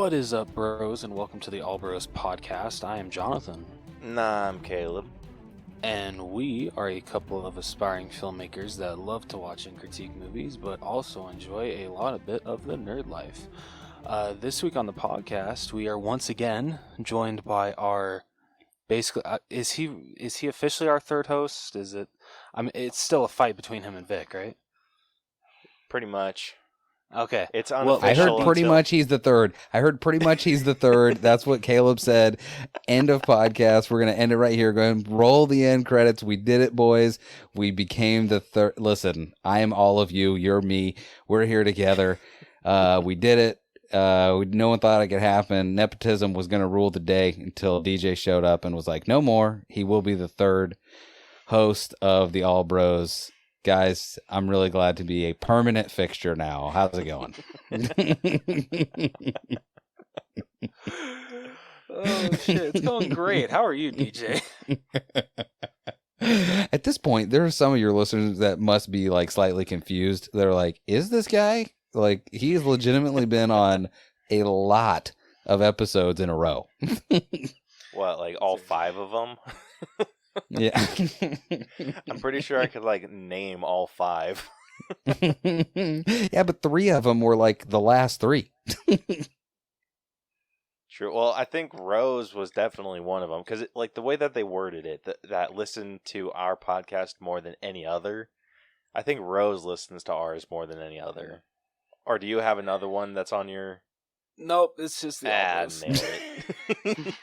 What is up, bros, and welcome to the All Bros podcast. I am Jonathan. Nah, I'm Caleb. And we are a couple of aspiring filmmakers that love to watch and critique movies, but also enjoy a bit of the nerd life. This week on the podcast, we are once again joined by our, basically, is he officially our third host? Is it? I mean, it's still a fight between him and Vic, right? Pretty much. Okay. It's Well, I heard pretty much he's the third. That's what Caleb said. End of podcast. We're going to end it right here. Go ahead and roll the end credits. We did it, boys. We became the third. Listen, I am all of you. You're me. We're here together. We did it. No one thought it could happen. Nepotism was going to rule the day until DJ showed up and was like, no more. He will be the third host of the All Bros. Guys, I'm really glad to be a permanent fixture now. How's it going? Oh, shit. It's going great. How are you, DJ? At this point, there are some of your listeners that must be like slightly confused. They're like, is this guy? Like, he has legitimately been on a lot of episodes in a row. What, like all 5 of them? Yeah. I'm pretty sure I could like name all 5. Yeah, but 3 of them were like the last 3. True. Well, I think Rose was definitely one of them because like the way that they worded it, that listened to our podcast more than any other. I think Rose listens to ours more than any other. Or do you have another one that's on your... Nope, it's just the Albos. Nailed it.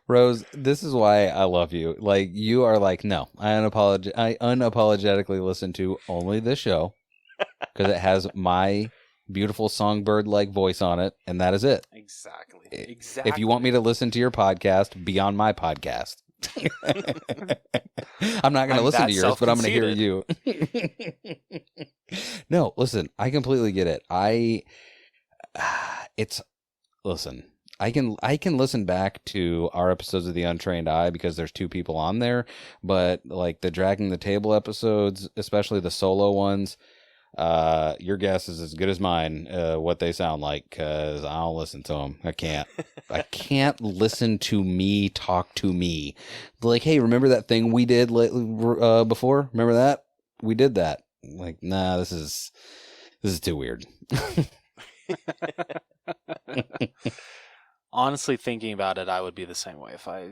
Rose, this is why I love you. Like, you are like, no, I unapologetically listen to only this show because it has my beautiful songbird-like voice on it, and that is it. Exactly. If you want me to listen to your podcast, be on my podcast. I'm not going to listen to yours, but I'm going to hear you. No, listen, I completely get it. Listen, I can listen back to our episodes of the Untrained Eye because there's 2 people on there, but like the Dragging the Table episodes, especially the solo ones, your guess is as good as mine, what they sound like, because I don't listen to them. I can't listen to me talk to me. Like, hey, remember that thing we did before? Remember that? We did that. Like, nah, this is too weird. Honestly, thinking about it, I would be the same way if I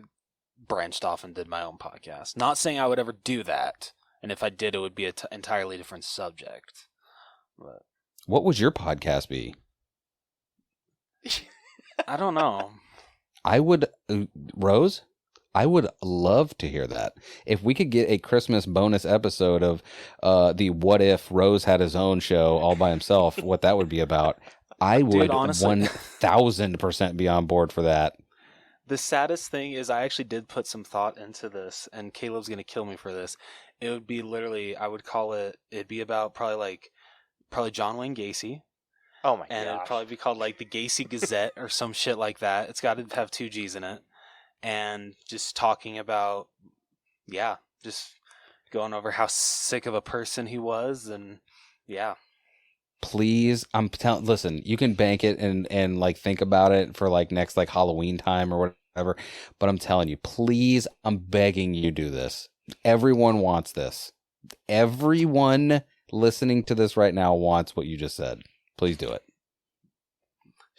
branched off and did my own podcast. Not saying I would ever do that, and if I did, it would be an entirely different subject. But what would your podcast be? I don't know. I would, Rose, I would love to hear that. If we could get a Christmas bonus episode of the What If Rose had his own show all by himself, what that would be about, I would honestly 1,000% be on board for that. The saddest thing is I actually did put some thought into this, and Caleb's going to kill me for this. It would be literally, I would call it, it'd be about probably John Wayne Gacy. Oh my god. And it'd probably be called like the Gacy Gazette or some shit like that. It's got to have 2 G's in it. And just talking about, just going over how sick of a person he was, and yeah. Please, listen, you can bank it and like think about it for like next like Halloween time or whatever, but I'm telling you, please, I'm begging you do this. Everyone wants this. Everyone listening to this right now wants what you just said. Please do it.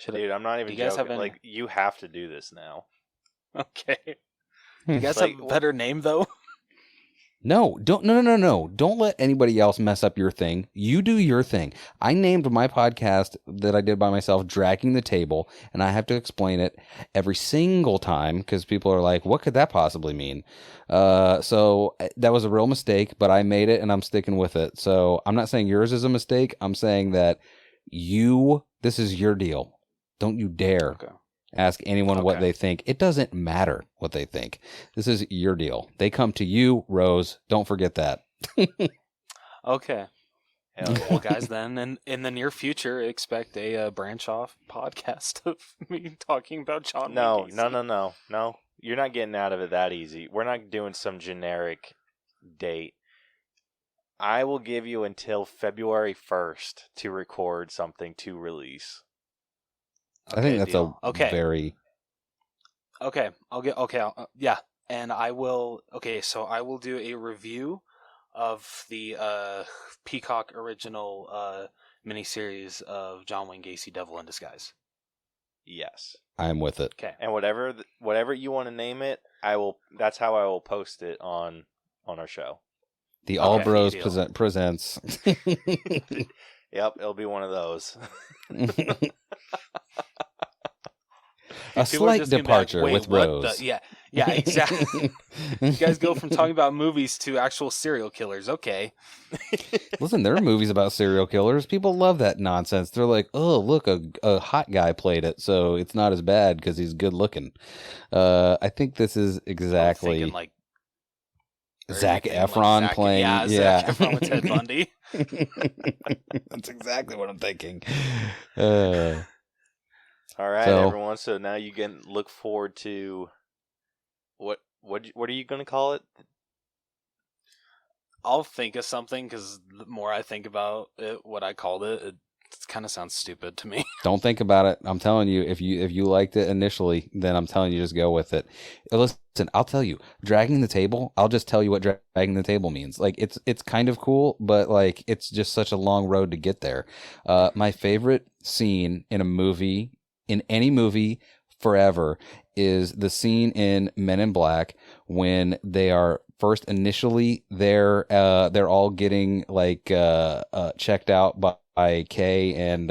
Dude, I'm not even joking. Like, you have to do this now. Okay. You guys have a better name, though? No. Don't let anybody else mess up your thing. You do your thing. I named my podcast that I did by myself Dragging the Table, and I have to explain it every single time because people are like, what could that possibly mean? So that was a real mistake, but I made it and I'm sticking with it. So I'm not saying yours is a mistake. I'm saying that this is your deal. Don't you dare ask anyone what they think. It doesn't matter what they think. This is your deal. They come to you, Rose. Don't forget that. Okay. Well, guys, then in the near future, expect a branch off podcast of me talking about John. No. You're not getting out of it that easy. We're not doing some generic date. I will give you until February 1st to record something to release. I think that's deal. a very... Okay, I'll get... Okay, yeah. And I will... Okay, so I will do a review of the Peacock original miniseries of John Wayne Gacy, Devil in Disguise. Yes. I'm with it. Okay. And whatever you want to name it, I will. That's how I will post it on our show. The All Bros deal. presents. Yep, it'll be one of those. A slight departure like, with Rose. Yeah, exactly. You guys go from talking about movies to actual serial killers. Okay. Listen, there are movies about serial killers. People love that nonsense. They're like, oh, look, a hot guy played it, so it's not as bad because he's good looking. I think this is exactly... Like, Zac Efron playing... Zac Efron with Ted Bundy. That's exactly what I'm thinking. All right, So- everyone. So now you can look forward to what are you going to call it? I'll think of something because the more I think about it, what I called it, it kind of sounds stupid to me. Don't think about it. I'm telling you, if you liked it initially, then I'm telling you, just go with it. Listen, I'll tell you, dragging the table. I'll just tell you what dragging the table means. Like it's kind of cool, but like it's just such a long road to get there. My favorite scene in a movie, in any movie forever, is the scene in Men in Black when they are first initially there. They're all getting like checked out by Kay and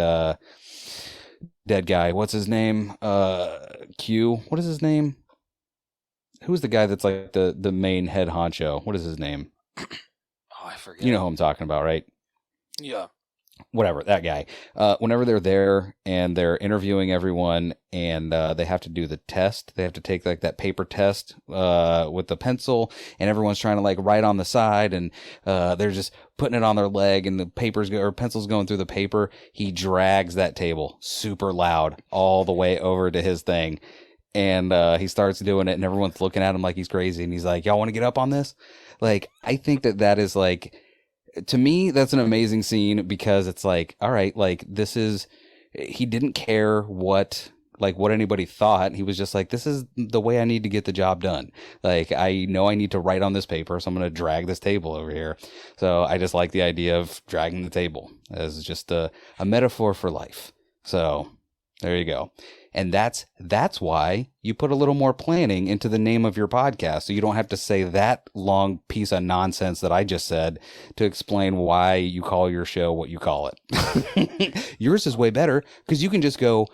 dead guy. What's his name? Q. What is his name? Who's the guy that's like the main head honcho? What is his name? Oh, I forget. You know who I'm talking about, right? Yeah. Whatever, that guy. Whenever they're there and they're interviewing everyone and they have to do the test, they have to take like that paper test with the pencil, and everyone's trying to like write on the side, and they're just putting it on their leg, and the pencil's going through the paper. He drags that table super loud all the way over to his thing, and he starts doing it, and everyone's looking at him like he's crazy, and he's like, "Y'all want to get up on this?" Like, I think that is like... To me, that's an amazing scene because it's like, all right, like this is, he didn't care what anybody thought. He was just like, this is the way I need to get the job done. Like, I know I need to write on this paper, so I'm going to drag this table over here. So I just like the idea of dragging the table as just a metaphor for life. So there you go. And that's why you put a little more planning into the name of your podcast, so you don't have to say that long piece of nonsense that I just said to explain why you call your show what you call it. Yours is way better because you can just go,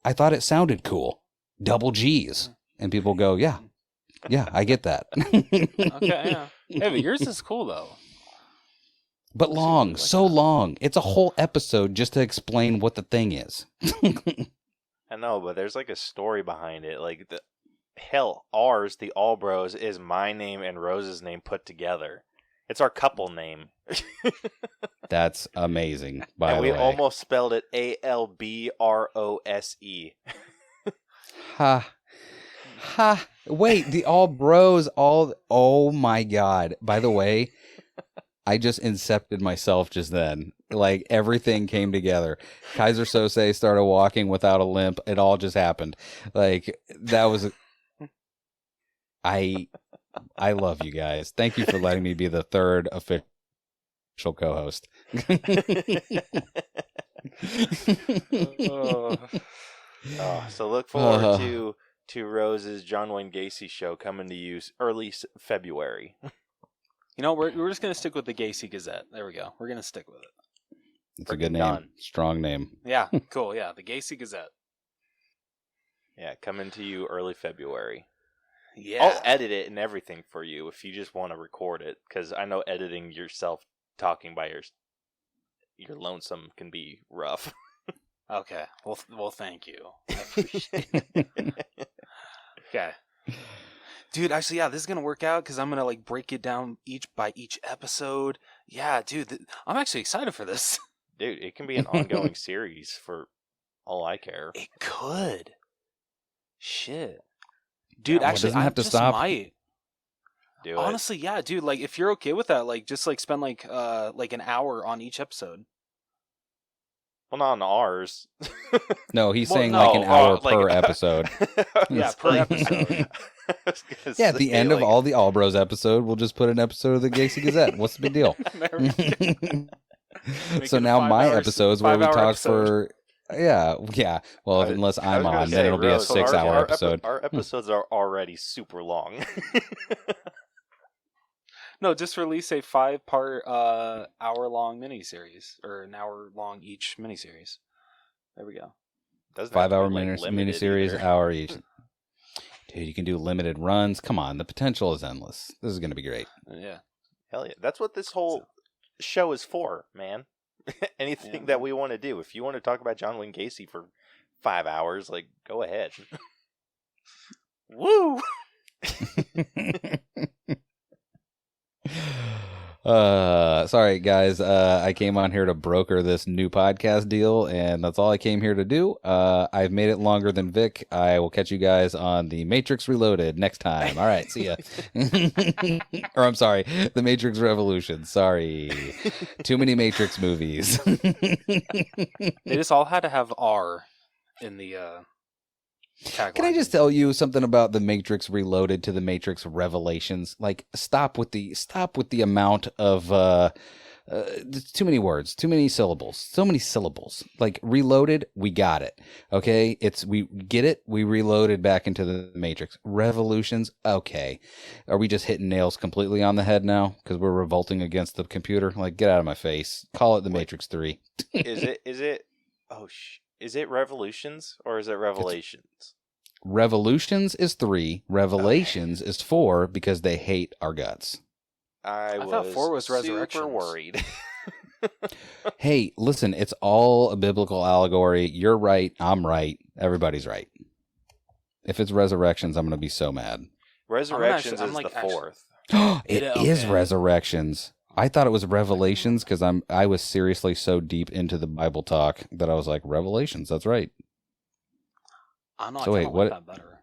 I thought it sounded cool. Double G's. And people go, yeah, I get that. Okay, yeah. Hey, but yours is cool, though. But long, so long. It's a whole episode just to explain what the thing is. I know, but there's like a story behind it. Like ours, the All Bros, is my name and Rose's name put together. It's our couple name. That's amazing. By and the way, we almost spelled it ALBROSE. Ha! Wait, the All Bros, oh my God! By the way, I just incepted myself just then. Like, everything came together. Kaiser Sose started walking without a limp. It all just happened. Like, that was... I love you guys. Thank you for letting me be the third official co-host. So look forward to Rose's John Wayne Gacy show coming to you early February. You know, we're just going to stick with the Gacy Gazette. There we go. We're going to stick with it. It's a good name. Done. Strong name. Yeah, cool. Yeah, the Gacy Gazette. Yeah, coming to you early February. Yeah. I'll edit it and everything for you if you just want to record it, because I know editing yourself talking by your lonesome can be rough. Okay. Well, thank you. I appreciate it. Okay. Dude, actually, yeah, this is going to work out because I'm going to like break it down each episode. Yeah, dude, I'm actually excited for this. Dude, it can be an ongoing series for all I care. It could. Shit. Dude, Yeah, actually, doesn't I have to just stop. might. Do it. Honestly, yeah, dude, like if you're okay with that, like just like spend like an hour on each episode. Well, not on ours. No, he's Well, saying no, like an hour like- per episode. Yeah, per episode. Yeah, at the end of all the All Bros episode, we'll just put an episode of the Gacy Gazette. What's the big deal? There we go. Make So it a now my 5 hour episodes where we 5 hour talk episode. for yeah. Well, unless I I'm was gonna on, say, then it'll be a Rose, 6-hour episode. Our episodes are already super long. No, just release a 5-part hour-long miniseries, or an hour-long each miniseries. There we go. Doesn't have to 5-hour be, like, limited miniseries, either. hour each. Dude, you can do limited runs. Come on, the potential is endless. This is going to be great. Yeah. Hell yeah. That's what this whole show is for, man. Anything that we want to do. If you want to talk about John Wayne Gacy for 5 hours, like, go ahead. Woo! Sorry guys, I came on here to broker this new podcast deal, and that's all I came here to do. I've made it longer than Vic. I will catch you guys on the Matrix Reloaded next time. All right, see ya. Or I'm sorry, the Matrix Revolution. Sorry, too many Matrix movies. They just all had to have R in the tagline. Can I just tell you something about the Matrix Reloaded to the Matrix Revelations? Like, stop with the amount of too many words, too many syllables, so many syllables. Like, Reloaded, we got it. Okay, we get it. We reloaded back into the Matrix. Revolutions, okay. Are we just hitting nails completely on the head now because we're revolting against the computer? Like, get out of my face. Call it the Matrix 3. Is it Revolutions or is it Revelations? Revolutions is 3. Revelations is 4 because they hate our guts. I thought 4 was super Resurrections. worried. Hey, listen, it's all a biblical allegory. You're right. I'm right. Everybody's right. If it's Resurrections, I'm going to be so mad. Resurrections I'm is like, the fourth. It Yeah, is okay. Resurrections. I thought it was Revelations because I was seriously so deep into the Bible talk that I was like, Revelations, that's right. I know. So I wait, kinda what- like that better.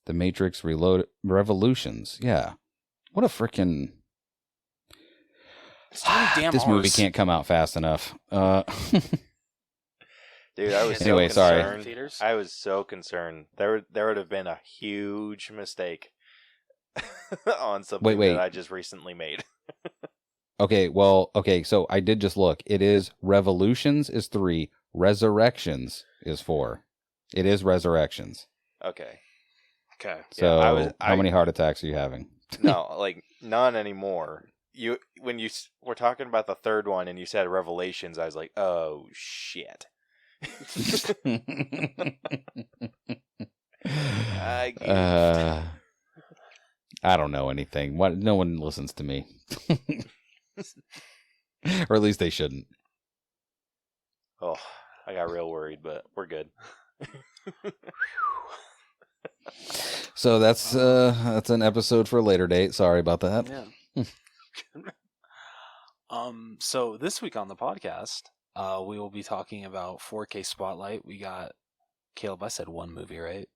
The Matrix Reloaded Revolutions. Yeah. What a freaking... It's too many damn This movie Rs. can't come out fast enough. Dude, I was Anyway, so sorry. concerned. Theaters? I was so concerned. There would have been a huge mistake on something Wait. that I just recently made. Okay, so I did just look. It is Revolutions is 3, Resurrections is 4. It is Resurrections. Okay. Okay. So Yeah, how many heart attacks are you having? No, like none anymore. When you were talking about the third one and you said Revelations, I was like, oh shit. I don't know anything. What? No one listens to me. Or at least they shouldn't. Oh, I got real worried, but we're good. So that's an episode for a later date. Sorry about that. Yeah. So this week on the podcast, we will be talking about 4K Spotlight. We got Caleb. I said one movie, right?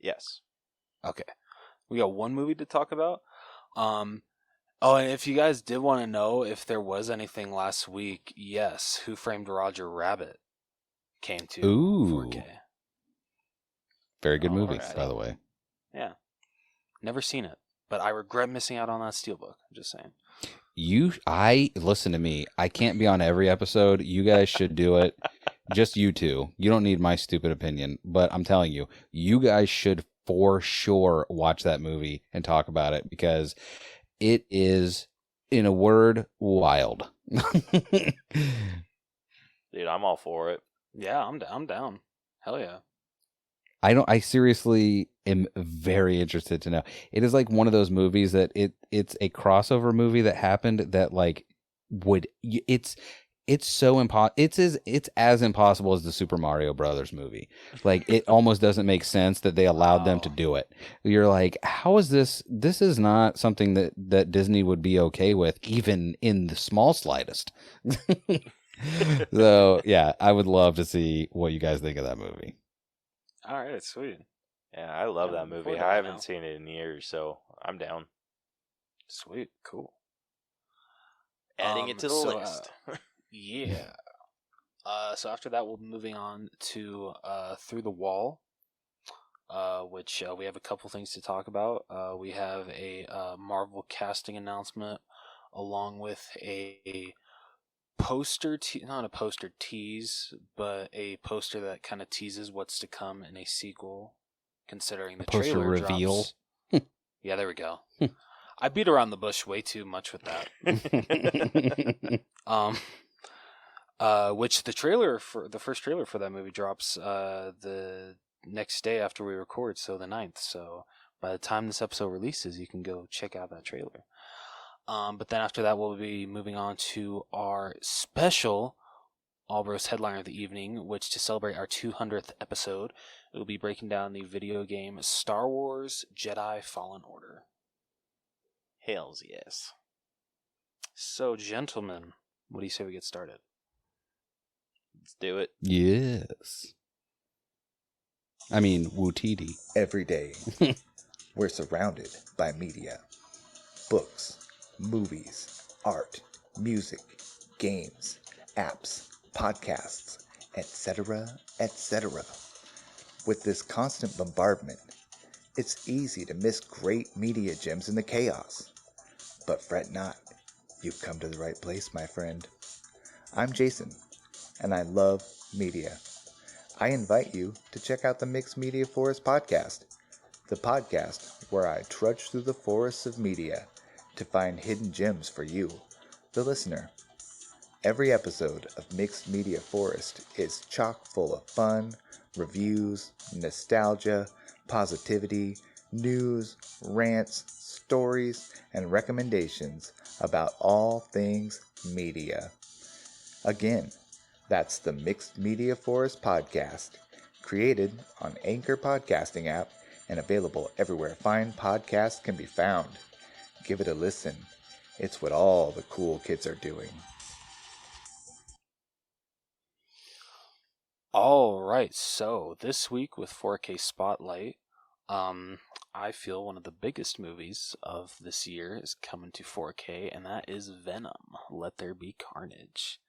Yes. Okay. We got one movie to talk about. Oh, and if you guys did want to know if there was anything last week, yes, Who Framed Roger Rabbit came to Ooh. 4K. Very good movie, Alright. by the way. Yeah. Never seen it, but I regret missing out on that steelbook. I'm just saying. Listen to me. I can't be on every episode. You guys should do it. Just you two. You don't need my stupid opinion, but I'm telling you, you guys should for sure watch that movie and talk about it because it is, in a word, wild. Dude, I'm all for it. Yeah, I'm down. Hell yeah. I seriously am very interested to know. It is like one of those movies that it's a crossover movie that happened that like it's as impossible as the Super Mario Brothers movie. Like it almost doesn't make sense that they allowed them to do it. You're like, how is this? This is not something that Disney would be okay with, even in the small slightest. So yeah, I would love to see what you guys think of that movie. All right, sweet. Yeah, I love Yeah, that I'm movie. for that I haven't now. seen it in years, so I'm down. Sweet, cool. Adding it to the so, list. Yeah. So after that, we'll be moving on to Through the Wall, which we have a couple things to talk about. We have a Marvel casting announcement, along with a poster, not a poster tease, but a poster that kind of teases what's to come in a sequel, considering the poster trailer reveal. drops. Yeah, there we go. I beat around the bush way too much with that. Which the first trailer for that movie drops the next day after we record, so the 9th. So by the time this episode releases, you can go check out that trailer. But then after that, we'll be moving on to our special Allbros headliner of the evening, which to celebrate our 200th episode, it will be breaking down the video game Star Wars Jedi Fallen Order. Hells yes. So, gentlemen, what do you say we get started? Let's do it. Yes. I mean, Wootiti. Every day, we're surrounded by media. Books, movies, art, music, games, apps, podcasts, etc., etc. With this constant bombardment, it's easy to miss great media gems in the chaos. But fret not, you've come to the right place, my friend. I'm Jason, and I love media. I invite you to check out the Mixed Media Forest podcast, the podcast where I trudge through the forests of media to find hidden gems for you, the listener. Every episode of Mixed Media Forest is chock full of fun, reviews, nostalgia, positivity, news, rants, stories, and recommendations about all things media. Again, that's the Mixed Media Forest podcast, created on Anchor Podcasting app and available everywhere fine podcasts can be found. Give it a listen. It's what all the cool kids are doing. All right, so this week with 4K Spotlight, I feel one of the biggest movies of this year is coming to 4K, and that is Venom, Let There Be Carnage.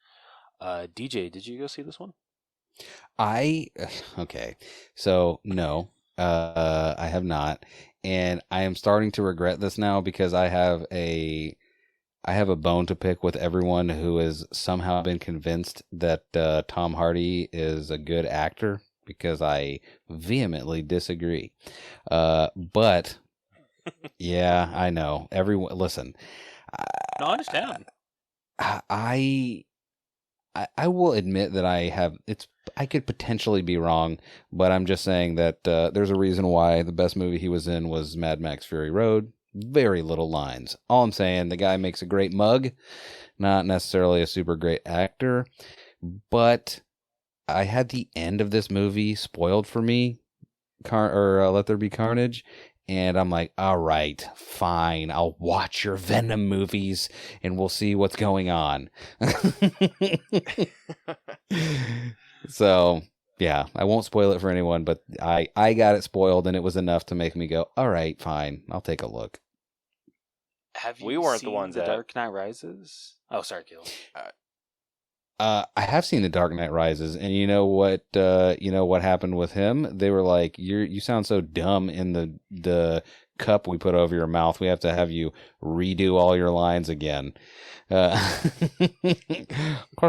DJ, did you go see this one? Okay, so no, I have not, and I am starting to regret this now because I have a bone to pick with everyone who has somehow been convinced that Tom Hardy is a good actor, because I vehemently disagree. But yeah, I know. Everyone, listen. No, I understand. I will admit that I could potentially be wrong, but I'm just saying that there's a reason why the best movie he was in was Mad Max Fury Road. Very little lines. All I'm saying, the guy makes a great mug, not necessarily a super great actor, but I had the end of this movie spoiled for me, Let There Be Carnage, and I'm like, all right, fine, I'll watch your Venom movies, and we'll see what's going on. So, yeah, I won't spoil it for anyone, but I got it spoiled, and it was enough to make me go, all right, fine, I'll take a look. Have you We weren't seen the ones The that- Dark Knight Rises? Oh, sorry, Caleb. I have seen The Dark Knight Rises, and you know what happened with him? They were like, you sound so dumb in the cup we put over your mouth. We have to have you redo all your lines again. Because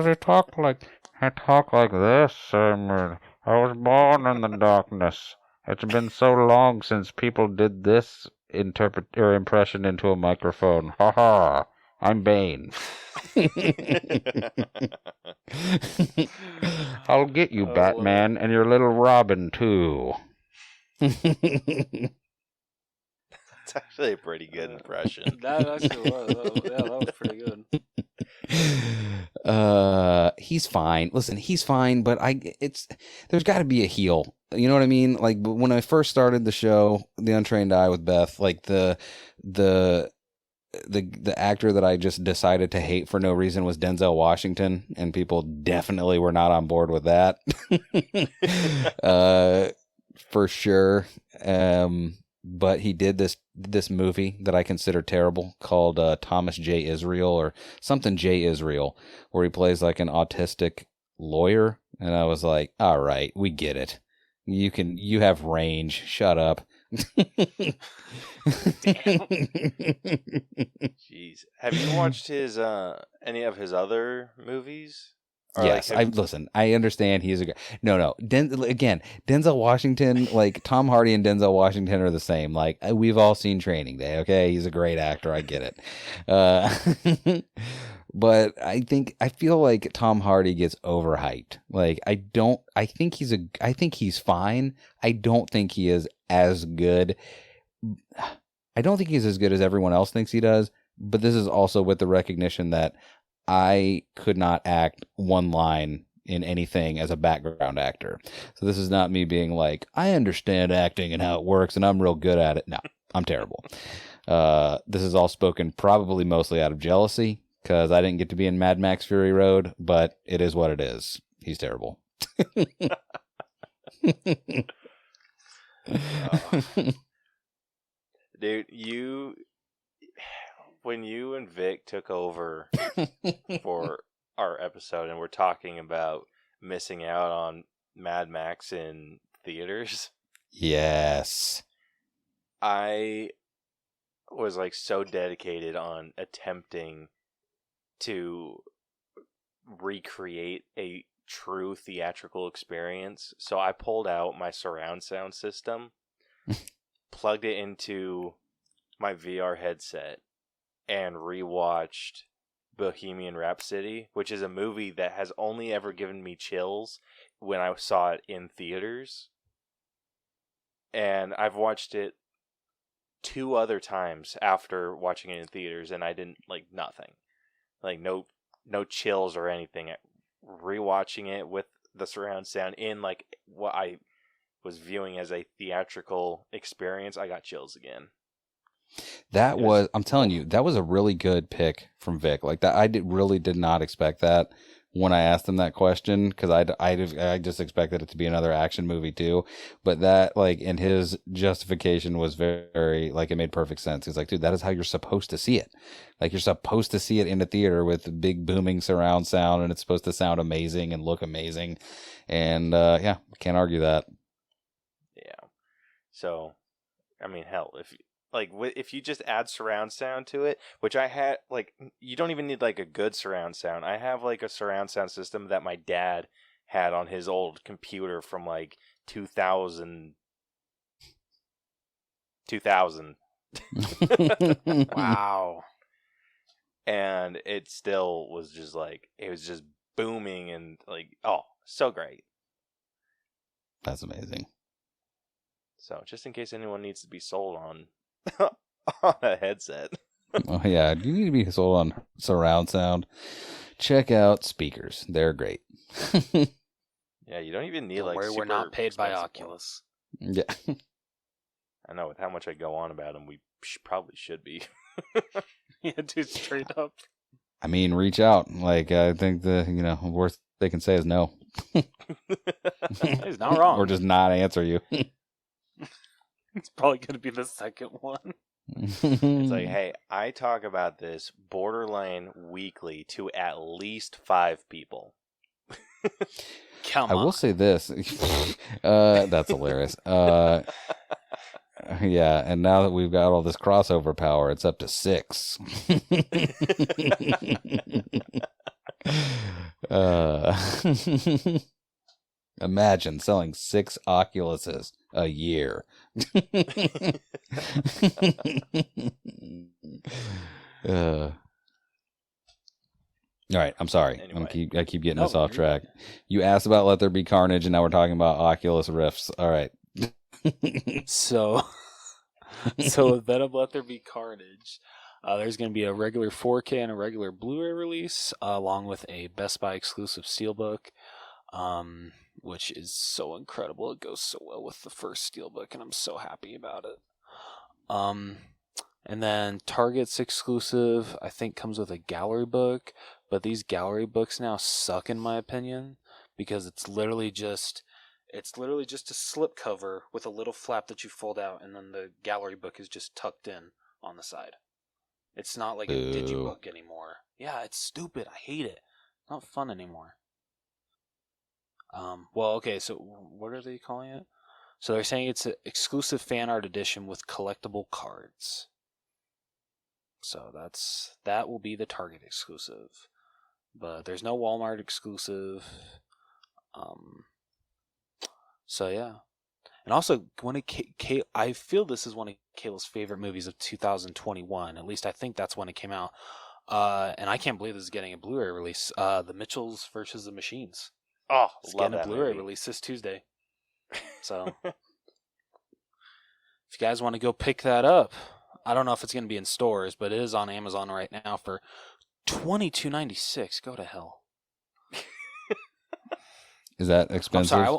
I talk like this. I was born in the darkness. It's been so long since people did this impression into a microphone. Ha ha! I'm Bane. I'll get you, Batman, and your little Robin, too. It's actually a pretty good impression. That actually was. That was pretty good. He's fine. Listen, he's fine, but there's got to be a heel. You know what I mean? Like, when I first started the show, The Untrained Eye with Beth, like the actor that I just decided to hate for no reason was Denzel Washington, and people definitely were not on board with that. For sure. But he did this movie that I consider terrible called Thomas J. Israel or something J. Israel, where he plays like an autistic lawyer, and I was like, all right, we get it. You have range. Shut up. Jeez. Have you watched his any of his other movies? Or Yes, listen. I understand he's a guy. No. Denzel Washington, like Tom Hardy and Denzel Washington are the same. Like we've all seen Training Day. Okay, he's a great actor. I get it. But I feel like Tom Hardy gets overhyped. Like I think he's fine. I don't think he is as good. I don't think he's as good as everyone else thinks he does. But this is also with the recognition that I could not act one line in anything as a background actor. So this is not me being like, I understand acting and how it works and I'm real good at it. No, I'm terrible. This is all spoken probably mostly out of jealousy because I didn't get to be in Mad Max Fury Road, but it is what it is. He's terrible. Dude, when you and Vic took over for our episode and we're talking about missing out on Mad Max in theaters. Yes. I was like so dedicated on attempting to recreate a true theatrical experience. So I pulled out my surround sound system, plugged it into my VR headset, and rewatched Bohemian Rhapsody, which is a movie that has only ever given me chills when I saw it in theaters. And I've watched it 2 other times after watching it in theaters, and I didn't like nothing. Like no chills or anything. Rewatching it with the surround sound in like what I was viewing as a theatrical experience, I got chills again. I'm telling you, that was a really good pick from Vic. Like that, really did not expect that when I asked him that question because I just expected it to be another action movie too. But that, like, in his justification was very, like, it made perfect sense. He's like, dude, that is how you're supposed to see it. Like, you're supposed to see it in a theater with big booming surround sound, and it's supposed to sound amazing and look amazing. And yeah, can't argue that. Yeah. So, I mean, hell, if you just add surround sound to it, which I had, like, you don't even need like a good surround sound. I have like a surround sound system that my dad had on his old computer from like 2000. Wow. And it still was just like, it was just booming and like, oh, so great. That's amazing. So just in case anyone needs to be sold on on a headset. Oh yeah, you need to be sold on surround sound. Check out speakers; they're great. Yeah, you don't even need Don't like. worry, we're not paid by Oculus. Yeah, I know. With how much I go on about them, we probably should be. Yeah, dude, straight up. I mean, reach out. Like I think the worst they can say is no. He's not wrong. Or just not answer you. It's probably going to be the second one. It's like, hey, I talk about this borderline weekly to at least 5 people. Come on. I will say this. That's hilarious. Yeah, and now that we've got all this crossover power, it's up to 6. Imagine selling 6 Oculuses a year. All right, I'm sorry. Anyway. I keep getting us off track. You asked about Let There Be Carnage, and now we're talking about Oculus Rifts. All right. So with Venom Let There Be Carnage, there's going to be a regular 4K and a regular Blu-ray release, along with a Best Buy exclusive Steelbook, which is so incredible. It goes so well with the first Steelbook, and I'm so happy about it. And then Target's exclusive, I think, comes with a gallery book, but these gallery books now suck in my opinion, because it's literally just a slip cover with a little flap that you fold out, and then the gallery book is just tucked in on the side. It's not like a digibook anymore. Yeah, it's stupid. I hate it. It's not fun anymore. Well, okay, so what are they calling it? So they're saying it's an exclusive fan art edition with collectible cards. So that will be the Target exclusive, but there's no Walmart exclusive. So yeah, and also I feel this is one of Kayla's favorite movies of 2021. At least I think that's when it came out. And I can't believe this is getting a Blu-ray release. The Mitchells versus the Machines. Oh, It's love getting a that Blu-ray movie. release this Tuesday. So if you guys want to go pick that up, I don't know if it's going to be in stores, but it is on Amazon right now for $22.96. Go to hell. Is that I'm expensive? sorry.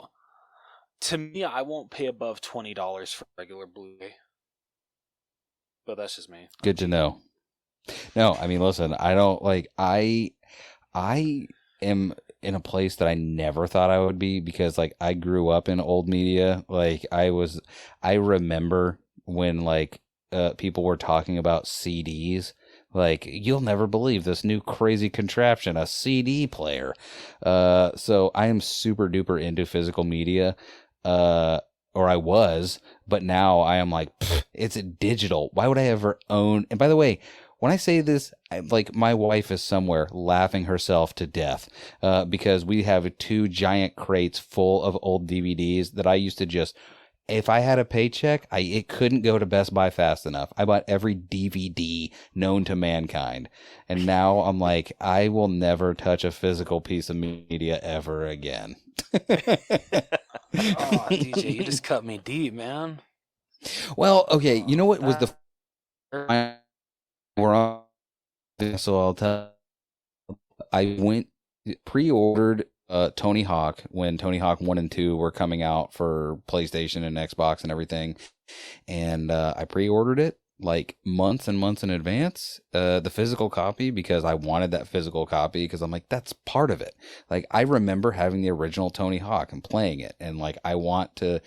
To me, I won't pay above $20 for regular Blu-ray. But that's just me. Good to know. No, I mean, listen, I don't like. I am in a place that I never thought I would be because, like, I grew up in old media. Like, I remember when like people were talking about CDs. Like, you'll never believe this new crazy contraption, a CD player. So I am super duper into physical media. Or I was, but now I am like, it's digital. Why would I ever own? And by the way, when I say this, like, my wife is somewhere laughing herself to death because we have 2 giant crates full of old DVDs that I used to just, if I had a paycheck, it couldn't go to Best Buy fast enough. I bought every DVD known to mankind. And now I'm like, I will never touch a physical piece of media ever again. Oh, DJ, you just cut me deep, man. Well, okay, you know what was the we're on, so I'll tell. I pre-ordered Tony Hawk when Tony Hawk 1 and 2 were coming out for PlayStation and Xbox and everything, and I pre-ordered it like months and months in advance, the physical copy, because I wanted that physical copy because I'm like, that's part of it. Like, I remember having the original Tony Hawk and playing it, and like I want to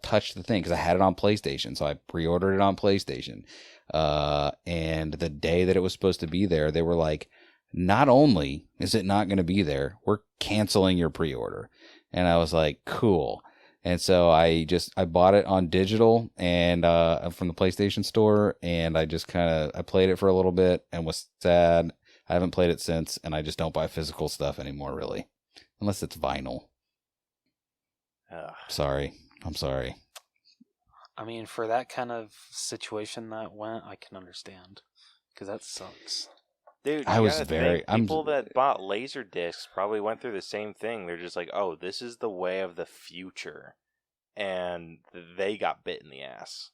touch the thing because I had it on PlayStation, so I pre-ordered it on PlayStation. And the day that it was supposed to be there, they were like, not only is it not going to be there, we're canceling your pre-order. And I was like, cool. And so I bought it on digital and from the PlayStation store, and I just I played it for a little bit and was sad. I haven't played it since, and I just don't buy physical stuff anymore, really, unless it's vinyl. Sorry. I'm sorry. I mean, for that kind of situation that went, I can understand, because that sucks. Dude, people that bought laser discs probably went through the same thing. They're just like, "Oh, this is the way of the future," and they got bit in the ass.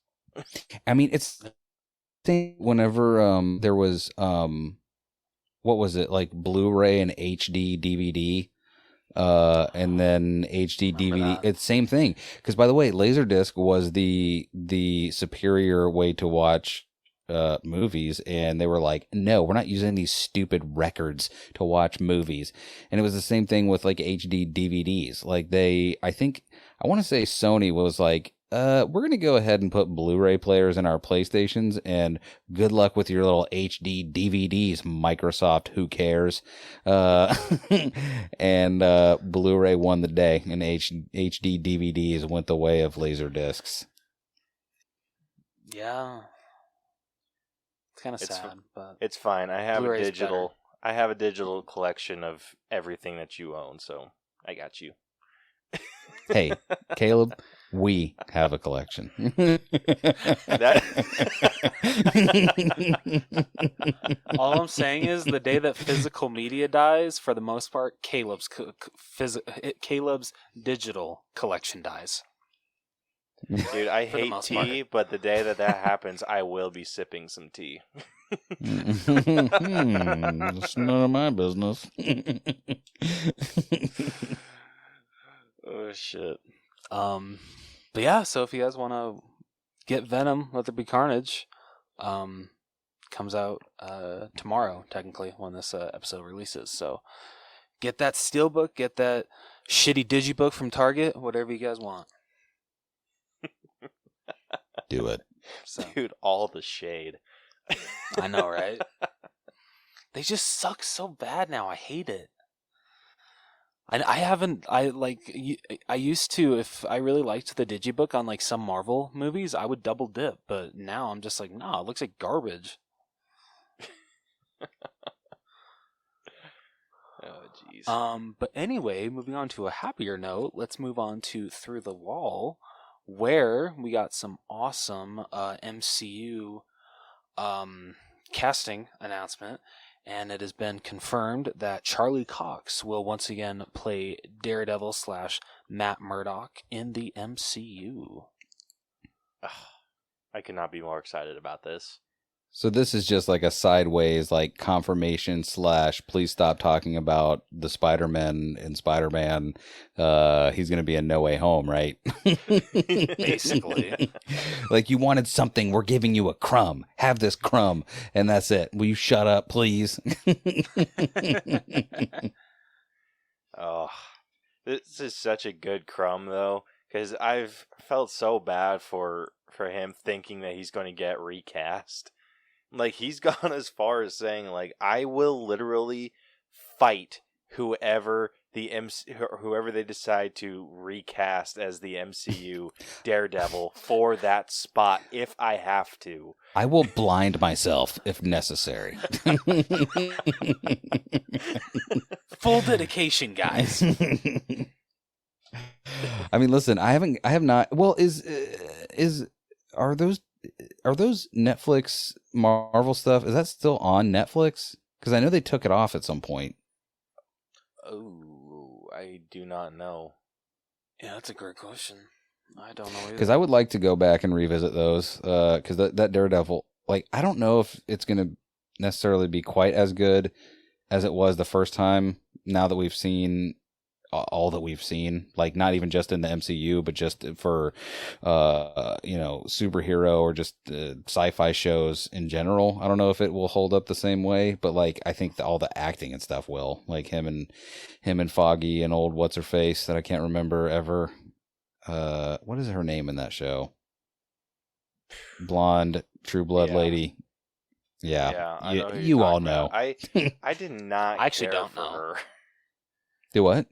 I mean, it's whenever there was what was it, like Blu-ray and HD DVD, and then HD DVD. It's same thing. Because, by the way, Laserdisc was the superior way to watch movies, and they were like, no, we're not using these stupid records to watch movies. And it was the same thing with like HD DVDs. Like, I want to say Sony was like, we're going to go ahead and put Blu-ray players in our PlayStations, and good luck with your little HD DVDs, Microsoft, who cares? And Blu-ray won the day, and HD DVDs went the way of Laserdiscs. Yeah. It's kind of sad, but it's fine. I have Blu-ray's a digital. better. I have a digital collection of everything that you own, so I got you. Hey, Caleb, we have a collection. All I'm saying is, the day that physical media dies, for the most part, Caleb's digital collection dies. Dude, I hate tea, but the day that happens, I will be sipping some tea. It's none of my business. Oh, shit. But yeah, so if you guys want to get Venom, Let There Be Carnage, comes out tomorrow, technically, when this episode releases. So get that steelbook, get that shitty digibook from Target, whatever you guys want. Do it. So, dude, all the shade. I know, right? They just suck so bad now. I hate it. I haven't. I used to, if I really liked the digibook on like some Marvel movies, I would double dip. But now I'm just like, nah, it looks like garbage. Oh, jeez. But anyway, moving on to a happier note, let's move on to Through the Wall, where we got some awesome MCU casting announcement, and it has been confirmed that Charlie Cox will once again play Daredevil / Matt Murdock in the MCU. I could not be more excited about this. So this is just like a sideways like confirmation / please stop talking about the Spider-Man in Spider-Man. He's going to be in No Way Home, right? Basically. Like, you wanted something, we're giving you a crumb. Have this crumb, and that's it. Will you shut up, please? Oh, this is such a good crumb, though, because I've felt so bad for him thinking that he's going to get recast. Like, he's gone as far as saying, like, I will literally fight whoever they decide to recast as the MCU Daredevil for that spot if I have to. I will blind myself if necessary. Full dedication, guys. I mean, listen, I have not. Well, are those Netflix Marvel stuff? Is that still on Netflix? Because I know they took it off at some point. Oh, I do not know. Yeah, that's a great question. I don't know either. Because I would like to go back and revisit those. Because that Daredevil, like, I don't know if it's going to necessarily be quite as good as it was the first time. Now that we've seen all that we've seen, like, not even just in the MCU, but just for superhero or just sci-fi shows in general. I don't know if it will hold up the same way, but like, I think all the acting and stuff will. Like him and Foggy and old what's her face that I can't remember ever. What is her name in that show? Blonde True Blood lady. Yeah, I know who you're you all talking know. about. I did not. I actually care don't for know. her. Do what?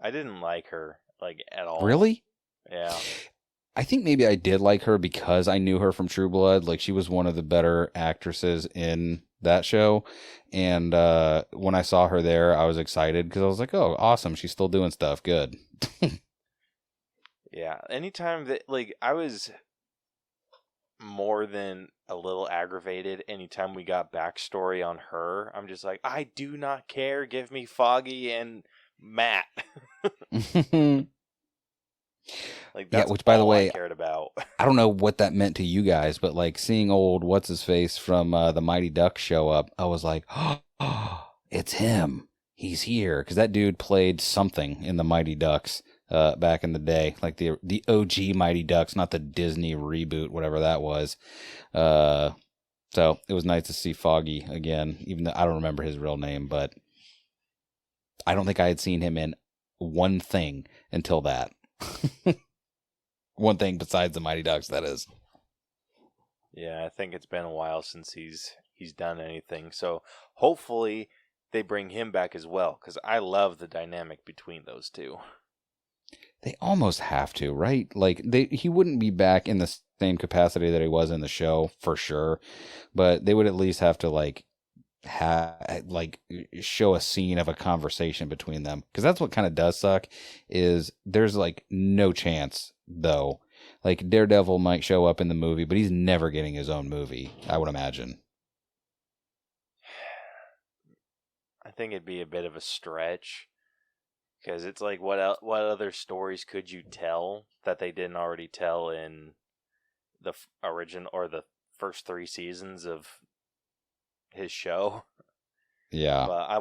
I didn't like her, like, at all. Really? Yeah. I think maybe I did like her because I knew her from True Blood. Like, she was one of the better actresses in that show. And when I saw her there, I was excited because I was like, oh, awesome. She's still doing stuff. Good. Yeah. Anytime that, like, I was more than a little aggravated anytime we got backstory on her. I'm just like, I do not care. Give me Foggy and Matt. Like, that's which, by the all way, I cared about. I don't know what that meant to you guys, but like, seeing old what's his face from the Mighty Ducks show up, I was like, oh, it's him. He's here, because that dude played something in the Mighty Ducks back in the day, like the OG Mighty Ducks, not the Disney reboot, whatever that was. So it was nice to see Foggy again, even though I don't remember his real name, but I don't think I had seen him in one thing until that. One thing besides the Mighty Ducks, that is. Yeah, I think it's been a while since he's done anything. So hopefully they bring him back as well, because I love the dynamic between those two. They almost have to, right? Like, he wouldn't be back in the same capacity that he was in the show for sure, but they would at least have to show a scene of a conversation between them, because that's what kind of does suck. Is there's like no chance though. Like, Daredevil might show up in the movie, but he's never getting his own movie, I would imagine. I think it'd be a bit of a stretch, because it's like, what other stories could you tell that they didn't already tell in the origin or the first 3 seasons of his show? Yeah. But I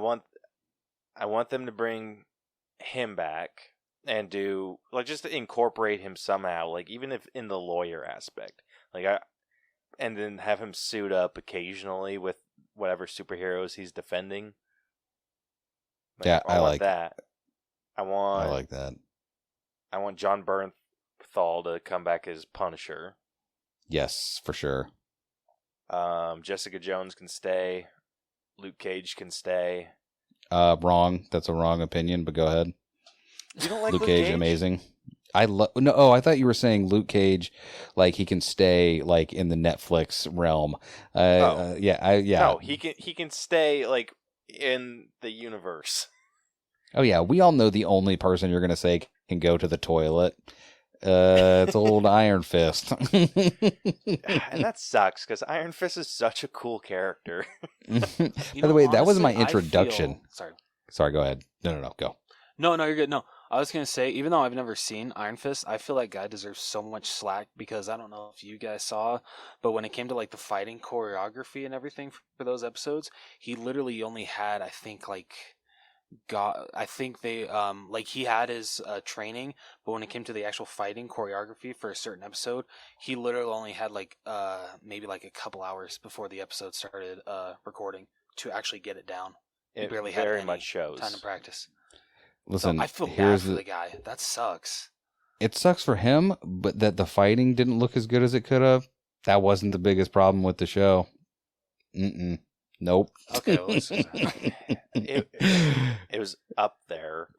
want them to bring him back and do, like, just to incorporate him somehow, like, even if in the lawyer aspect, like, and then have him suit up occasionally with whatever superheroes he's defending. Like, Yeah, I want like that. I like that. I want John Bernthal to come back as Punisher. Yes, for sure. Jessica Jones can stay. Luke Cage can stay. Wrong. That's a wrong opinion, but go ahead. You don't like Luke Cage, amazing. I thought you were saying Luke Cage, like he can stay like in the Netflix realm. Yeah. No, he can stay like in the universe. Oh yeah, we all know the only person you're gonna say can go to the toilet. It's old Iron Fist. And that sucks because Iron Fist is such a cool character. By the way, that was my introduction. Sorry. Sorry, go ahead. No, go. No, you're good. No, I was going to say, even though I've never seen Iron Fist, I feel like guy deserves so much slack because I don't know if you guys saw, but when it came to like the fighting choreography and everything for those episodes, he literally only had, I think they like he had his training, but when it came to the actual fighting choreography for a certain episode, he literally only had like maybe like a couple hours before the episode started recording to actually get it down. It barely had very any much shows time to practice. Listen, so I feel bad for the guy. That sucks. It sucks for him, but that the fighting didn't look as good as it could have. That wasn't the biggest problem with the show. Nope. Okay, well, it was up there.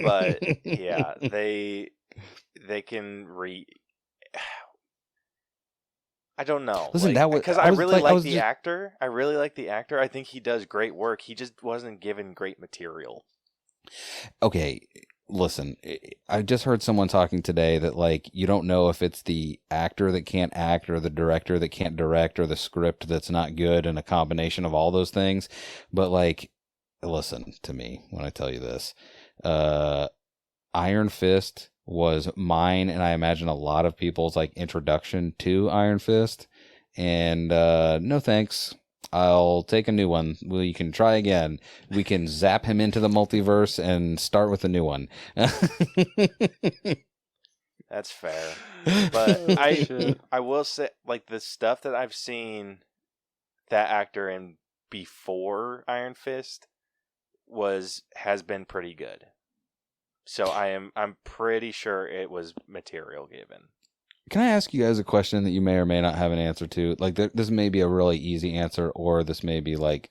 But yeah, they can I don't know. Listen, like, that was because I really like the actor. I really like the actor. I think he does great work. He just wasn't given great material. Okay, listen. I just heard someone talking today that like you don't know if it's the actor that can't act or the director that can't direct or the script that's not good and a combination of all those things. But like, listen to me when I tell you this. Iron Fist was mine, and I imagine a lot of people's like introduction to Iron Fist. And no thanks. I'll take a new one. We can try again. We can zap him into the multiverse and start with a new one. That's fair. But I will say, like, the stuff that I've seen that actor in before Iron Fist has been pretty good. So I'm pretty sure it was material given. Can I ask you guys a question that you may or may not have an answer to? Like, this may be a really easy answer, or this may be like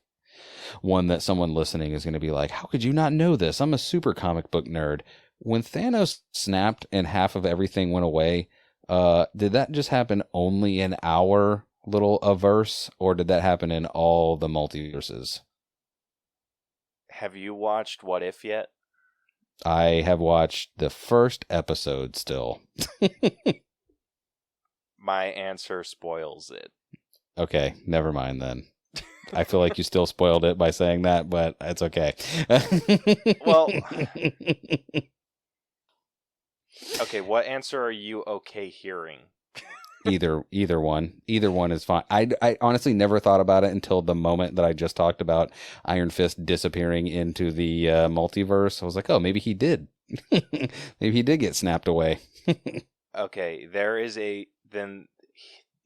one that someone listening is going to be like, how could you not know this? I'm a super comic book nerd. When Thanos snapped and half of everything went away, did that just happen only in our little averse, or did that happen in all the multiverses? Have you watched What If yet? I have watched the first episode still. My answer spoils it. Okay, never mind then. I feel like you still spoiled it by saying that, but it's okay. Well, okay, what answer are you okay hearing? Either one. Either one is fine. I honestly never thought about it until the moment that I just talked about Iron Fist disappearing into the multiverse. I was like, oh, maybe he did. Maybe he did get snapped away. Okay, then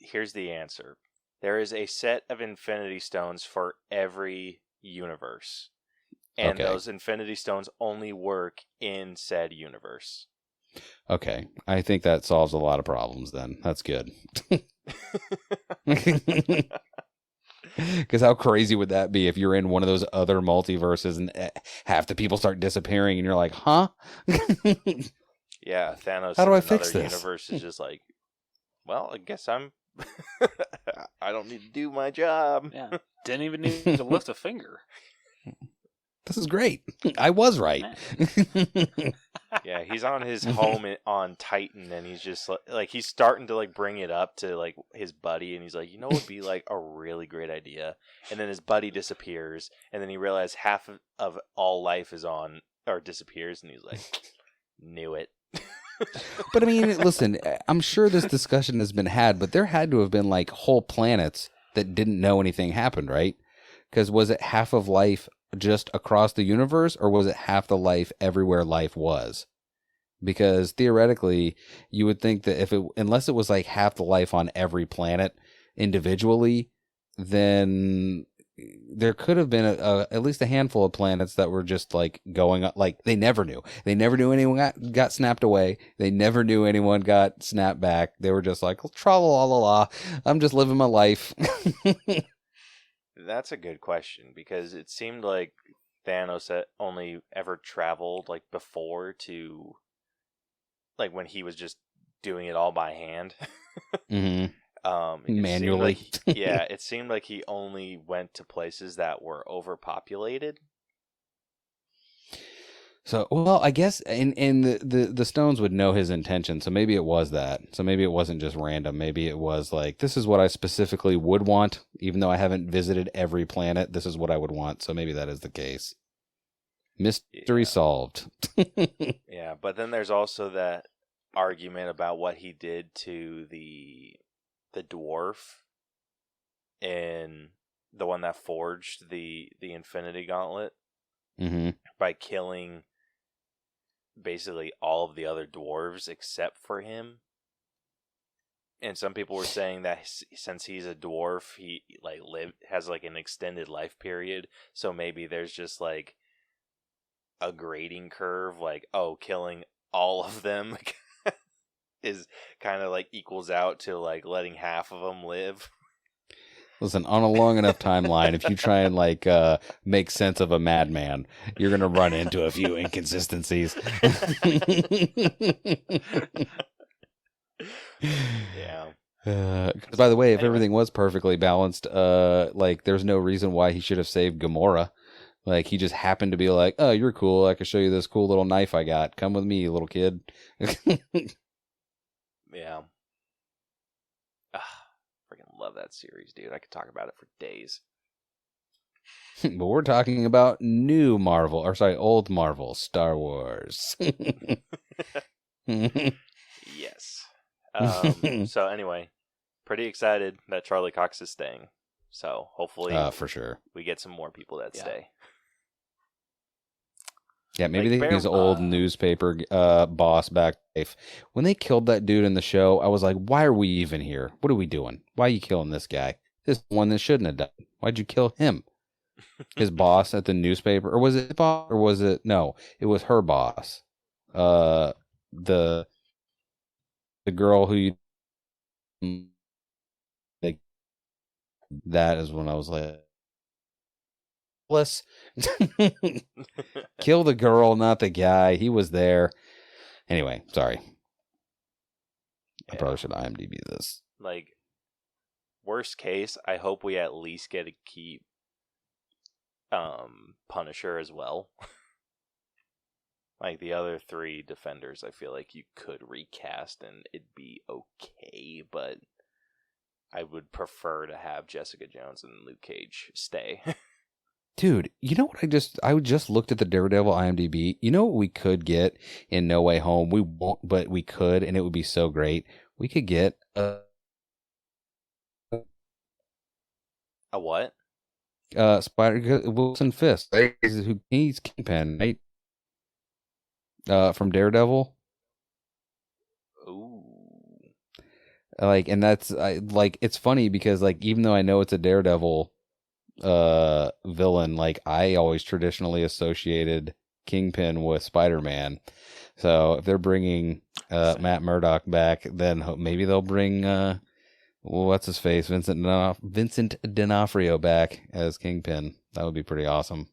here's the answer. There is a set of Infinity Stones for every universe. And those Infinity Stones only work in said universe. Okay, I think that solves a lot of problems then. That's good. Because how crazy would that be if you're in one of those other multiverses and half the people start disappearing and you're like, huh? Yeah, Thanos how do I in fix another this? universe is just like, well, I guess I don't need to do my job. Yeah, didn't even need to lift a finger. This is great. I was right. Yeah, he's on his home on Titan, and he's just like he's starting to like bring it up to like his buddy, and he's like, you know, what would be like a really great idea. And then his buddy disappears, and then he realizes half of all life is on or disappears, and he's like, knew it. But I mean, listen, I'm sure this discussion has been had, but there had to have been like whole planets that didn't know anything happened, right? Because was it half of life just across the universe, or was it half the life everywhere life was? Because theoretically, you would think that unless it was like half the life on every planet individually, then there could have been at least a handful of planets that were just like going up, like they never knew anyone got snapped away. They never knew anyone got snapped back. They were just like, tra-la-la-la-la, I'm just living my life. That's a good question, because it seemed like Thanos had only ever traveled like before to like when he was just doing it all by hand. Mm-hmm. Manually. Manually. It seemed like he only went to places that were overpopulated. So, well, I guess, and the Stones would know his intention, so maybe it was that. So maybe it wasn't just random. Maybe it was like, this is what I specifically would want, even though I haven't visited every planet. This is what I would want. So maybe that is the case. Mystery solved. Yeah, but then there's also that argument about what he did to the dwarf in the one that forged the Infinity Gauntlet Mm-hmm. by killing basically all of the other dwarves except for him. And some people were saying that since he's a dwarf, he like has like an extended life period, so maybe there's just like a grading curve, like, oh, killing all of them is kind of like equals out to like letting half of them live. Listen, on a long enough timeline, if you try and like make sense of a madman, you're gonna run into a few inconsistencies. Yeah. By the way, if everything was perfectly balanced, like there's no reason why he should have saved Gamora. Like he just happened to be like, "Oh, you're cool. I can show you this cool little knife I got. Come with me, little kid." Yeah. Freaking love that series, dude. I could talk about it for days. But we're talking about new Marvel, or sorry, old Marvel, Star Wars. Yes. So anyway, pretty excited that Charlie Cox is staying. So hopefully, for sure, we get some more people that stay. Yeah, maybe like they his old newspaper boss back life. When they killed that dude in the show, I was like, why are we even here? What are we doing? Why are you killing this guy? This one that shouldn't have done. Why'd you kill him? His boss at the newspaper, or was it boss, or was it no? It was her boss. The girl who you like. That is when I was like, let's kill the girl, not the guy. He was there. Anyway, sorry. I probably should IMDb this. Like, worst case, I hope we at least get to keep Punisher as well. Like the other three Defenders, I feel like you could recast and it'd be okay, but I would prefer to have Jessica Jones and Luke Cage stay. Dude, you know what I just looked at the Daredevil IMDb. You know what we could get in No Way Home? We won't, but we could, and it would be so great. We could get a what? Spider Wilson Fisk. He's Kingpin, right? From Daredevil. Ooh. Like, and that's like, it's funny because like, even though I know it's a Daredevil villain, like I always traditionally associated Kingpin with Spider-Man. So if they're bringing Matt Murdock back, then maybe they'll bring what's his face, Vincent D'Onofrio back as Kingpin. That would be pretty awesome.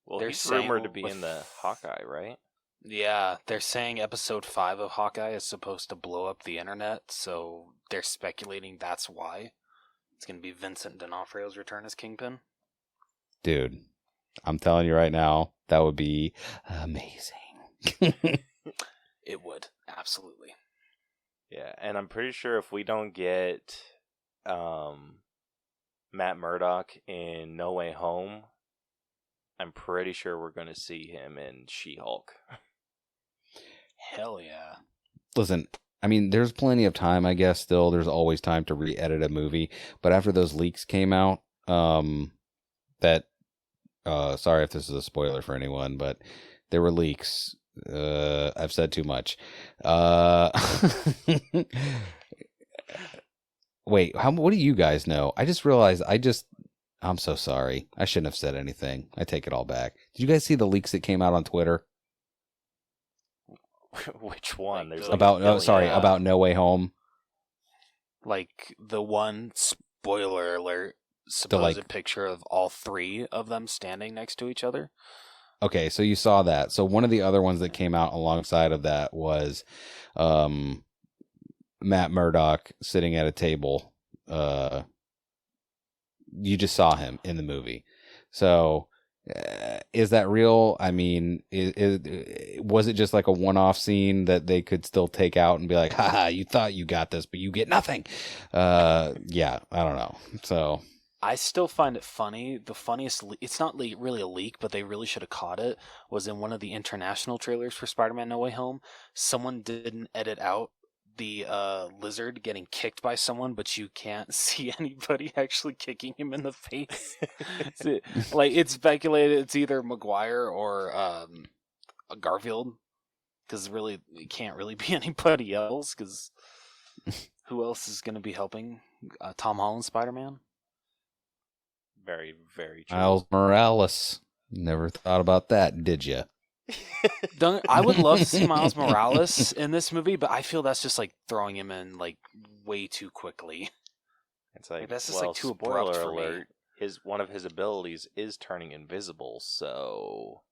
Well, he's rumored to be in the Hawkeye, right? Yeah, they're saying episode 5 of Hawkeye is supposed to blow up the internet, so they're speculating that's why. It's going to be Vincent D'Onofrio's return as Kingpin. Dude, I'm telling you right now, that would be amazing. It would, absolutely. Yeah, and I'm pretty sure if we don't get Matt Murdock in No Way Home, I'm pretty sure we're going to see him in She-Hulk. Hell yeah. Listen, I mean, there's plenty of time, I guess, still. There's always time to re-edit a movie. But after those leaks came out, sorry if this is a spoiler for anyone, but there were leaks. I've said too much. Wait, what do you guys know? I just realized I'm so sorry. I shouldn't have said anything. I take it all back. Did you guys see the leaks that came out on Twitter? Which one? There's about No Way Home. Like the one, spoiler alert, supposed picture of all three of them standing next to each other. Okay, so you saw that. So one of the other ones that came out alongside of that was Matt Murdock sitting at a table. You just saw him in the movie. So is that real? I mean, was it just like a one-off scene that they could still take out and be like, haha, you thought you got this, but you get nothing? Yeah, I don't know. So I still find it funny. The funniest, it's not really a leak, but they really should have caught it, was in one of the international trailers for Spider-Man No Way Home. Someone didn't edit out the lizard getting kicked by someone, but you can't see anybody actually kicking him in the face. It's speculated it's either Maguire or Garfield, because really it can't really be anybody else, because who else is going to be helping Tom Holland Spider-Man? Very, very true. Miles Morales. Never thought about that, did you? I would love to see Miles Morales in this movie, but I feel that's just like throwing him in like way too quickly. It's like, that's just well, like too abrupt spoiler for me. alert. One of his abilities is turning invisible, so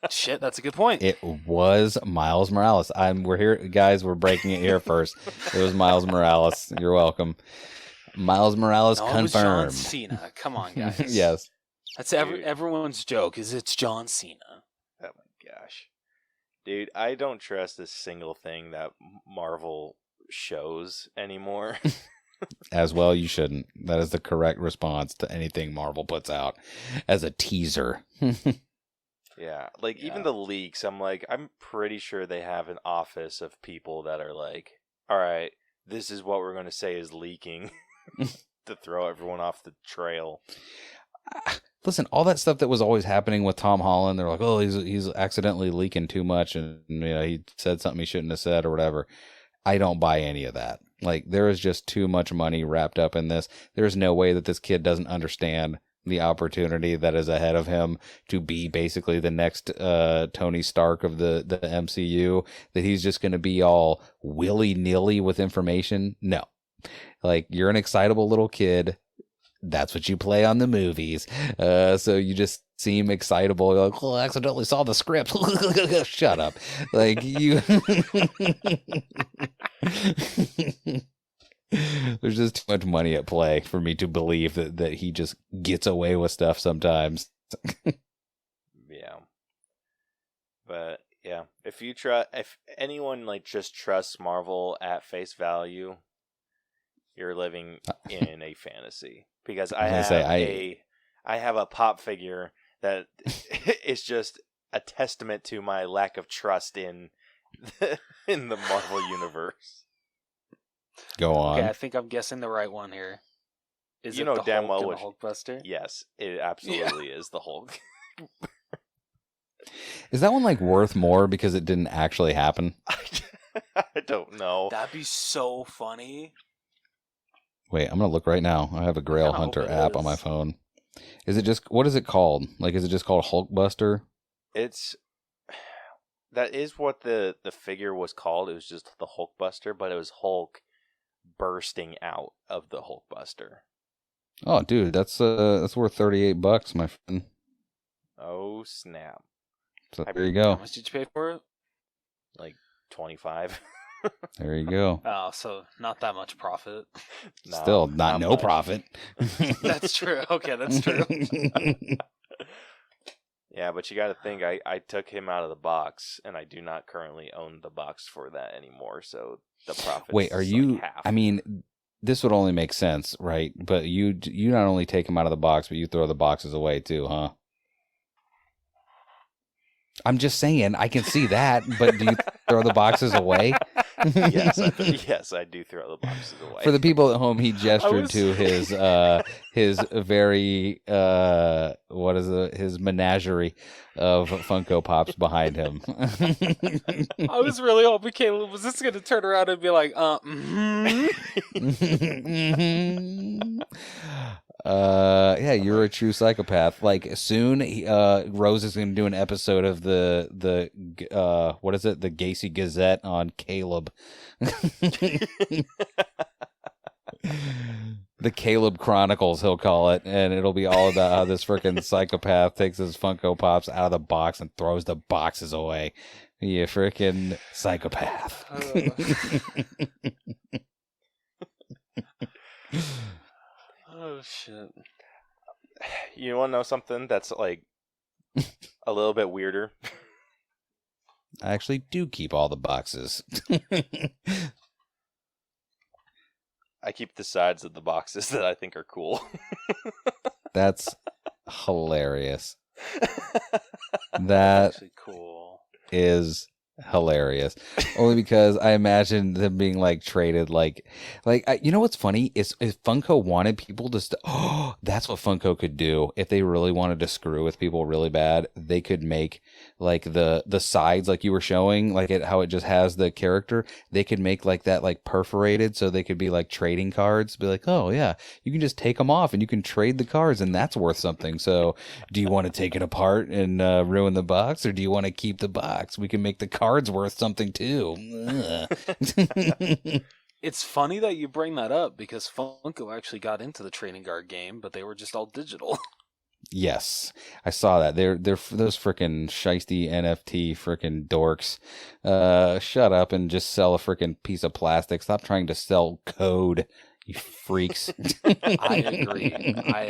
Shit, that's a good point. It was Miles Morales. We're here, guys. We're breaking it here first. It was Miles Morales. You're welcome. Miles Morales confirmed. It was John Cena. Come on, guys. Yes. That's everyone's joke. Is it's John Cena? Oh my gosh, dude! I don't trust a single thing that Marvel shows anymore. As well, you shouldn't. That is the correct response to anything Marvel puts out as a teaser. Yeah, even the leaks, I'm pretty sure they have an office of people that are like, all right, this is what we're going to say is leaking to throw everyone off the trail. Listen, all that stuff that was always happening with Tom Holland, they're like, oh, he's accidentally leaking too much, and he said something he shouldn't have said or whatever. I don't buy any of that. Like, there is just too much money wrapped up in this. There's no way that this kid doesn't understand the opportunity that is ahead of him to be basically the next Tony Stark of the MCU, that he's just going to be all willy-nilly with information. No. Like, you're an excitable little kid. That's what you play on the movies. So you just seem excitable. You're like, oh, I accidentally saw the script. Shut up. Like, you... There's just too much money at play for me to believe that he just gets away with stuff sometimes. Yeah. But, yeah. If anyone, just trusts Marvel at face value, you're living in a fantasy. Because I have a pop figure that is just a testament to my lack of trust in the Marvel universe. Go on. Okay, I think I'm guessing the right one here. Is it the damn Hulk well and the Hulkbuster? Yes, it absolutely is the Hulk. Is that one worth more because it didn't actually happen? I don't know. That'd be so funny. Wait, I'm gonna look right now. I have a Grail Hunter app on my phone. Is it just, what is it called? Is it just called Hulkbuster? That is what the figure was called. It was just the Hulkbuster, but it was Hulk bursting out of the Hulkbuster. Oh, dude, that's worth $38, my friend. Oh snap! So there you go. How much did you pay for it? 25. There you go. Oh, so not that much profit. No, Still not no much. Profit. That's true. Okay, that's true. Yeah, but you got to think, I took him out of the box, and I do not currently own the box for that anymore, so the profit. Wait, are you? half. I mean, this would only make sense, right? But you not only take him out of the box, but you throw the boxes away too, huh? I'm just saying, I can see that, but do you throw the boxes away? Yes, I do throw the boxes away. For the people at home, he gestured to his very his menagerie of Funko Pops behind him. I was really hoping Caleb was just going to turn around and be like, yeah, you're a true psychopath. Soon, Rose is going to do an episode of the what is it? The Gacy Gazette on Caleb. The Caleb Chronicles, he'll call it, and it'll be all about how this freaking psychopath takes his Funko Pops out of the box and throws the boxes away. You freaking psychopath. Oh, shit. You want to know something that's like a little bit weirder? I actually do keep all the boxes. I keep the sides of the boxes that I think are cool. That's hilarious. That Actually cool. is hilarious. Only because I imagine them being like traded you know what's funny is if Funko wanted people to that's what Funko could do. If they really wanted to screw with people really bad, they could make like the sides like you were showing, like how it just has the character, they could make like that like perforated, so they could be like trading cards, be like, oh yeah, you can just take them off and you can trade the cards and that's worth something. So do you want to take it apart and ruin the box, or do you want to keep the box? We can make the cards worth something too. It's funny that you bring that up because Funko actually got into the trading card game, but they were just all digital. Yes, I saw that. They're those freaking shiesty NFT freaking dorks. Shut up and just sell a freaking piece of plastic. Stop trying to sell code, you freaks. I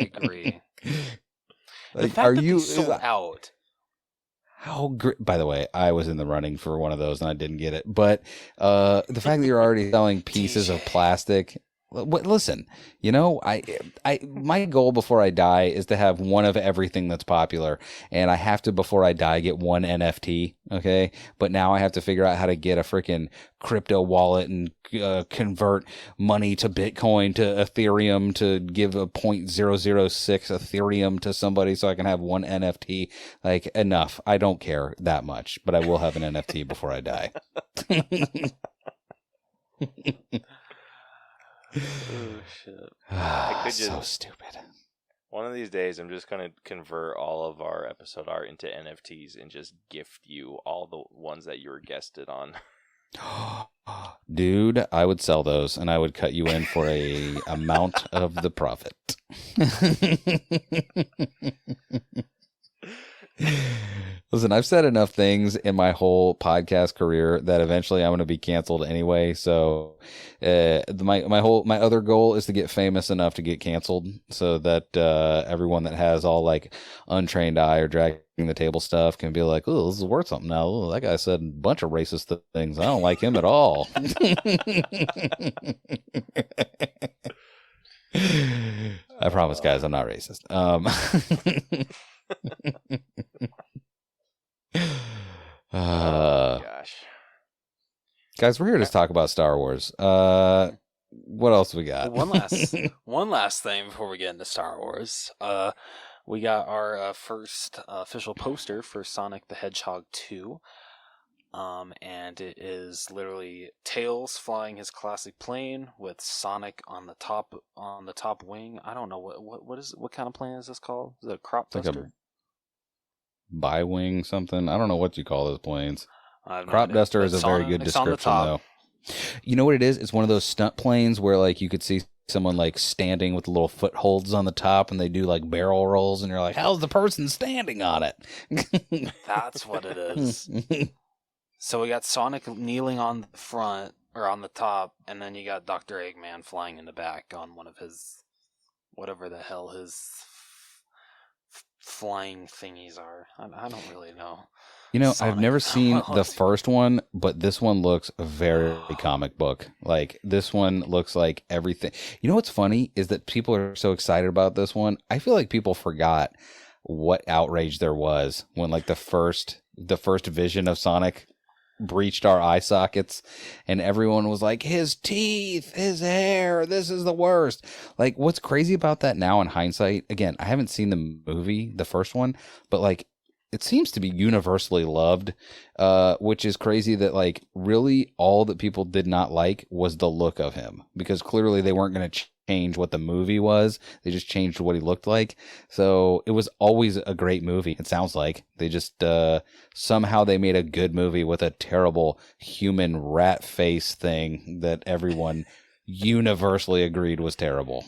agree. The Like, fact are that you they sold out. How great? By the way, I was in the running for one of those and I didn't get it. But the fact that you're already selling pieces of plastic. Listen, you know, my goal before I die is to have one of everything that's popular, and I have to, before I die, get one NFT. Okay, but now I have to figure out how to get a freaking crypto wallet and convert money to Bitcoin to Ethereum to give a 0.006 Ethereum to somebody so I can have one NFT. Like, enough. I don't care that much, but I will have an NFT before I die. Oh shit! I could So just- stupid. One of these days, I'm just going to convert all of our episode art into NFTs and just gift you all the ones that you were guested on. Dude, I would sell those and I would cut you in for a amount of the profit. Listen, I've said enough things in my whole podcast career that eventually I'm going to be canceled anyway. So, my other goal is to get famous enough to get canceled, so that everyone that has all like Untrained eye or dragging the table stuff can be like, "Oh, this is worth something now. Ooh, that guy said a bunch of racist things. I don't like him at all." I promise, guys, I'm not racist. Gosh. Guys, we're here to talk about Star Wars. What else we got? One last thing before we get into Star Wars. We got our first official poster for Sonic the Hedgehog 2. And it is literally Tails flying his classic plane with Sonic on the top wing. I don't know what kind of plane is this called? Is it a crop It's like duster? a bi-wing something. I don't know what you call those planes. I have no Crop idea. duster is a It's very on- good it's on the description, top. though. You know what it is? It's one of those stunt planes where like you could see someone like standing with little footholds on the top, and they do like barrel rolls, and you're like, how's the person standing on it? That's what it is. So we got Sonic kneeling on the front or on the top, and then you got Dr. Eggman flying in the back on one of his whatever the hell his flying thingies are. I don't really know. You know, I've Sonic. never seen What the else? first one, but this one looks very comic book. Like, this one looks like everything. You know what's funny is that people are so excited about this one. I feel like people forgot what outrage there was when like the first vision of Sonic breached our eye sockets, and everyone was like, his teeth, his hair, this is the worst. Like, what's crazy about that now in hindsight, again, I haven't seen the movie, the first one, but like, it seems to be universally loved, which is crazy that like really all that people did not like was the look of him, because clearly they weren't going to change what the movie was. They just changed what he looked like. So it was always a great movie. It sounds like they just somehow they made a good movie with a terrible human rat face thing that everyone universally agreed was terrible.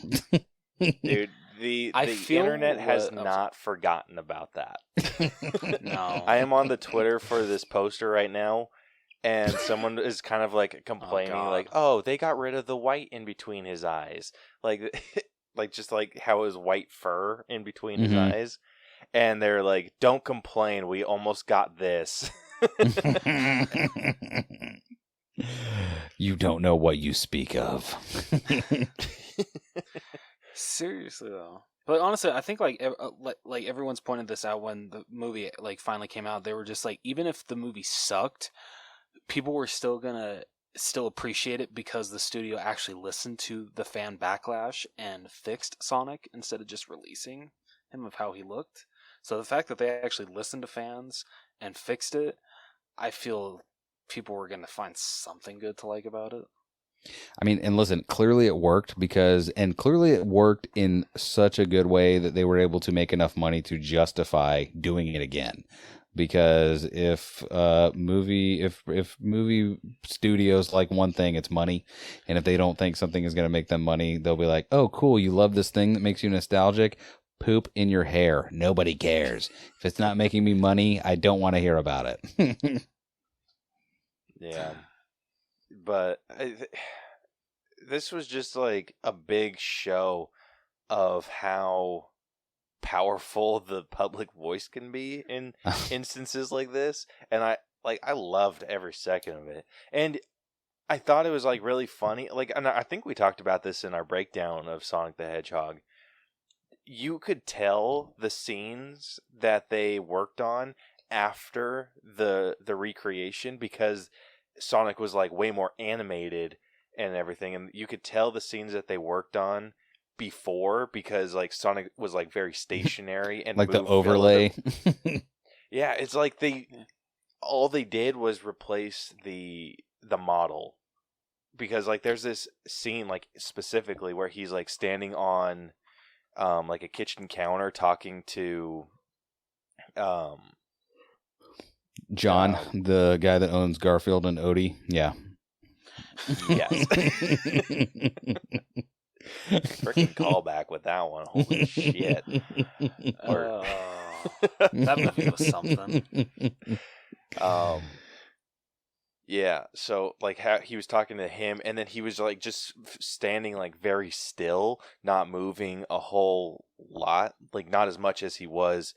Dude, the feel internet has what- not forgotten about that. No. I am on the Twitter for this poster right now, and someone is kind of like complaining, God. like, "Oh, they got rid of the white in between his eyes, like, like just like how his white fur in between his Mhm. eyes." And they're like, "Don't complain, we almost got this." You don't know what you speak of. Seriously though, but honestly, I think like everyone's pointed this out when the movie like finally came out. They were just like, even if the movie sucked, people were still gonna appreciate it because the studio actually listened to the fan backlash and fixed Sonic instead of just releasing him of how he looked. So the fact that they actually listened to fans and fixed it, I feel people were gonna find something good to like about it. I mean, and listen, clearly it worked clearly it worked in such a good way that they were able to make enough money to justify doing it again. Because if movie studios like one thing, it's money, and if they don't think something is going to make them money, they'll be like, "Oh, cool, you love this thing that makes you nostalgic? Poop in your hair. Nobody cares. If it's not making me money, I don't want to hear about it." Yeah, but this was just like a big show of how powerful the public voice can be in instances like this, and I loved every second of it, and I thought it was like really funny. Like, and I think we talked about this in our breakdown of Sonic the Hedgehog. You could tell the scenes that they worked on after the recreation because Sonic was like way more animated and everything, and you could tell the scenes that they worked on before because like Sonic was like very stationary and Like the moved overlay. Yeah, it's like all they did was replace the model, because like there's this scene like specifically where he's like standing on like a kitchen counter talking to John, the guy that owns Garfield and Odie. Yeah. yes. Freaking callback with that one. Holy shit. That movie was something. Yeah, so like how he was talking to him, and then he was like just standing like very still, not moving a whole lot, like not as much as he was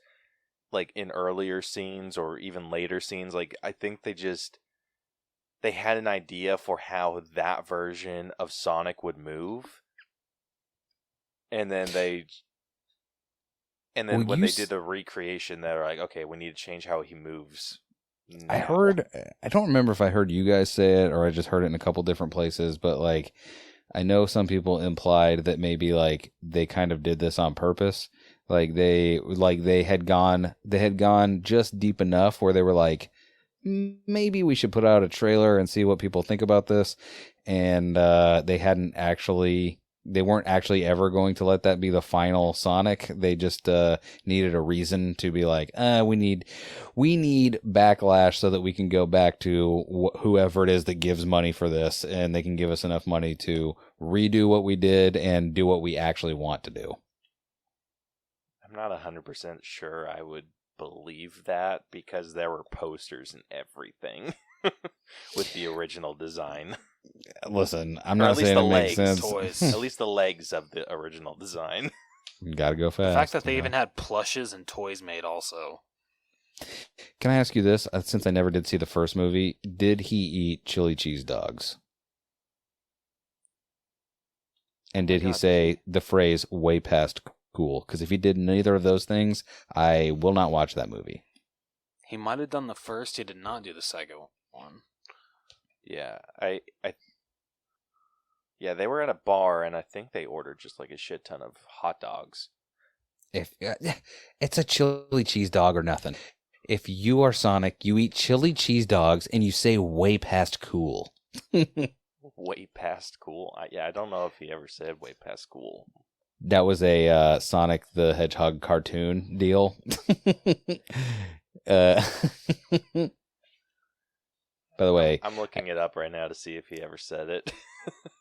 like in earlier scenes or even later scenes. Like I think they had an idea for how that version of Sonic would move, and then when they did the recreation, they're like, okay, we need to change how he moves. I don't remember if I heard you guys say it or I just heard it in a couple different places, but like I know some people implied that maybe like they kind of did this on purpose. Like they had gone just deep enough where they were like, maybe we should put out a trailer and see what people think about this. And they weren't actually ever going to let that be the final Sonic. They just needed a reason to be like, we need backlash so that we can go back to whoever it is that gives money for this, and they can give us enough money to redo what we did and do what we actually want to do. I'm not 100% sure I would believe that, because there were posters and everything with the original design. Listen, I'm not saying it makes sense. Toys. At least the legs of the original design. Gotta go fast. The fact that they even had plushes and toys made also. Can I ask you this? Since I never did see the first movie, did he eat chili cheese dogs? And did he say the phrase "way past cool"? Because if he did neither of those things, I will not watch that movie. He might have done the first. He did not do the second one. Yeah, yeah, they were at a bar, and I think they ordered just like a shit ton of hot dogs. It's a chili cheese dog or nothing. If you are Sonic, you eat chili cheese dogs, and you say "way past cool." Way past cool? I don't know if he ever said way past cool. That was a Sonic the Hedgehog cartoon deal. By the way, I'm looking it up right now to see if he ever said it.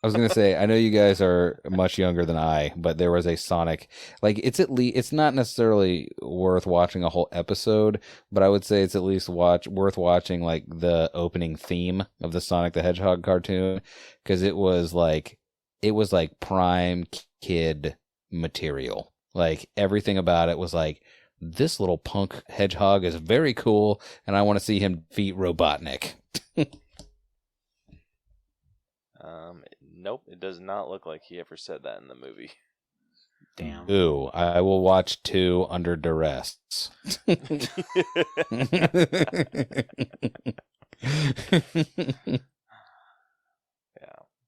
I was gonna say, I know you guys are much younger than I, but there was a Sonic. Like, it's at least, it's not necessarily worth watching a whole episode, but I would say it's at least worth watching like the opening theme of the Sonic the Hedgehog cartoon, because it was like prime kid material. Like, everything about it was like, this little punk hedgehog is very cool, and I want to see him defeat Robotnik. Nope, it does not look like he ever said that in the movie. Damn. Ooh, I will watch 2 under duress. Yeah,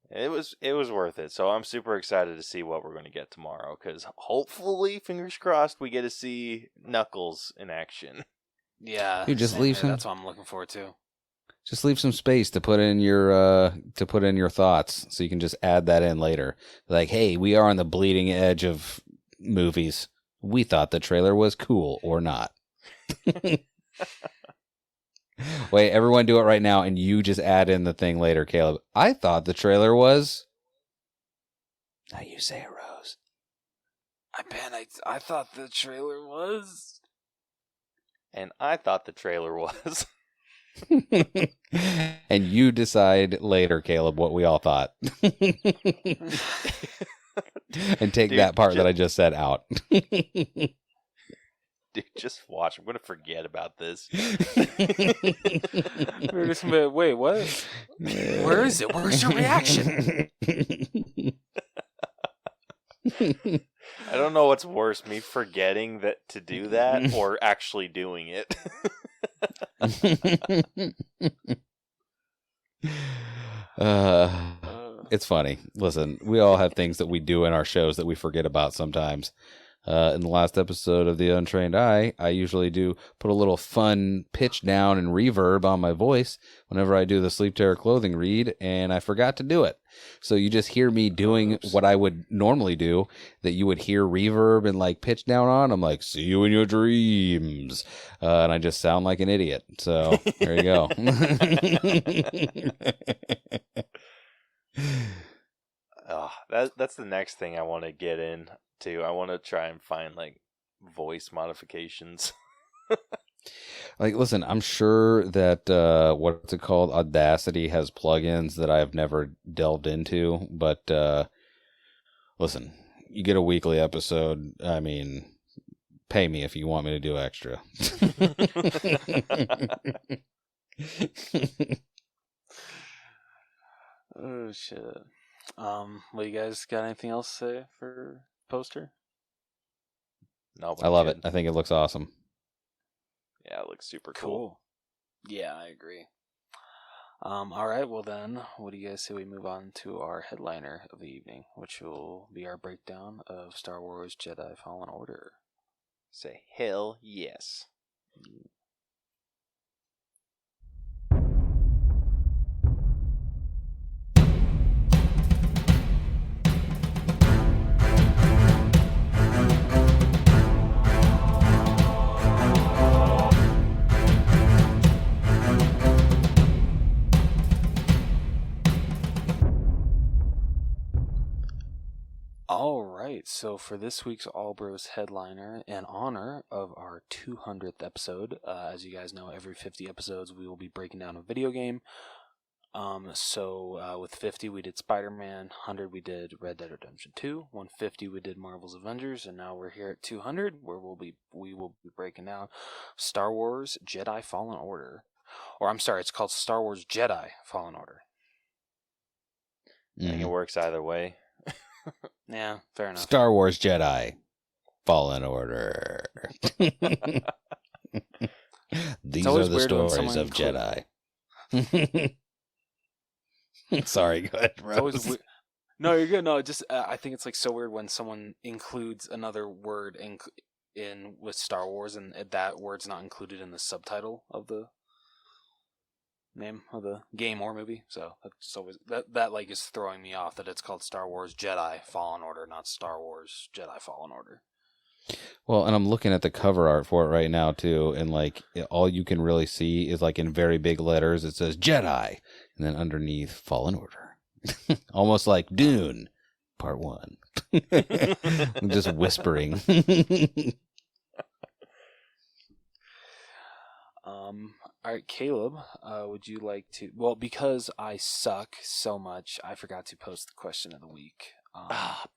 it was worth it. So I'm super excited to see what we're going to get tomorrow, because hopefully, fingers crossed, we get to see Knuckles in action. Yeah. You just same leave here. him. That's what I'm looking forward to. Just leave some space to put in your thoughts, so you can just add that in later. Like, hey, we are on the bleeding edge of movies. We thought the trailer was cool or not. Wait, everyone do it right now, and you just add in the thing later, Caleb. I thought the trailer was... Now you say it, Rose. I thought the trailer was... And I thought the trailer was... And you decide later, Caleb, what we all thought. And take that part that I just said out. Dude, just watch. I'm going to forget about this. We're just gonna be, wait, what? Where is it? Where's your reaction? I don't know what's worse, me forgetting that to do that or actually doing it. It's funny. Listen, we all have things that we do in our shows that we forget about sometimes. In the last episode of The Untrained I usually do put a little fun pitch down and reverb on my voice whenever I do the Sleep Terror clothing read, and I forgot to do it. So you just hear me doing what I would normally do, that you would hear reverb and like pitch down on. I'm like, see you in your dreams. And I just sound like an idiot. So there you go. That's the next thing I want to get into. I want to try and find like voice modifications. Like, listen, I'm sure that what's it called? Audacity has plugins that I've never delved into, but listen, you get a weekly episode. I mean, pay me if you want me to do extra. Oh shit. Well, you guys got anything else to say for poster? No, I love it. I think it looks awesome. Yeah, it looks super cool. Yeah, I agree. All right, well then, what do you guys say we move on to our headliner of the evening, which will be our breakdown of Star Wars Jedi Fallen Order. Say hell yes. All right, so for this week's All Bros headliner, in honor of our 200th episode, as you guys know, every 50 episodes we will be breaking down a video game. So with 50 we did Spider-Man, 100 we did Red Dead Redemption 2, 150 we did Marvel's Avengers, and now we're here at 200 where we will be breaking down Star Wars Jedi Fallen Order. Or I'm sorry, it's called Star Wars Jedi Fallen Order. I think it works either way. Yeah, fair enough. Star Wars Jedi Fallen Order. These are the stories of Jedi. Sorry, go ahead, Rose. No, you're good. No, just I think it's like so weird when someone includes another word in with Star Wars and that word's not included in the subtitle of the name of the game or movie. So that's always that like is throwing me off that it's called Star Wars Jedi Fallen Order, not Star Wars Jedi Fallen Order. Well, and I'm looking at the cover art for it right now too, and like all you can really see is like in very big letters it says Jedi, and then underneath Fallen Order. Almost like Dune, Part 1. Just whispering. All right, Caleb, would you like to... Well, because I suck so much, I forgot to post the question of the week.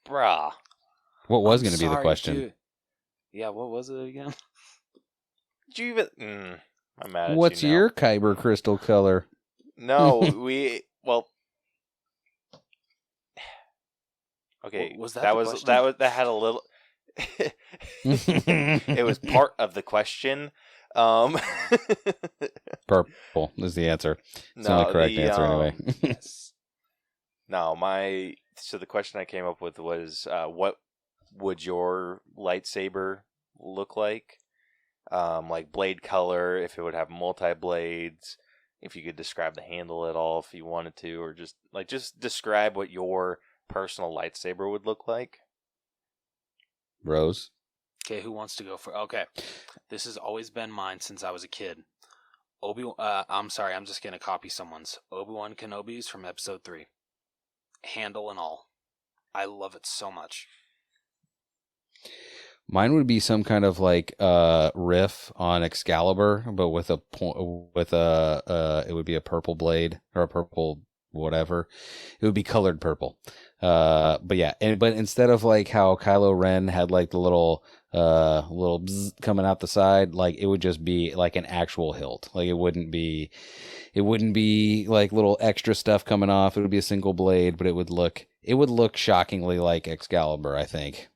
Bruh. What was going to be the question? Dude. Yeah, what was it again? Did you even... I'm mad at What's you now. your kyber crystal color? No, well... Okay, Was that that the was question? that had a little... It was part of the question. Purple is the answer. It's the only correct answer anyway. Yes. No, so the question I came up with was, what would your lightsaber look like? Like blade color, if it would have multi-blades, if you could describe the handle at all, if you wanted to, or just describe what your personal lightsaber would look like. Rose? Okay, who wants to go for... Okay, this has always been mine since I was a kid. I'm sorry, I'm just going to copy someone's. Obi-Wan Kenobi's from Episode 3. Handle and all. I love it so much. Mine would be some kind of like riff on Excalibur, but with a it would be a purple blade or a purple whatever. It would be colored purple. But yeah, but instead of like how Kylo Ren had like the little bzz coming out the side, like it would just be like an actual hilt. Like it wouldn't be like little extra stuff coming off. It would be a single blade, but it would look shockingly like Excalibur, I think.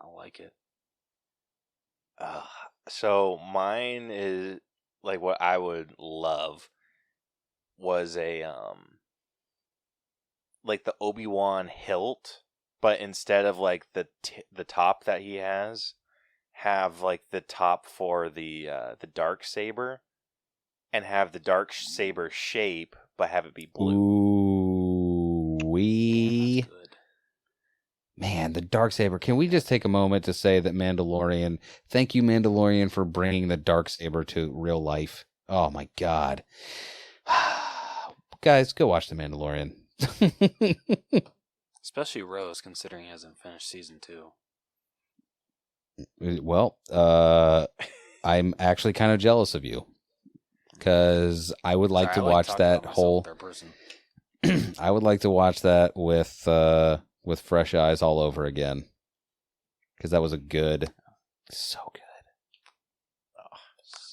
I like it. So mine is like what I would love was a like the Obi-Wan hilt, but instead of like the top that he has, have like the top for the dark saber, and have the dark saber shape, but have it be blue. Ooh, That's good. Man, the Darksaber. Can we just take a moment to say that Mandalorian, thank you, Mandalorian, for bringing the Darksaber to real life. Oh, my God. Guys, go watch The Mandalorian. Especially Rose, considering he hasn't finished season 2. Well, I'm actually kind of jealous of you. Because I would like to watch that whole... I would like to watch that with fresh eyes all over again, because that was so good.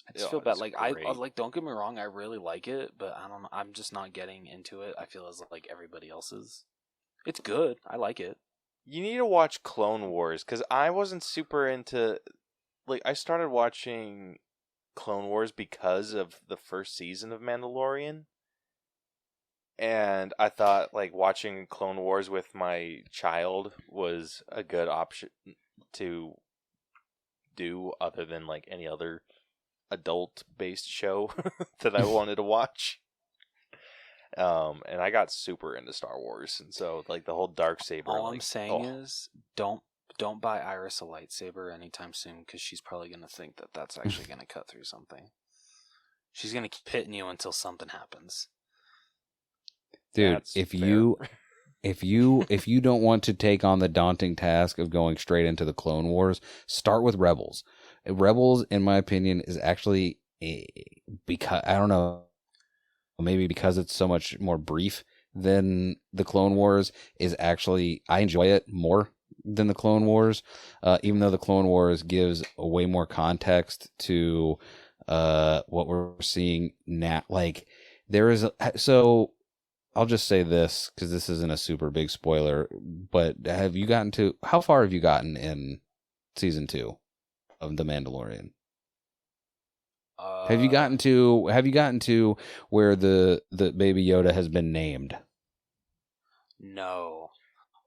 I just feel bad. Like I like. Don't get me wrong. I really like it, but I don't know. I'm just not getting into it. I feel as like everybody else is. It's good. I like it. You need to watch Clone Wars, because I wasn't super into. Like, I started watching Clone Wars because of the first season of Mandalorian. And I thought, like, watching Clone Wars with my child was a good option to do, other than, like, any other adult-based show that I wanted to watch. And I got super into Star Wars, and so, like, the whole Darksaber... All I'm saying is, don't buy Iris a lightsaber anytime soon, because she's probably going to think that that's actually going to cut through something. She's going to keep hitting you until something happens. Dude, That's if fair. you don't want to take on the daunting task of going straight into the Clone Wars, start with Rebels. Rebels, in my opinion, is actually because I don't know, maybe because it's so much more brief than the Clone Wars, is actually I enjoy it more than the Clone Wars, even though the Clone Wars gives way more context to what we're seeing now. Like so. I'll just say this, because this isn't a super big spoiler, but how far have you gotten in season 2 of The Mandalorian? Have you gotten to where the Baby Yoda has been named? No.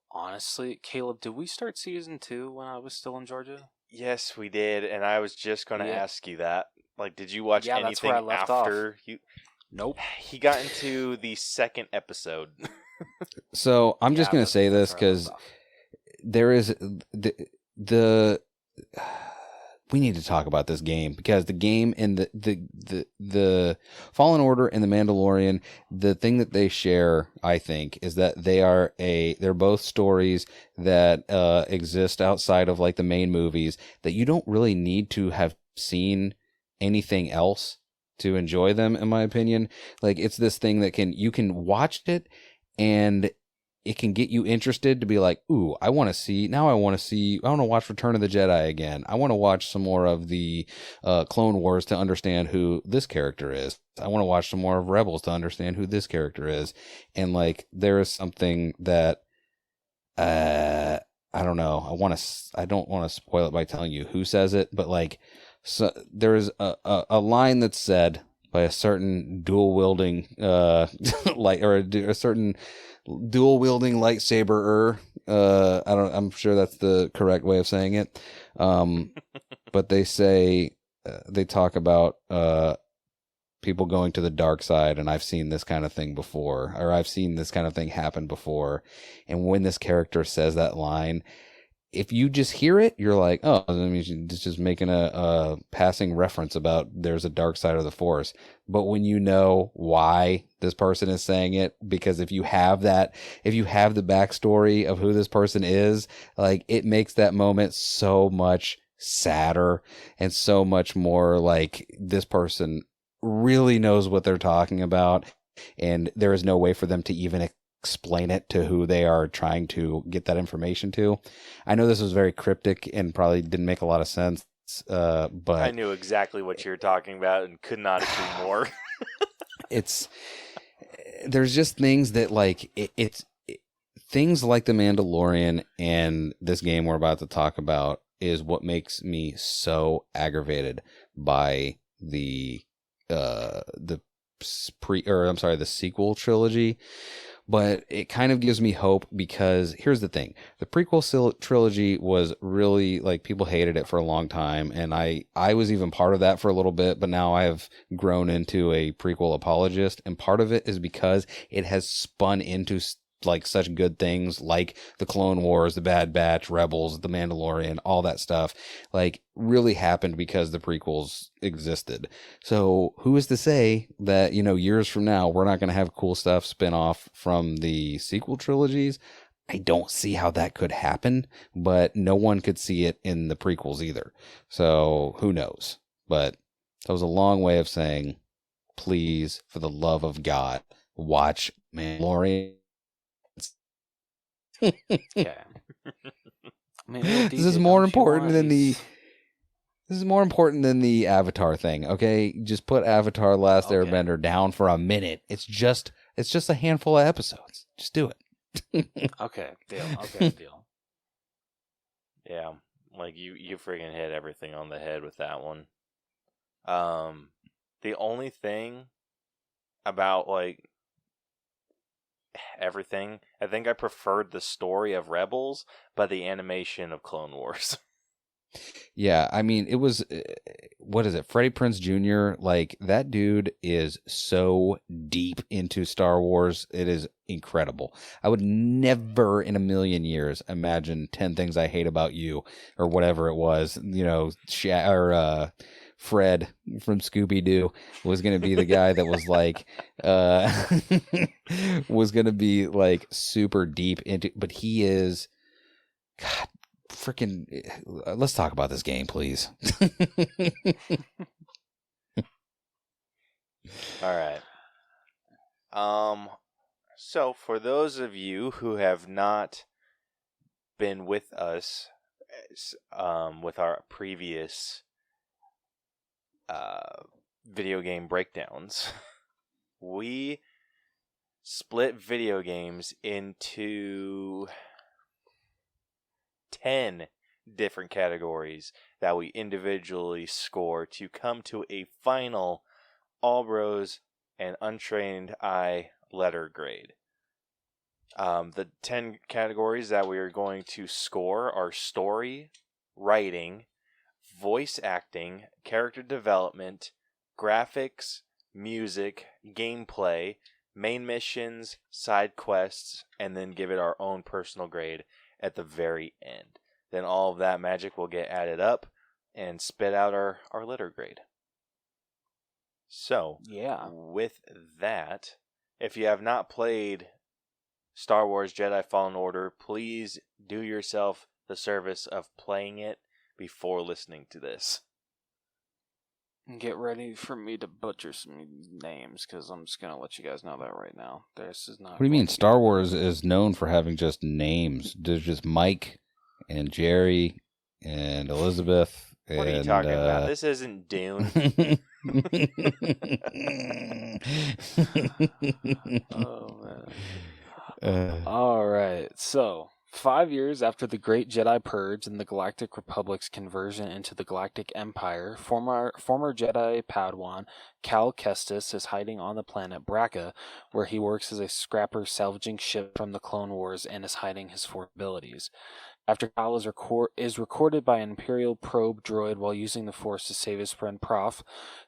Honestly, Caleb, did we start season 2 when I was still in Georgia? Yes, we did, and I was just going to ask you that. Like, did you watch anything that's where I left after off. you... Nope. He got into the second episode. So I'm just going to say this, because there is the we need to talk about this game, because the game and the Fallen Order and the Mandalorian, the thing that they share, I think, is that they're both stories that exist outside of like the main movies, that you don't really need to have seen anything else to enjoy them, in my opinion. Like, it's this thing that you can watch it and it can get you interested to be like, ooh, I want to watch Return of the Jedi again. I want to watch some more of the Clone Wars to understand who this character is. I want to watch some more of Rebels to understand who this character is. And like, there is something that, I don't know. I don't want to spoil it by telling you who says it, but like, so there's a line that's said by a certain dual wielding a certain dual wielding lightsaber. I'm sure that's the correct way of saying it. But they say they talk about people going to the dark side, and I've seen this kind of thing before, or I've seen this kind of thing happen before. And when this character says that line, if you just hear it, you're like, oh, I mean, it's just making a passing reference about there's a dark side of the Force. But when you know why this person is saying it, because if you have the backstory of who this person is, like, it makes that moment so much sadder and so much more like this person really knows what they're talking about, and there is no way for them to even explain it to who they are trying to get that information to. I know this was very cryptic and probably didn't make a lot of sense, but I knew exactly what you were talking about and could not agree more. There's just things that, like, things like The Mandalorian and this game we're about to talk about is what makes me so aggravated by the sequel trilogy. But it kind of gives me hope, because here's the thing. The prequel trilogy was really, like, people hated it for a long time. And I was even part of that for a little bit, but now I have grown into a prequel apologist. And part of it is because it has spun into like such good things like the Clone Wars, the Bad Batch, Rebels, the Mandalorian, all that stuff, like, really happened because the prequels existed. So who is to say that, years from now, we're not going to have cool stuff spin off from the sequel trilogies? I don't see how that could happen, but no one could see it in the prequels either. So who knows? But that was a long way of saying, please, for the love of God, watch Mandalorian. Okay. I mean, well, This is DJ, more don't you important want than these- This is more important than the Avatar thing, okay? Just put Avatar Last Okay. Airbender down for a minute. It's just a handful of episodes. Just do it. Okay, deal. Okay, deal. Yeah, like you freaking hit everything on the head with that one. The only thing about, like, everything, I think I preferred the story of Rebels, but the animation of Clone Wars. Yeah, I mean, it was, what is it, Freddie Prinze Jr.? Like, that dude is so deep into Star Wars. It is incredible. I would never in a million years imagine 10 Things I Hate About You, or whatever it was, Fred from Scooby-Doo was going to be the guy that was like, was going to be like super deep into, but he is, God, freaking, let's talk about this game, please. All right. So for those of you who have not been with us, with our previous video game breakdowns, we split video games into 10 different categories that we individually score to come to a final All Bros and Untrained Eye letter grade. The 10 categories that we are going to score are story, writing, voice acting, character development, graphics, music, gameplay, main missions, side quests, and then give it our own personal grade at the very end. Then all of that magic will get added up. and spit out our letter grade. So, Yeah. with that, if you have not played Star Wars Jedi Fallen Order, please do yourself the service of playing it before listening to this. Get ready for me to butcher some names, because I'm just going to let you guys know that right now. This is not. What do you mean? Star Wars is known for having just names. There's just Mike and Jerry and Elizabeth. What are you talking about? This isn't Dune. Oh, man. All right. So, 5 years after the Great Jedi Purge and the Galactic Republic's conversion into the Galactic Empire, former Jedi Padawan Cal Kestis is hiding on the planet Bracca, where he works as a scrapper salvaging ships from the Clone Wars and is hiding his Force abilities. After Cal is recorded by an Imperial probe droid while using the Force to save his friend Prof,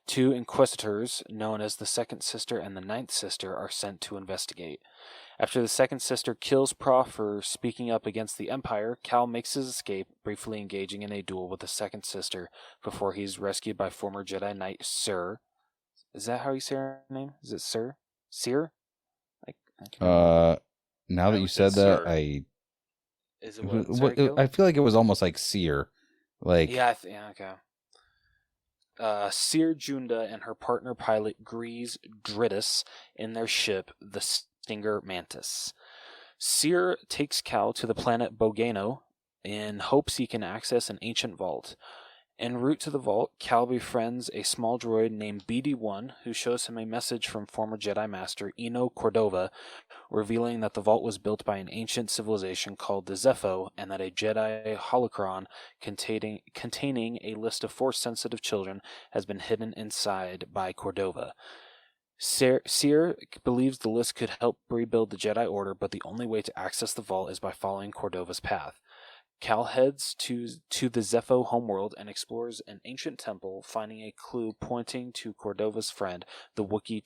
2 Inquisitors, known as the Second Sister and the Ninth Sister, are sent to investigate. After the Second Sister kills Prof for speaking up against the Empire, Cal makes his escape, briefly engaging in a duel with the Second Sister before he's rescued by former Jedi Knight Sir. Is that how you say her name? Is it Sir? Seer? Now that you said that, Sir. Is it what? I feel like it was almost like Seer. Like, Yeah, okay. Seer Junda and her partner pilot Grease Drittis in their ship, the Stinger Mantis. Seer takes Cal to the planet Bogano in hopes he can access an ancient vault. En route to the vault, Cal befriends a small droid named BD-1 who shows him a message from former Jedi Master Eno Cordova, revealing that the vault was built by an ancient civilization called the Zepho and that a Jedi holocron containing a list of Force-sensitive children has been hidden inside by Cordova. Seer believes the list could help rebuild the Jedi Order, but the only way to access the vault is by following Cordova's path. Cal heads to the Zepho homeworld and explores an ancient temple, finding a clue pointing to Cordova's friend, the Wookiee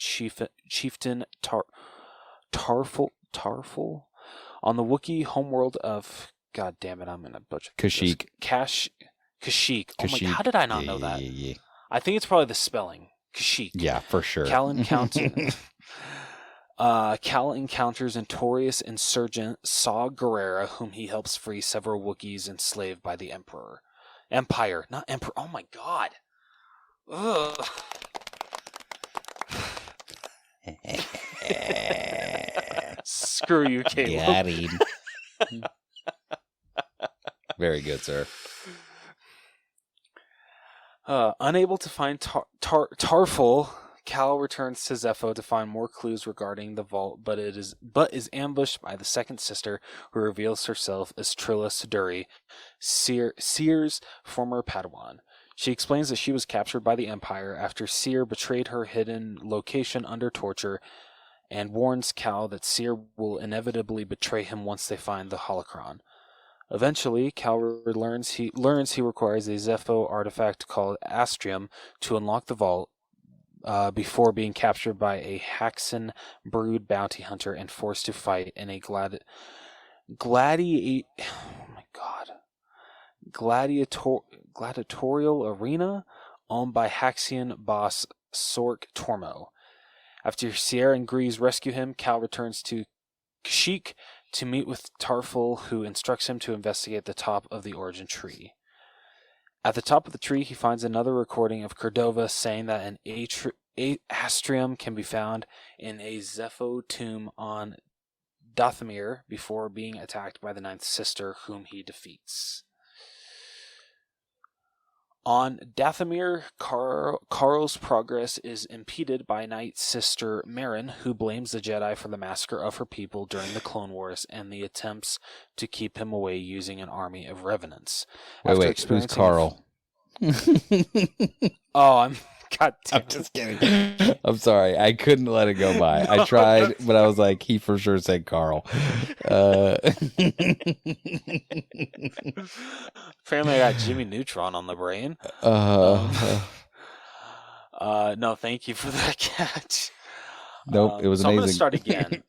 chieftain Tarful, on the Wookiee homeworld of... God damn it, I'm going to butcher Kashyyyk. Kashyyyk. Oh my God, how did I not know that? Yeah. I think it's probably the spelling. Kashyyyk. Yeah, for sure. Cal encounters notorious insurgent Saw Gerrera, whom he helps free several Wookiees enslaved by the Empire, not Emperor. Oh my God. Ugh. Screw you, Caleb. Got him. Very good, sir. Unable to find Tarful, Cal returns to Zepho to find more clues regarding the vault, but is ambushed by the Second Sister, who reveals herself as Trilla Siduri, Seer's former Padawan. She explains that she was captured by the Empire after Seer betrayed her hidden location under torture, and warns Cal that Seer will inevitably betray him once they find the holocron. Eventually, Cal learns he requires a Zepho artifact called Astrium to unlock the vault, before being captured by a Haxan brood bounty hunter and forced to fight in a gladiatorial arena owned by Haxian boss Sork Tormo. After Sierra and Grease rescue him, Cal returns to Kashyyyk to meet with Tarful, who instructs him to investigate the top of the origin tree. At the top of the tree, he finds another recording of Cordova saying that an Astrium can be found in a Zepho tomb on Dathomir before being attacked by the Ninth Sister, whom he defeats. On Dathomir, Carl's progress is impeded by Night Sister Marin, who blames the Jedi for the massacre of her people during the Clone Wars and the attempts to keep him away using an army of revenants. Wait, who's Carl? God damn it. I'm just kidding. I'm sorry. I couldn't let it go by. I tried, but I was like, he for sure said Carl. Apparently I got Jimmy Neutron on the brain. No, thank you for that catch. Nope, it was so amazing. I'm going to start again.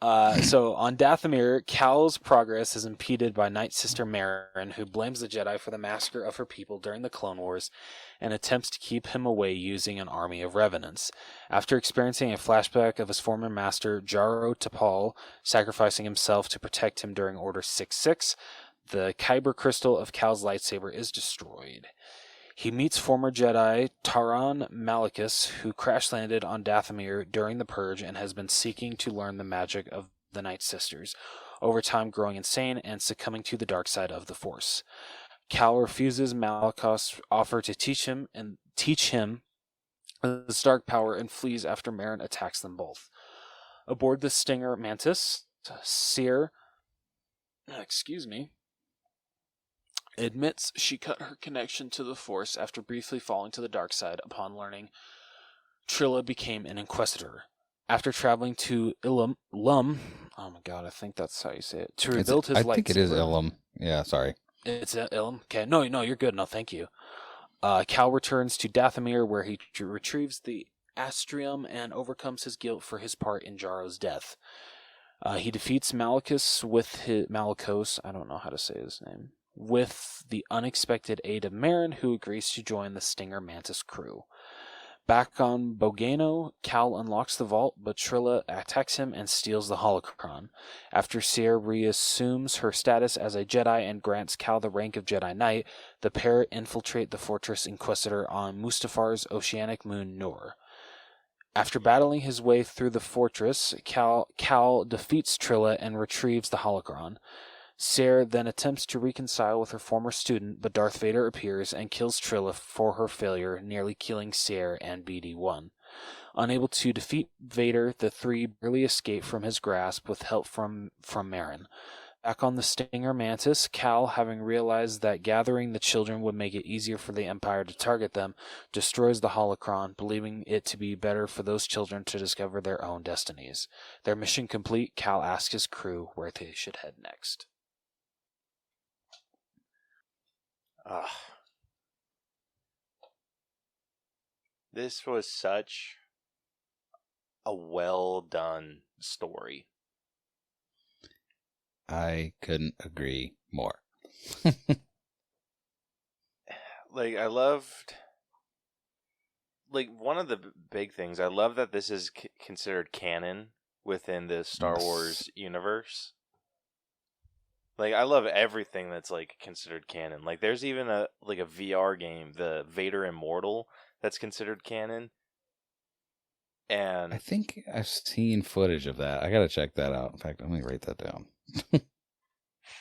So on Dathomir, Cal's progress is impeded by Night Sister Merrin, who blames the Jedi for the massacre of her people during the Clone Wars and attempts to keep him away using an army of revenants. After experiencing a flashback of his former master, Jaro Tapal, sacrificing himself to protect him during Order 66, the Kyber crystal of Cal's lightsaber is destroyed. He meets former Jedi Taran Malicus, who crash-landed on Dathomir during the Purge and has been seeking to learn the magic of the Night Sisters, over time growing insane and succumbing to the dark side of the Force. Cal refuses Malicus' offer to teach him his dark power and flees after Merrin attacks them both. Aboard the Stinger Mantis, Seer admits she cut her connection to the Force after briefly falling to the dark side upon learning Trilla became an Inquisitor. After traveling to Ilum, oh my god, I think that's how you say it, to rebuild his lightsaber. I think it is Ilum. Yeah, sorry. It's Ilum? Okay, no, you're good. No, thank you. Cal returns to Dathomir, where he retrieves the Astrium and overcomes his guilt for his part in Jaro's death. He defeats Malicos, I don't know how to say his name, with the unexpected aid of Merrin, who agrees to join the Stinger Mantis crew. Back on Bogano, Cal unlocks the vault, but Trilla attacks him and steals the holocron. After Seer reassumes her status as a Jedi and grants Cal the rank of Jedi Knight, the pair infiltrate the Fortress Inquisitor on Mustafar's oceanic moon Nur. After battling his way through the fortress, Cal defeats Trilla and retrieves the holocron. Seer then attempts to reconcile with her former student, but Darth Vader appears and kills Trilla for her failure, nearly killing Seer and BD-1. Unable to defeat Vader, the three barely escape from his grasp with help from Merrin. Back on the Stinger Mantis, Cal, having realized that gathering the children would make it easier for the Empire to target them, destroys the holocron, believing it to be better for those children to discover their own destinies. Their mission complete, Cal asks his crew where they should head next. This was such a well done story. I couldn't agree more. I loved, one of the big things, I love that this is considered canon within the Star Wars universe. I love everything that's, considered canon. There's even a VR game, the Vader Immortal, that's considered canon. And I think I've seen footage of that. I gotta check that out. In fact, let me write that down.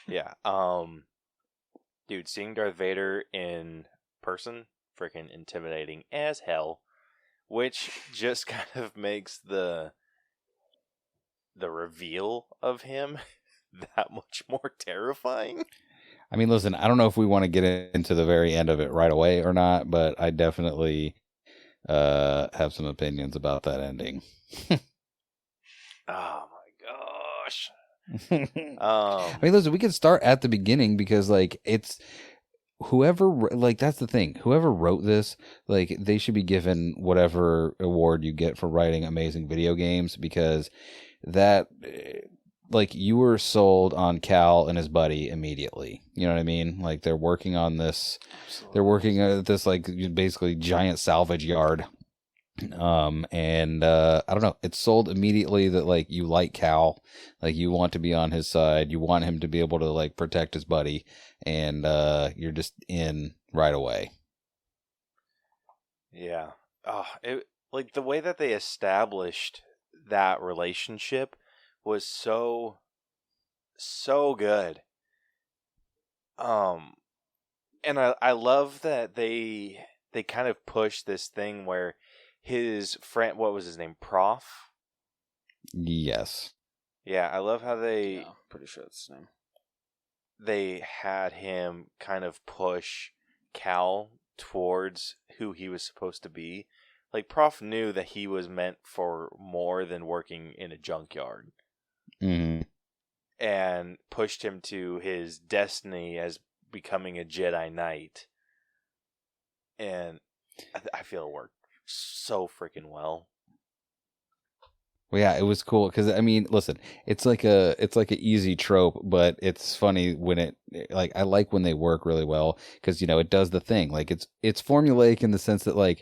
yeah. Dude, seeing Darth Vader in person, freaking intimidating as hell, which just kind of makes the reveal of him that much more terrifying. I mean, listen, I don't know if we want to get into the very end of it right away or not, but I definitely have some opinions about that ending. Oh my gosh. I mean, listen, we can start at the beginning because it's whoever, that's the thing. Whoever wrote this, they should be given whatever award you get for writing amazing video games, because that, you were sold on Cal and his buddy immediately. You know what I mean? They're working on this. Absolutely. They're working at this basically giant salvage yard. And I don't know. It's sold immediately that you like Cal, you want to be on his side. You want him to be able to protect his buddy, and you're just in right away. Yeah. The way that they established that relationship was so good. And I love that they kind of push this thing where his friend, what was his name, Prof? Yes. Yeah, I love how Pretty sure that's his name. They had him kind of push Cal towards who he was supposed to be. Prof knew that he was meant for more than working in a junkyard. Mm-hmm. And pushed him to his destiny as becoming a Jedi Knight. And I feel it worked so freaking well. Well, yeah, it was cool because I mean, listen, it's like a easy trope, but it's funny when I like when they work really well because it does the thing. Like it's formulaic in the sense that I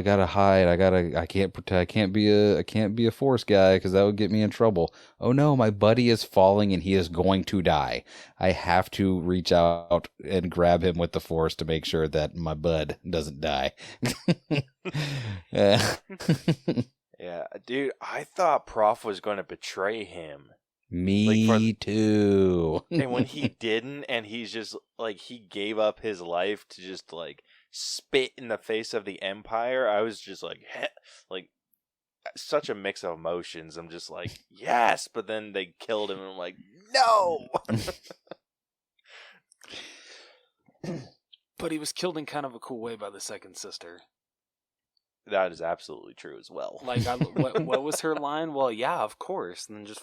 gotta hide, I can't pretend, I can't be a force guy because that would get me in trouble. Oh no, my buddy is falling and he is going to die. I have to reach out and grab him with the force to make sure that my bud doesn't die. Yeah. Yeah, dude, I thought Prof was going to betray him. Me too. And when he didn't, and he's just, he gave up his life to just, spit in the face of the Empire, I was just such a mix of emotions. I'm just like, yes, but then they killed him, and I'm like, no! But he was killed in kind of a cool way by the second sister. That is absolutely true as well. What was her line? Well, yeah, of course. And then just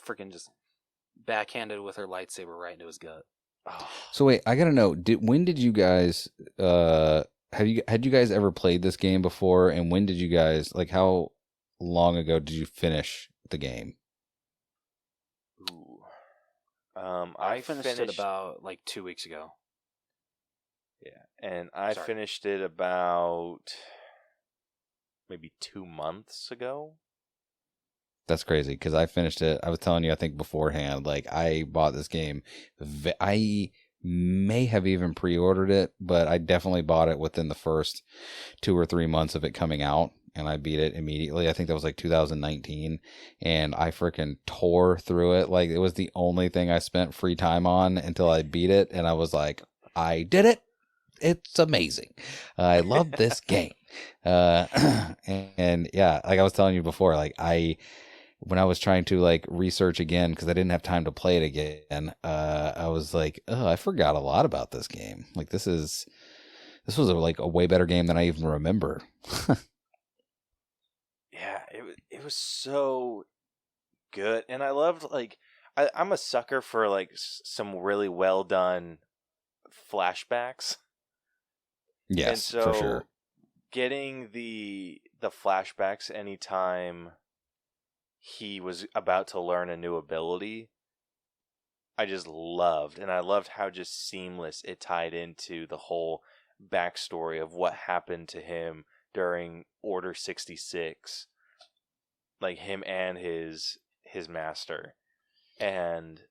backhanded with her lightsaber right into his gut. Oh. So wait, I gotta know. When did you guys? Had you guys ever played this game before? And when did you guys how long ago did you finish the game? Ooh. I finished it about 2 weeks ago. Yeah, and I finished it about maybe 2 months ago. That's crazy because I finished it. I was telling you, I think beforehand, I bought this game. I may have even pre-ordered it, but I definitely bought it within the first 2 or 3 months of it coming out, and I beat it immediately. I think that was 2019, and I freaking tore through it. It was the only thing I spent free time on until I beat it, and I was like, I did it. It's amazing. I love this game. And yeah, I was telling you before, when I was trying to research again because I didn't have time to play it again, I was like, oh, I forgot a lot about this game. This was a way better game than I even remember. Yeah, it was so good, and I loved I'm a sucker for some really well done flashbacks. Yes, and so for sure. Getting the flashbacks anytime he was about to learn a new ability, I just loved, and I loved how just seamless it tied into the whole backstory of what happened to him during Order 66, him and his master, and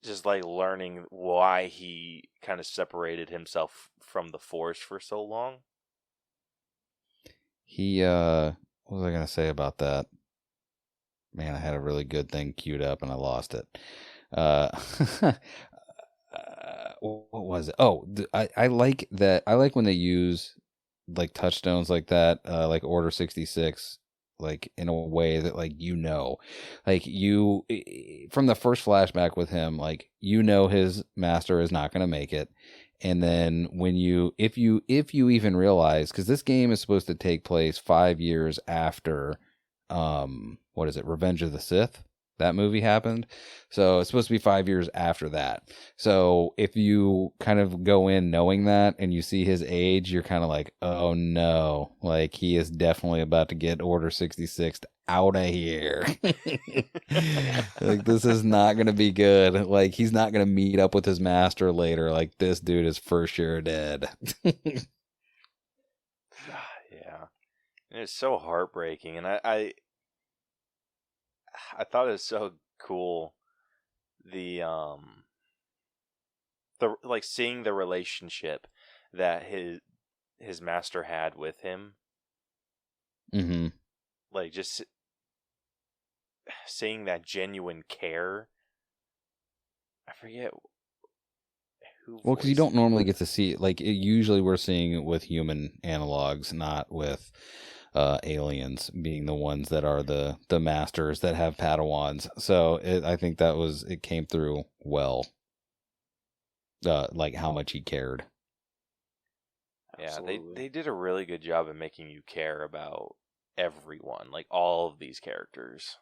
just learning why he kind of separated himself from the Force for so long. He what was I gonna say about that? Man, I had a really good thing queued up and I lost it. What was it? Oh, I like that. I like when they use touchstones like that, like Order 66, in a way that you from the first flashback with him, his master is not going to make it. And then when if you even realize, because this game is supposed to take place 5 years after what is it, Revenge of the Sith, that movie happened. So it's supposed to be 5 years after that. So if you kind of go in knowing that and you see his age, you're kind of like, oh no, he is definitely about to get Order 66 out of here. This is not going to be good. He's not going to meet up with his master later. This dude is for sure dead. Yeah. And it's so heartbreaking, and I thought it was so cool the seeing the relationship that his master had with him. Mm-hmm. Just seeing that genuine care. I forget who. Well, because you don't normally get to see it. Usually we're seeing it with human analogs, not with aliens being the ones that are the masters that have Padawans. So I think it came through well. How much he cared. Yeah, Absolutely. they did a really good job of making you care about everyone, all of these characters.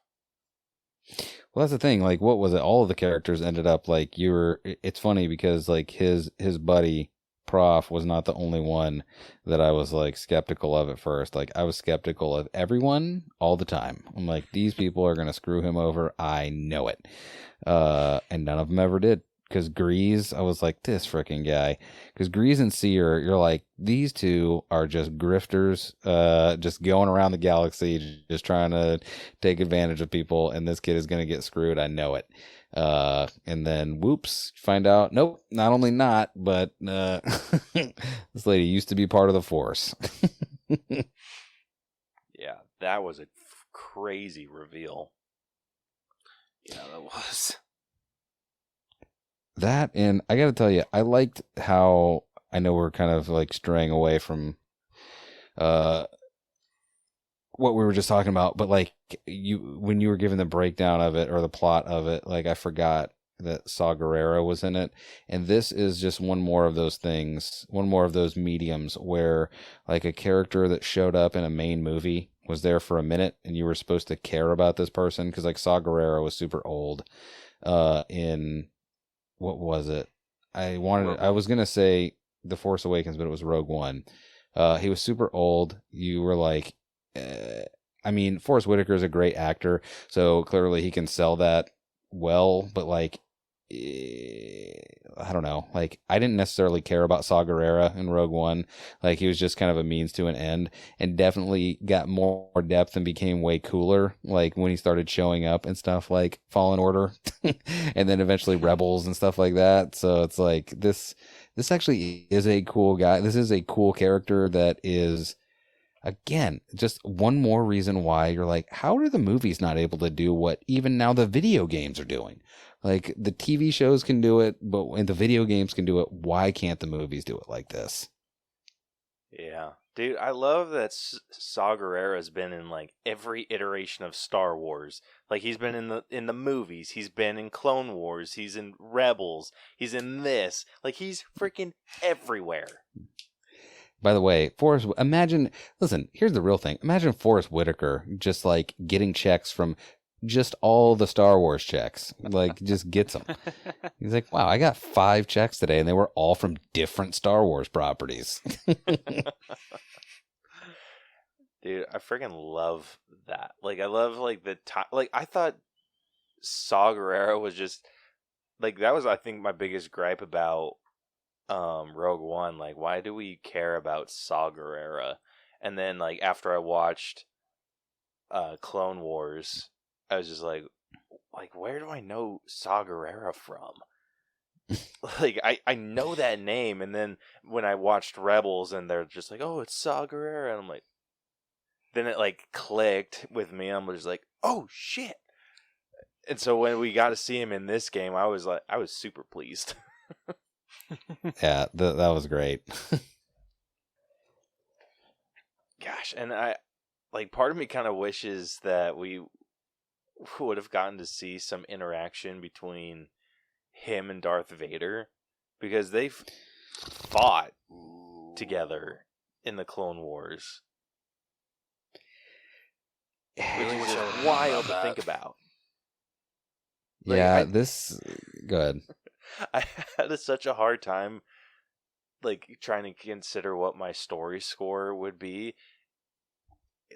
Well, that's the thing. What was it? All of the characters ended up it's funny because his buddy prof was not the only one that I was like skeptical of at first. Like I was skeptical of everyone all the time. I'm like, these people are gonna screw him over. I know it. And none of them ever did. Because Grease, I was like, this freaking guy. Because Grease and Seer, you're like, these two are just grifters, just going around the galaxy, just trying to take advantage of people, and this kid is going to get screwed. I know it. And then, whoops, find out, nope, not only not, but this lady used to be part of the Force. Yeah, that was a crazy reveal. Yeah, that was. That, and I gotta tell you, I liked how, I know we're kind of like straying away from what we were just talking about, but like when you were giving the breakdown of it or the plot of it, like I forgot that Saw Gerrera was in it, and this is just one more of those things, one more of those mediums where like a character that showed up in a main movie was there for a minute and you were supposed to care about this person, because like Saw Gerrera was super old in, what was it? I was going to say The Force Awakens, but it was Rogue One. He was super old. You were like, I mean, Forrest Whitaker is a great actor, so clearly he can sell that well, but like, I don't know. Like, I didn't necessarily care about Saw Gerrera in Rogue One. Like, he was just kind of a means to an end, and definitely got more depth and became way cooler. Like when he started showing up and stuff like Fallen Order, and then eventually Rebels and stuff like that. So it's like this actually is a cool guy. This is a cool character that is, again, just one more reason why you're like, how are the movies not able to do what even now the video games are doing? Like the TV shows can do it, but when the video games can do it, why can't the movies do it like this? Yeah. Dude, I love that Saw Gerrera's been in like every iteration of Star Wars. Like he's been in the movies, he's been in Clone Wars, he's in Rebels, he's in this. Like he's freaking everywhere. By the way, listen, here's the real thing. Imagine Forrest Whitaker just like getting checks from just all the Star Wars checks. Like, just gets them. He's like, wow, I got 5 checks today, and they were all from different Star Wars properties. Dude, I freaking love that. Like, I love, like, the time. Like, I thought Saw Gerrera was just, like, that was, I think, my biggest gripe about Rogue One. Like, why do we care about Saw Gerrera? And then, like, after I watched Clone Wars, I was just like, where do I know Saw Gerrera from? Like, I know that name, and then when I watched Rebels, and they're just like, oh, it's Saw Gerrera, and I'm like, then it, like, clicked with me, I'm just like, oh, shit! And so when we got to see him in this game, I was super pleased. Yeah, that was great. Gosh, and part of me kind of wishes that we would have gotten to see some interaction between him and Darth Vader, because they've fought together in the Clone Wars. Really Which wish is I would've wild known to think that. about. Yeah, Like, go ahead. I had such a hard time, like, trying to consider what my story score would be.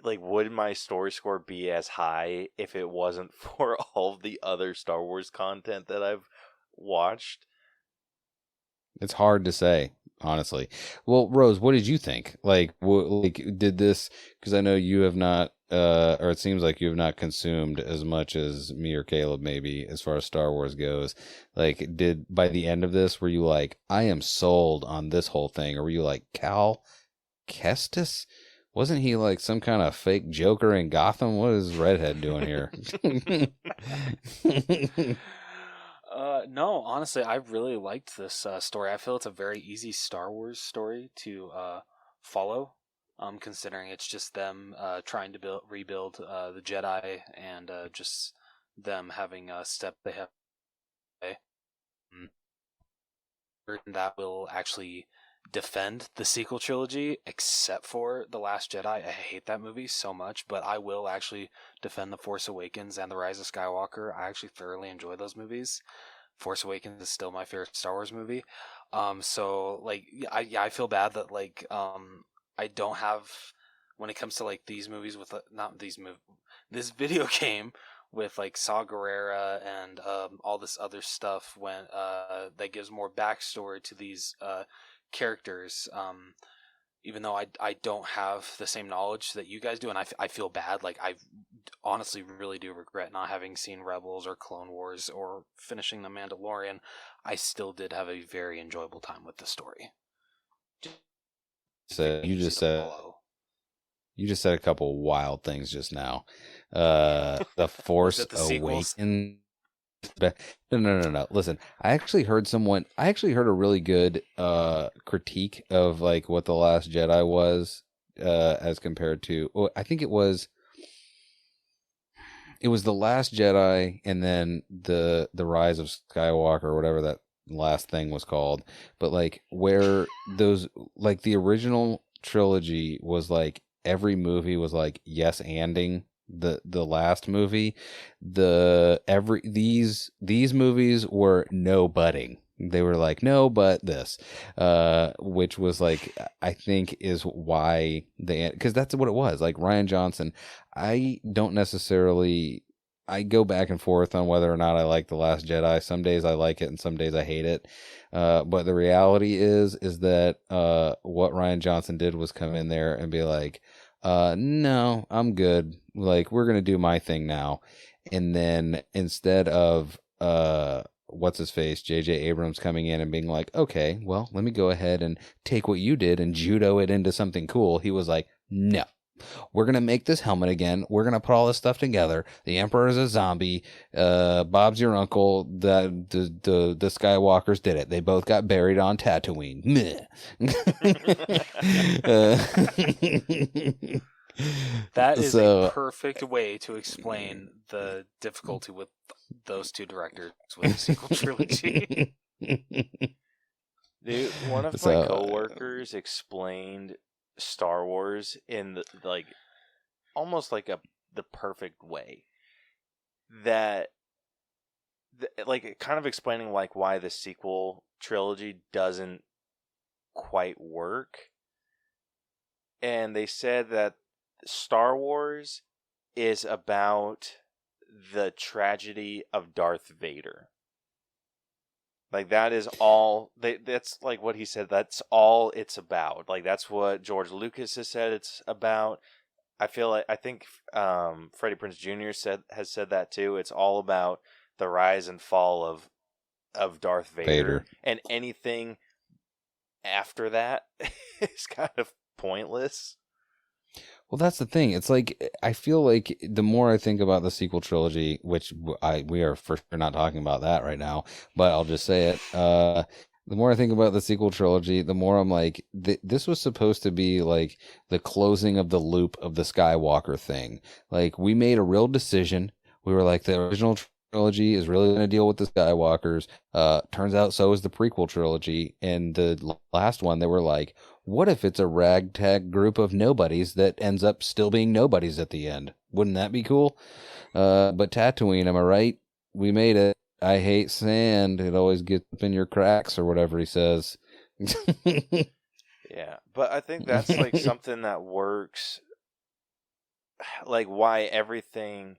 Like, would my story score be as high if it wasn't for all of the other Star Wars content that I've watched? It's hard to say, honestly. Well, Rose, what did you think? Like, did this, because I know you have not, or it seems like you have not consumed as much as me or Caleb, maybe, as far as Star Wars goes. Like, by the end of this, were you like, I am sold on this whole thing? Or were you like, Cal Kestis? Wasn't he like some kind of fake Joker in Gotham? What is Redhead doing here? No, honestly, I really liked this story. I feel it's a very easy Star Wars story to follow, considering it's just them trying to rebuild the Jedi, and just them having a step they have. That will actually defend the sequel trilogy, except for The Last Jedi. I hate that movie so much, but I will actually defend The Force Awakens and The Rise of Skywalker. I actually thoroughly enjoy those movies. Force Awakens is still my favorite Star Wars movie. So like, I feel bad that like, I don't have, when it comes to like these movies with this video game with like Saw Gerrera and all this other stuff when that gives more backstory to these characters. Even though I don't have the same knowledge that you guys do, and I feel bad. Like, I honestly really do regret not having seen Rebels or Clone Wars or finishing The Mandalorian. I still did have a very enjoyable time with the story. So you just said a couple wild things just now. The Force Awakens. No. Listen, I actually heard a really good critique of like what The Last Jedi was as compared to, I think it was The Last Jedi and then the Rise of Skywalker or whatever that last thing was called. But like where those, like the original trilogy was like every movie was like yes anding the last movie. These movies were no butting. They were like no but this, which was like, I think is why because that's what it was. Like Rian Johnson, I go back and forth on whether or not I like The Last Jedi. Some days I like it and some days I hate it. But the reality is that what Rian Johnson did was come in there and be like, no, I'm good. Like, we're going to do my thing now. And then instead of, what's his face, J.J. Abrams coming in and being like, okay, well, let me go ahead and take what you did and judo it into something cool. He was like, no, we're going to make this helmet again. We're going to put all this stuff together. The Emperor's a zombie. Bob's your uncle. The Skywalkers did it. They both got buried on Tatooine. That is a perfect way to explain the difficulty with those two directors with the sequel trilogy. Dude, one of my coworkers explained Star Wars in like almost like the perfect way. That like kind of explaining like why the sequel trilogy doesn't quite work. And they said that Star Wars is about the tragedy of Darth Vader. Like that is all that's like what he said, that's all it's about. Like that's what George Lucas has said it's about. I think Freddie Prinze Jr. has said that too. It's all about the rise and fall of Darth Vader. And anything after that is kind of pointless. Well, that's the thing. It's like, I feel like the more I think about the sequel trilogy, which we are for sure not talking about that right now, but I'll just say it. The more I think about the sequel trilogy, the more I'm like, this was supposed to be like the closing of the loop of the Skywalker thing. Like, we made a real decision. We were like, the original trilogy is really going to deal with the Skywalkers. Turns out so is the prequel trilogy. And the last one, they were like, what if it's a ragtag group of nobodies that ends up still being nobodies at the end? Wouldn't that be cool? But Tatooine, am I right? We made it. I hate sand. It always gets up in your cracks or whatever he says. Yeah, but I think that's like something that works. Like why everything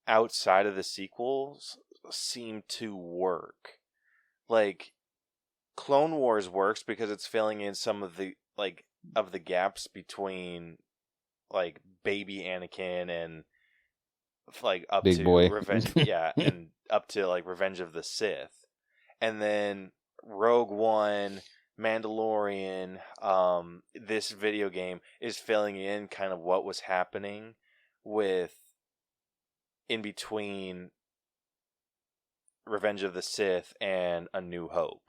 outside of the sequels seem to work. Like Clone Wars works because it's filling in some of the gaps between like baby Anakin and like up Big to boy. Revenge, yeah, and up to like Revenge of the Sith, and then Rogue One, Mandalorian, this video game is filling in kind of what was happening with in between Revenge of the Sith and A New Hope.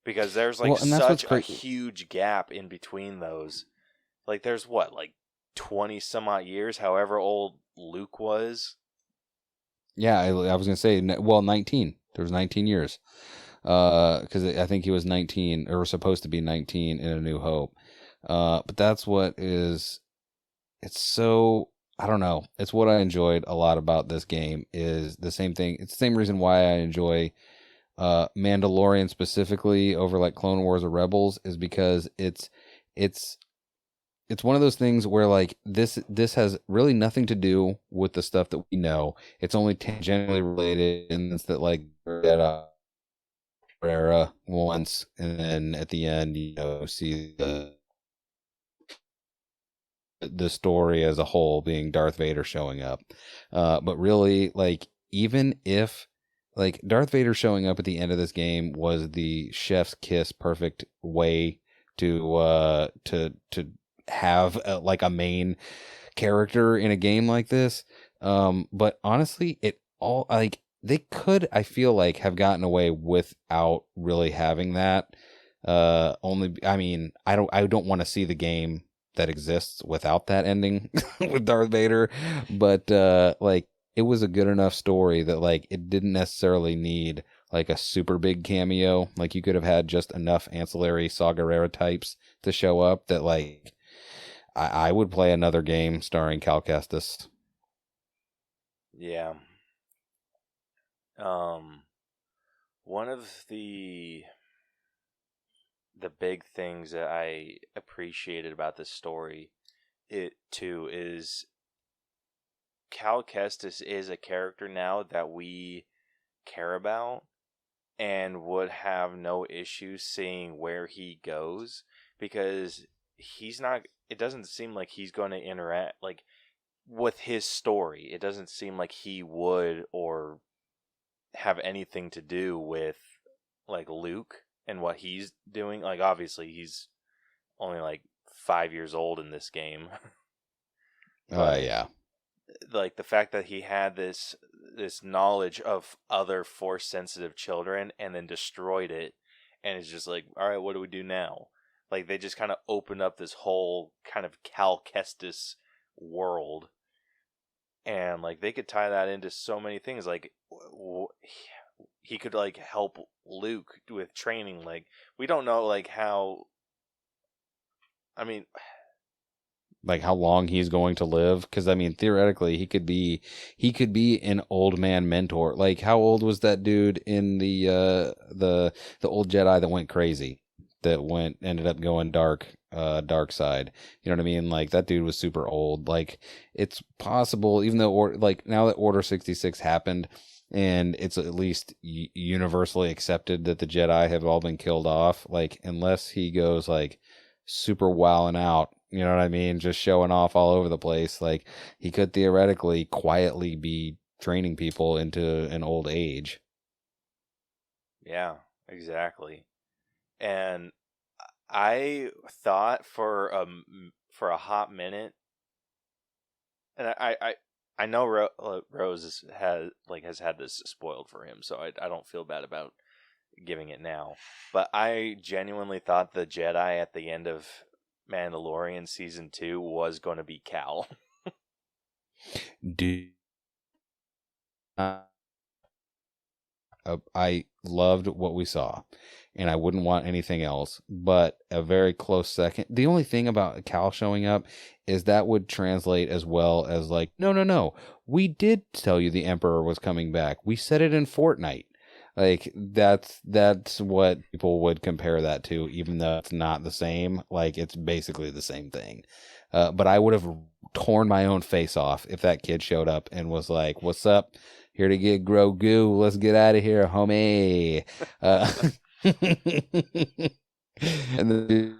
Because there's like such a huge gap in between those. Like there's what, like 20 some odd years, however old Luke was. Yeah, I was going to say, well, 19. There was 19 years. Because I think he was 19, or supposed to be 19 in A New Hope. But that's what is, it's so, I don't know. It's what I enjoyed a lot about this game is the same thing. It's the same reason why I enjoy Mandalorian specifically over like Clone Wars or Rebels is because it's one of those things where like this has really nothing to do with the stuff that we know. It's only tangentially related in that like Jedi era once, and then at the end, see the story as a whole being Darth Vader showing up. But really, like, even if like Darth Vader showing up at the end of this game was the chef's kiss perfect way to have like a main character in a game like this. But honestly, it all like they could, I feel like, have gotten away without really having that. Only, I mean, I don't want to see the game that exists without that ending with Darth Vader, but like it was a good enough story that like it didn't necessarily need like a super big cameo. Like you could have had just enough ancillary Saw Gerrera types to show up that like I would play another game starring Cal Kestis. Yeah. One of the big things that I appreciated about this story, it too, is Cal Kestis is a character now that we care about and would have no issue seeing where he goes, because it doesn't seem like he's going to interact like with his story. It doesn't seem like he would or have anything to do with like Luke and what he's doing. Like obviously he's only like 5 years old in this game. Yeah. Like the fact that he had this knowledge of other Force sensitive children and then destroyed it, and it's just like, all right, what do we do now? Like they just kind of opened up this whole kind of Cal Kestis world, and like they could tie that into so many things. Like he could like help Luke with training. Like we don't know like how. I mean, like how long he's going to live, because I mean theoretically he could be an old man mentor. Like how old was that dude in the old Jedi that went crazy, that ended up going dark side? You know what I mean? Like that dude was super old. Like it's possible, even though like now that Order 66 happened and it's at least universally accepted that the Jedi have all been killed off, like unless he goes like super wilding out, you know what I mean, just showing off all over the place, like he could theoretically quietly be training people into an old age. Yeah, exactly. And I thought for a hot minute, and I know Rose has had this spoiled for him, so I don't feel bad about giving it now. But I genuinely thought the Jedi at the end of Mandalorian season 2 was going to be Cal. I loved what we saw, and I wouldn't want anything else. But a very close second. The only thing about Cal showing up is that would translate as well as like, no, we did tell you the Emperor was coming back. We said it in Fortnite. Like that's what people would compare that to, even though it's not the same. Like it's basically the same thing. But I would have torn my own face off if that kid showed up and was like, "What's up? Here to get Grogu. Let's get out of here, homie." And then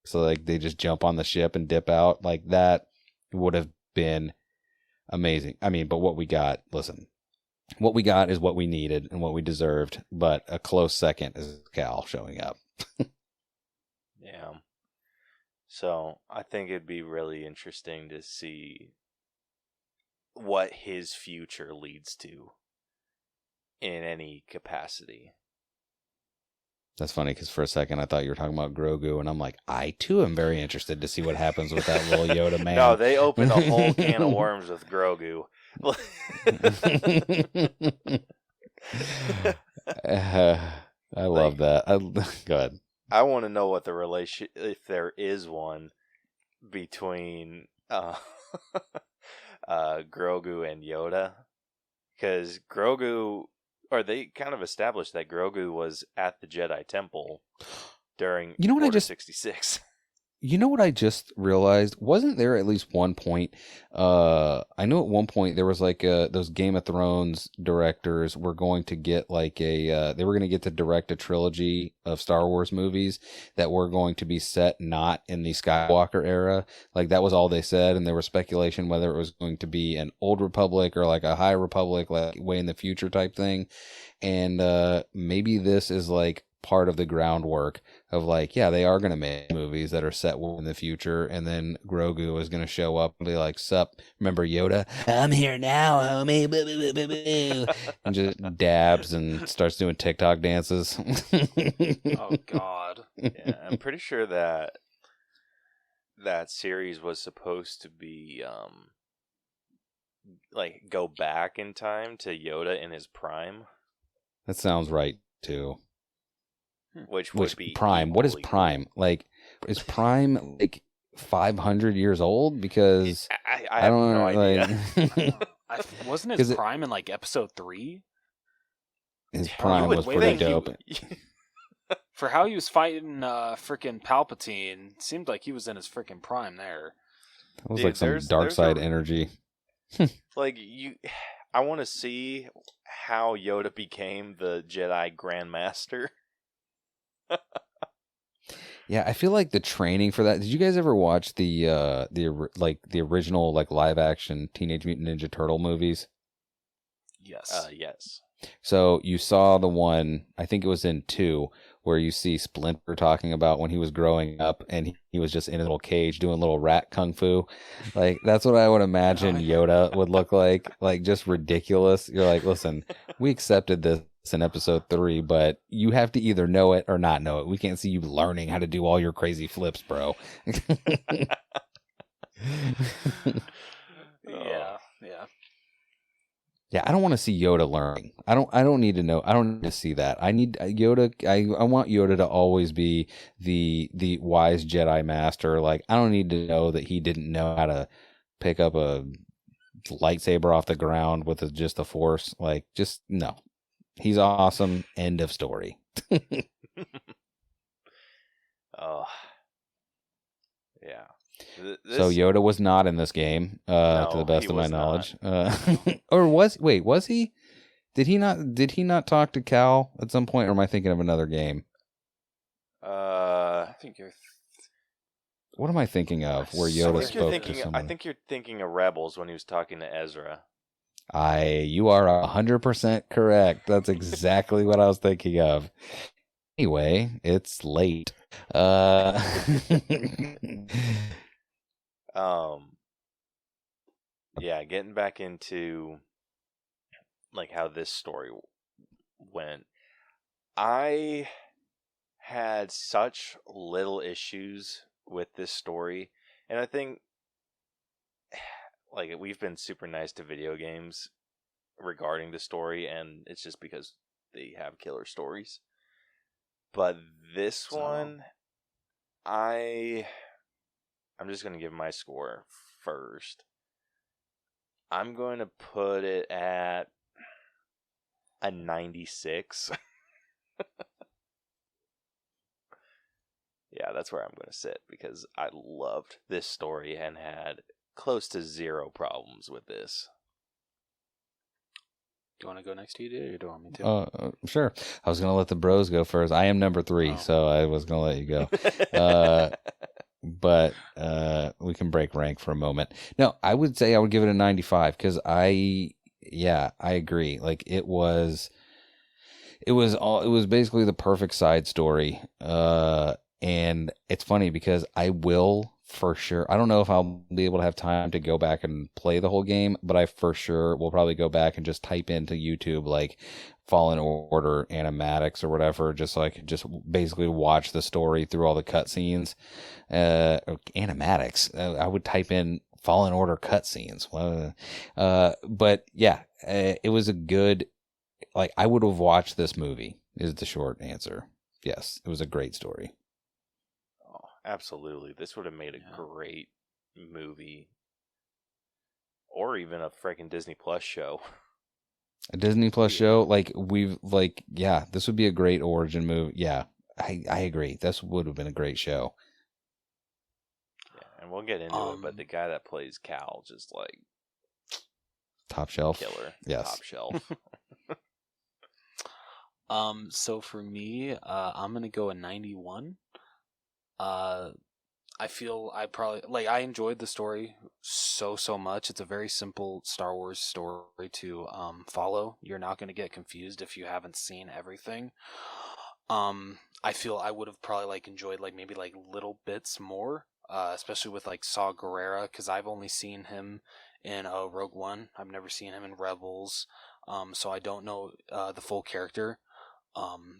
so like they just jump on the ship and dip out. Like that would have been amazing. I mean, but what we got, listen. What we got is what we needed and what we deserved, but a close second is Cal showing up. Yeah. So I think it'd be really interesting to see what his future leads to in any capacity. That's funny because for a second I thought you were talking about Grogu, and I'm like, I too am very interested to see what happens with that little Yoda man. No, they opened a whole can of worms with Grogu. I love that. Go ahead. I want to know what the relation, if there is one, between uh, Grogu and Yoda, because they kind of established that Grogu was at the Jedi Temple during Order 66. You know what I just realized? Wasn't there at least one point? I know at one point there was like those Game of Thrones directors were going to get like they were going to get to direct a trilogy of Star Wars movies that were going to be set not in the Skywalker era. Like that was all they said, and there was speculation whether it was going to be an Old Republic or like a High Republic, like way in the future type thing. And maybe this is like part of the groundwork of like, yeah, they are going to make movies that are set in the future, and then Grogu is going to show up and be like, sup, remember Yoda? I'm here now, homie. Boo, boo, boo, boo, boo. And just dabs and starts doing TikTok dances. Oh, God. Yeah, I'm pretty sure that series was supposed to be like go back in time to Yoda in his prime. That sounds right too. Which would be prime? What is prime? Cool. Like, is prime like 500 years old? Because I have no idea. Like, wasn't his prime in like episode 3? His prime was pretty dope. For how he was fighting freaking Palpatine, seemed like he was in his freaking prime there. That was like some dark side energy. Like I want to see how Yoda became the Jedi Grandmaster. Yeah, I feel like the training for that. Did you guys ever watch the original like live action Teenage Mutant Ninja Turtle movies? Yes. Yes. So you saw the one, I think it was in 2, where you see Splinter talking about when he was growing up and he was just in a little cage doing little rat kung fu. Like, that's what I would imagine Yoda would look like just ridiculous. You're like, listen, we accepted this in episode 3, but you have to either know it or not know it. We can't see you learning how to do all your crazy flips, bro. Yeah, I don't want to see Yoda learning. I don't need to know. I don't need to see that. I need Yoda. I want Yoda to always be the wise Jedi master. Like, I don't need to know that he didn't know how to pick up a lightsaber off the ground with just the Force. Like, just no. He's awesome. End of story. Oh, yeah. So Yoda was not in this game, no, to the best of my knowledge. Or was he? Did he not talk to Cal at some point, or am I thinking of another game? I think you're. What am I thinking of? Where Yoda spoke to someone? I think you're thinking of Rebels when he was talking to Ezra. You are 100% correct. That's exactly what I was thinking of. Anyway, it's late. Yeah, getting back into like how this story went. I had such little issues with this story, and I think like we've been super nice to video games regarding the story, and it's just because they have killer stories. But this one, I'm just going to give my score first. I'm going to put it at a 96. Yeah, that's where I'm going to sit, because I loved this story and had close to zero problems with this. Do you want to go next, TJ, or do you want me to? Sure. I was going to let the bros go first. I am number 3, so I was going to let you go. But we can break rank for a moment. No, I would say I would give it a 95, because I agree. Like, it was basically the perfect side story. And it's funny because I will for sure. I don't know if I'll be able to have time to go back and play the whole game, but I for sure will probably go back and just type into YouTube like Fallen Order animatics or whatever, just basically watch the story through all the cutscenes. Animatics. I would type in Fallen Order cutscenes. But yeah, it was a good. Like, I would have watched this movie. Is the short answer. Yes, it was a great story. Absolutely. This would have made a great movie. or even a freaking Disney Plus show. A Disney Plus show, this would be a great origin movie. Yeah, I agree. This would have been a great show. Yeah, and we'll get into it, but the guy that plays Cal, just like top shelf killer. Yes. Top shelf. So for me, I'm gonna go a 91. I feel I enjoyed the story so much. It's a very simple Star Wars story to follow. You're not gonna get confused if you haven't seen everything. I feel I would have probably enjoyed maybe little bits more, especially with Saw Gerrera, because I've only seen him in Rogue One. I've never seen him in Rebels, so I don't know the full character.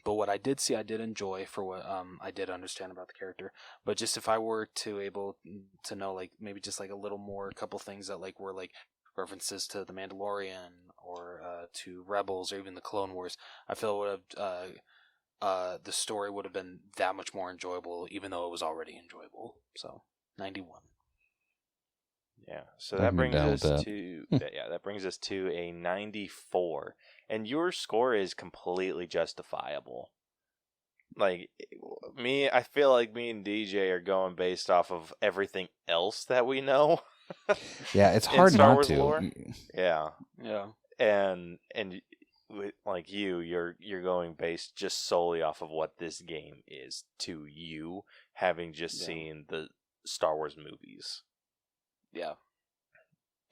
But what I did see, I did enjoy for what I did understand about the character. But just if I were to able to know maybe just a little more, a couple things that were references to the Mandalorian or to Rebels or even the Clone Wars, I feel it would have the story would have been that much more enjoyable, even though it was already enjoyable. So 91. Yeah, so that brings us to a 94, and your score is completely justifiable. I feel like me and DJ are going based off of everything else that we know. Yeah, it's hard Star not Wars to. Lore. Yeah, Yeah, and you're going based just solely off of what this game is to you, having just seen the Star Wars movies. yeah.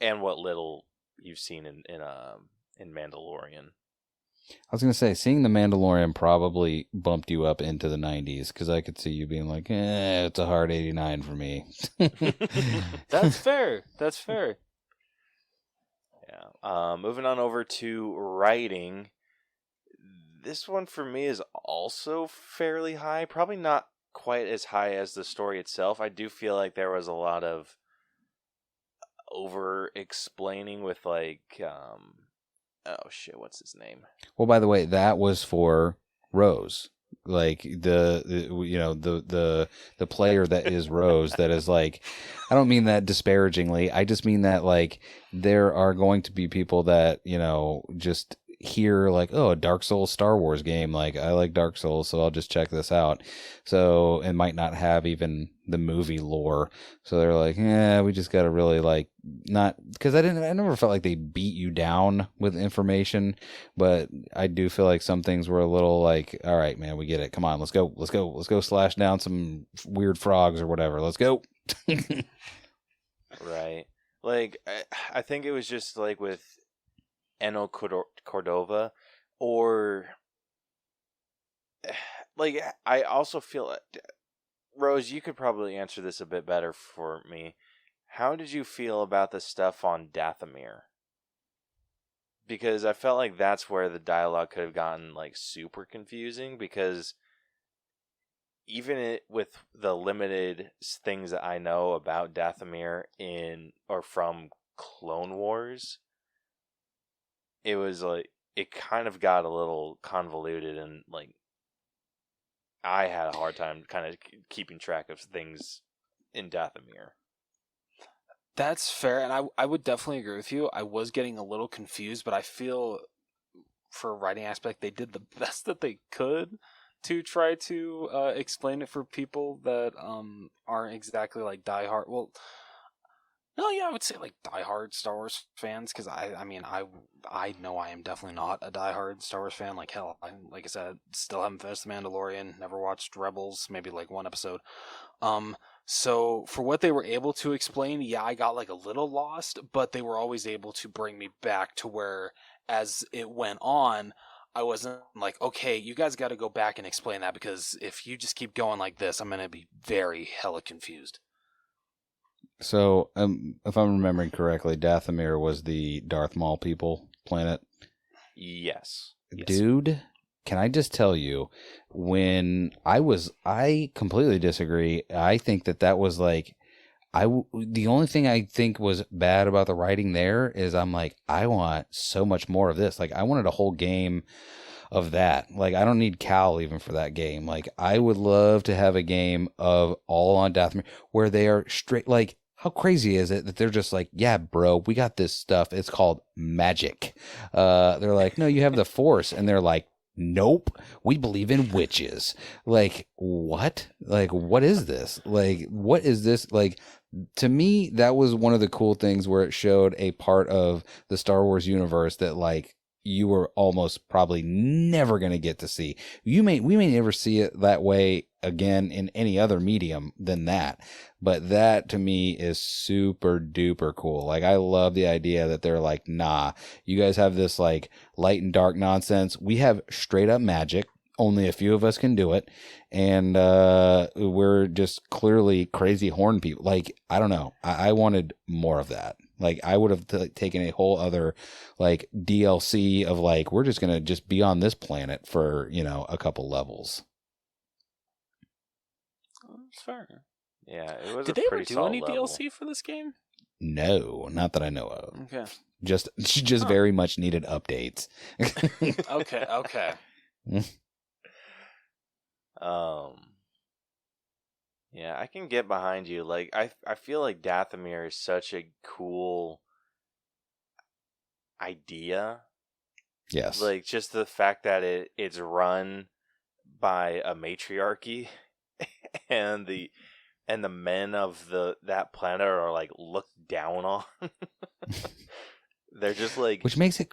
And what little you've seen in Mandalorian. I was gonna say, seeing the Mandalorian probably bumped you up into the 90s, because I could see you being like, it's a hard 89 for me. That's fair. That's fair. Yeah. Moving on over to writing. This one for me is also fairly high. Probably not quite as high as the story itself. I do feel like there was a lot of over explaining with what's his name? Well, by the way, that was for Rose. The player that is Rose, that is I don't mean that disparagingly. I just mean that there are going to be people that, just hear a Dark Souls Star Wars game. I like Dark Souls, so I'll just check this out. So it might not have even the movie lore. So they're we just got to really not, because I never felt like they beat you down with information, but I do feel like some things were a little all right, man, we get it. Come on, let's go slash down some weird frogs or whatever. Let's go. Right. I think it was just with Eno Cordova, or I also feel Rose, you could probably answer this a bit better for me. How did you feel about the stuff on Dathomir? Because I felt like that's where the dialogue could have gotten super confusing, because even with the limited things that I know about Dathomir from Clone Wars, it was it kind of got a little convoluted, and I had a hard time kind of keeping track of things in Dathomir. That's fair, and I would definitely agree with you. I was getting a little confused, but I feel for a writing aspect, they did the best that they could to try to explain it for people that aren't exactly diehard. Well, no, yeah, I would say diehard Star Wars fans, because I know I am definitely not a diehard Star Wars fan. Hell, like I said, still haven't finished The Mandalorian, never watched Rebels, maybe one episode. So for what they were able to explain, yeah, I got a little lost, but they were always able to bring me back to where, as it went on, I wasn't okay, you guys got to go back and explain that, because if you just keep going like this, I'm gonna be very hella confused. So, if I'm remembering correctly, Dathomir was the Darth Maul people planet. Yes. Dude, can I just tell you, I completely disagree. I think that was the only thing I think was bad about the writing there is I want so much more of this. I wanted a whole game of that. I don't need Cal even for that game. I would love to have a game of all on Dathomir where they are straight, how crazy is it that they're just like, yeah, bro, we got this stuff. It's called magic. They're like, no, you have the Force. And they're like, nope, we believe in witches. Like, what? Like, what is this? Like, what is this? Like, to me, that was one of the cool things where it showed a part of the Star Wars universe that, like, you were almost probably never going to get to see. We may never see it that way again in any other medium than that. But that to me is super duper cool. Like, I love the idea that they're like, nah, you guys have this like light and dark nonsense. We have straight up magic. Only a few of us can do it. And we're just clearly crazy horn people. Like, I don't know. I wanted more of that. Like, I would have taken a whole other like DLC of like, we're just going to just be on this planet for, you know, a couple levels. That's fair. Yeah, it was. Did a they ever pretty do solid any level. DLC for this game? No, not that I know of. Okay. Just very much needed updates. Okay. Yeah, I can get behind you. Like, I feel like Dathomir is such a cool idea. Yes. Like, just the fact that it's run by a matriarchy and the men of that planet are like looked down on. They're just like, which makes it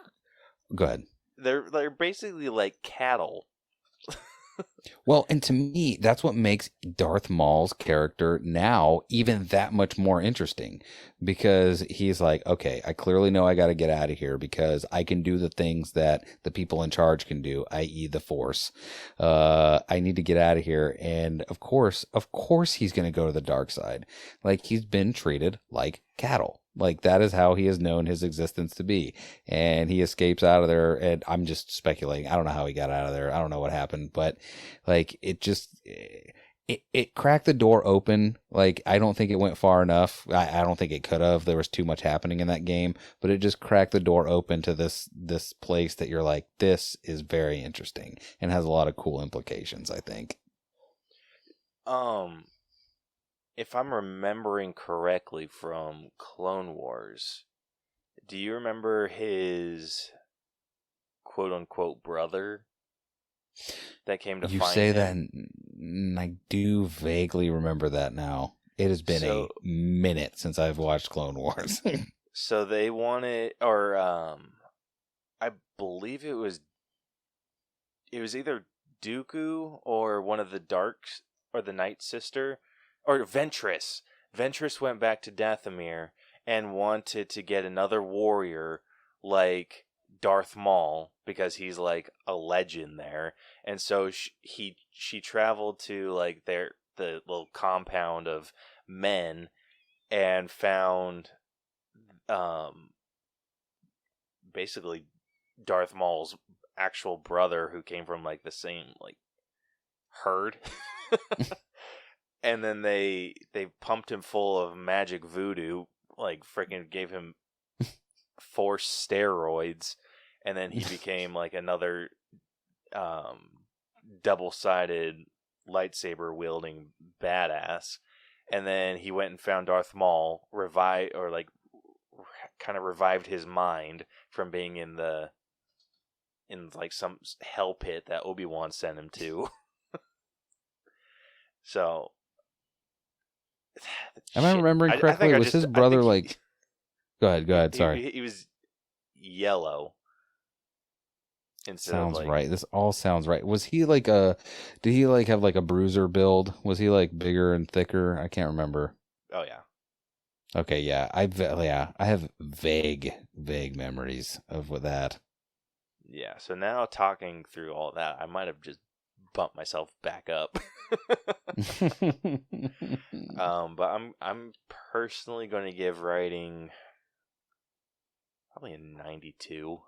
good. They're basically like cattle. Well, and to me, that's what makes Darth Maul's character now even that much more interesting, because he's like, okay, I clearly know I got to get out of here because I can do the things that the people in charge can do, i.e. the Force. I need to get out of here. And of course, he's going to go to the dark side. Like, he's been treated like cattle. Like, that is how he has known his existence to be. And he escapes out of there. And I'm just speculating. I don't know how he got out of there. I don't know what happened. But, like, it just... It cracked the door open. Like, I don't think it went far enough. I don't think it could have. There was too much happening in that game. But it just cracked the door open to this place that you're like, this is very interesting. And has a lot of cool implications, I think. If I'm remembering correctly from Clone Wars, do you remember his quote-unquote brother that came to find him? You say that, and I do vaguely remember that now. It has been a minute since I've watched Clone Wars. So they wanted, or I believe it was either Dooku or one of the Darks, or the Night Sister, or Ventress. Ventress went back to Dathomir and wanted to get another warrior like Darth Maul, because he's like a legend there. And so she traveled to like the little compound of men and found basically Darth Maul's actual brother, who came from like the same like herd. And then they pumped him full of magic voodoo, like freaking gave him Force steroids, and then he became like another double-sided lightsaber wielding badass. And then he went and found Darth Maul, revived his mind from being in like some hell pit that Obi-Wan sent him to. So, am I remembering correctly? Was his brother like? Go ahead. Sorry. He was yellow. Sounds right. This all sounds right. Was he like did he like have like a bruiser build? Was he like bigger and thicker? I can't remember. Oh yeah. Okay, yeah. I have vague memories of that. Yeah. So now talking through all that, I might have just bumped myself back up. But I'm personally going to give writing probably a 92.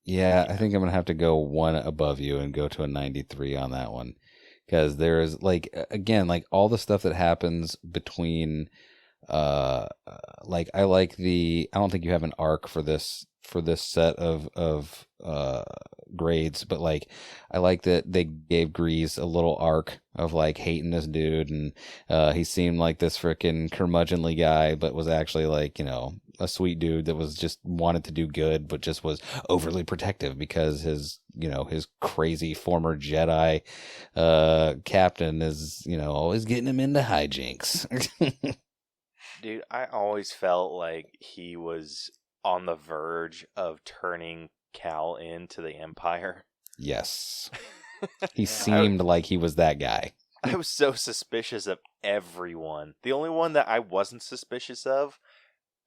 Yeah, I think I'm gonna have to go one above you and go to a 93 on that one, because there is like, again, like all the stuff that happens between like I like I don't think you have an arc for this set of grades, but like I like that they gave Grease a little arc of like hating this dude, and he seemed like this freaking curmudgeonly guy, but was actually like, you know, a sweet dude that was just wanted to do good, but just was overly protective because his, you know, his crazy former Jedi captain is, you know, always getting him into hijinks. Dude, I always felt like he was on the verge of turning Cal into the Empire. Yes. He seemed like he was that guy. I was so suspicious of everyone. The only one that I wasn't suspicious of,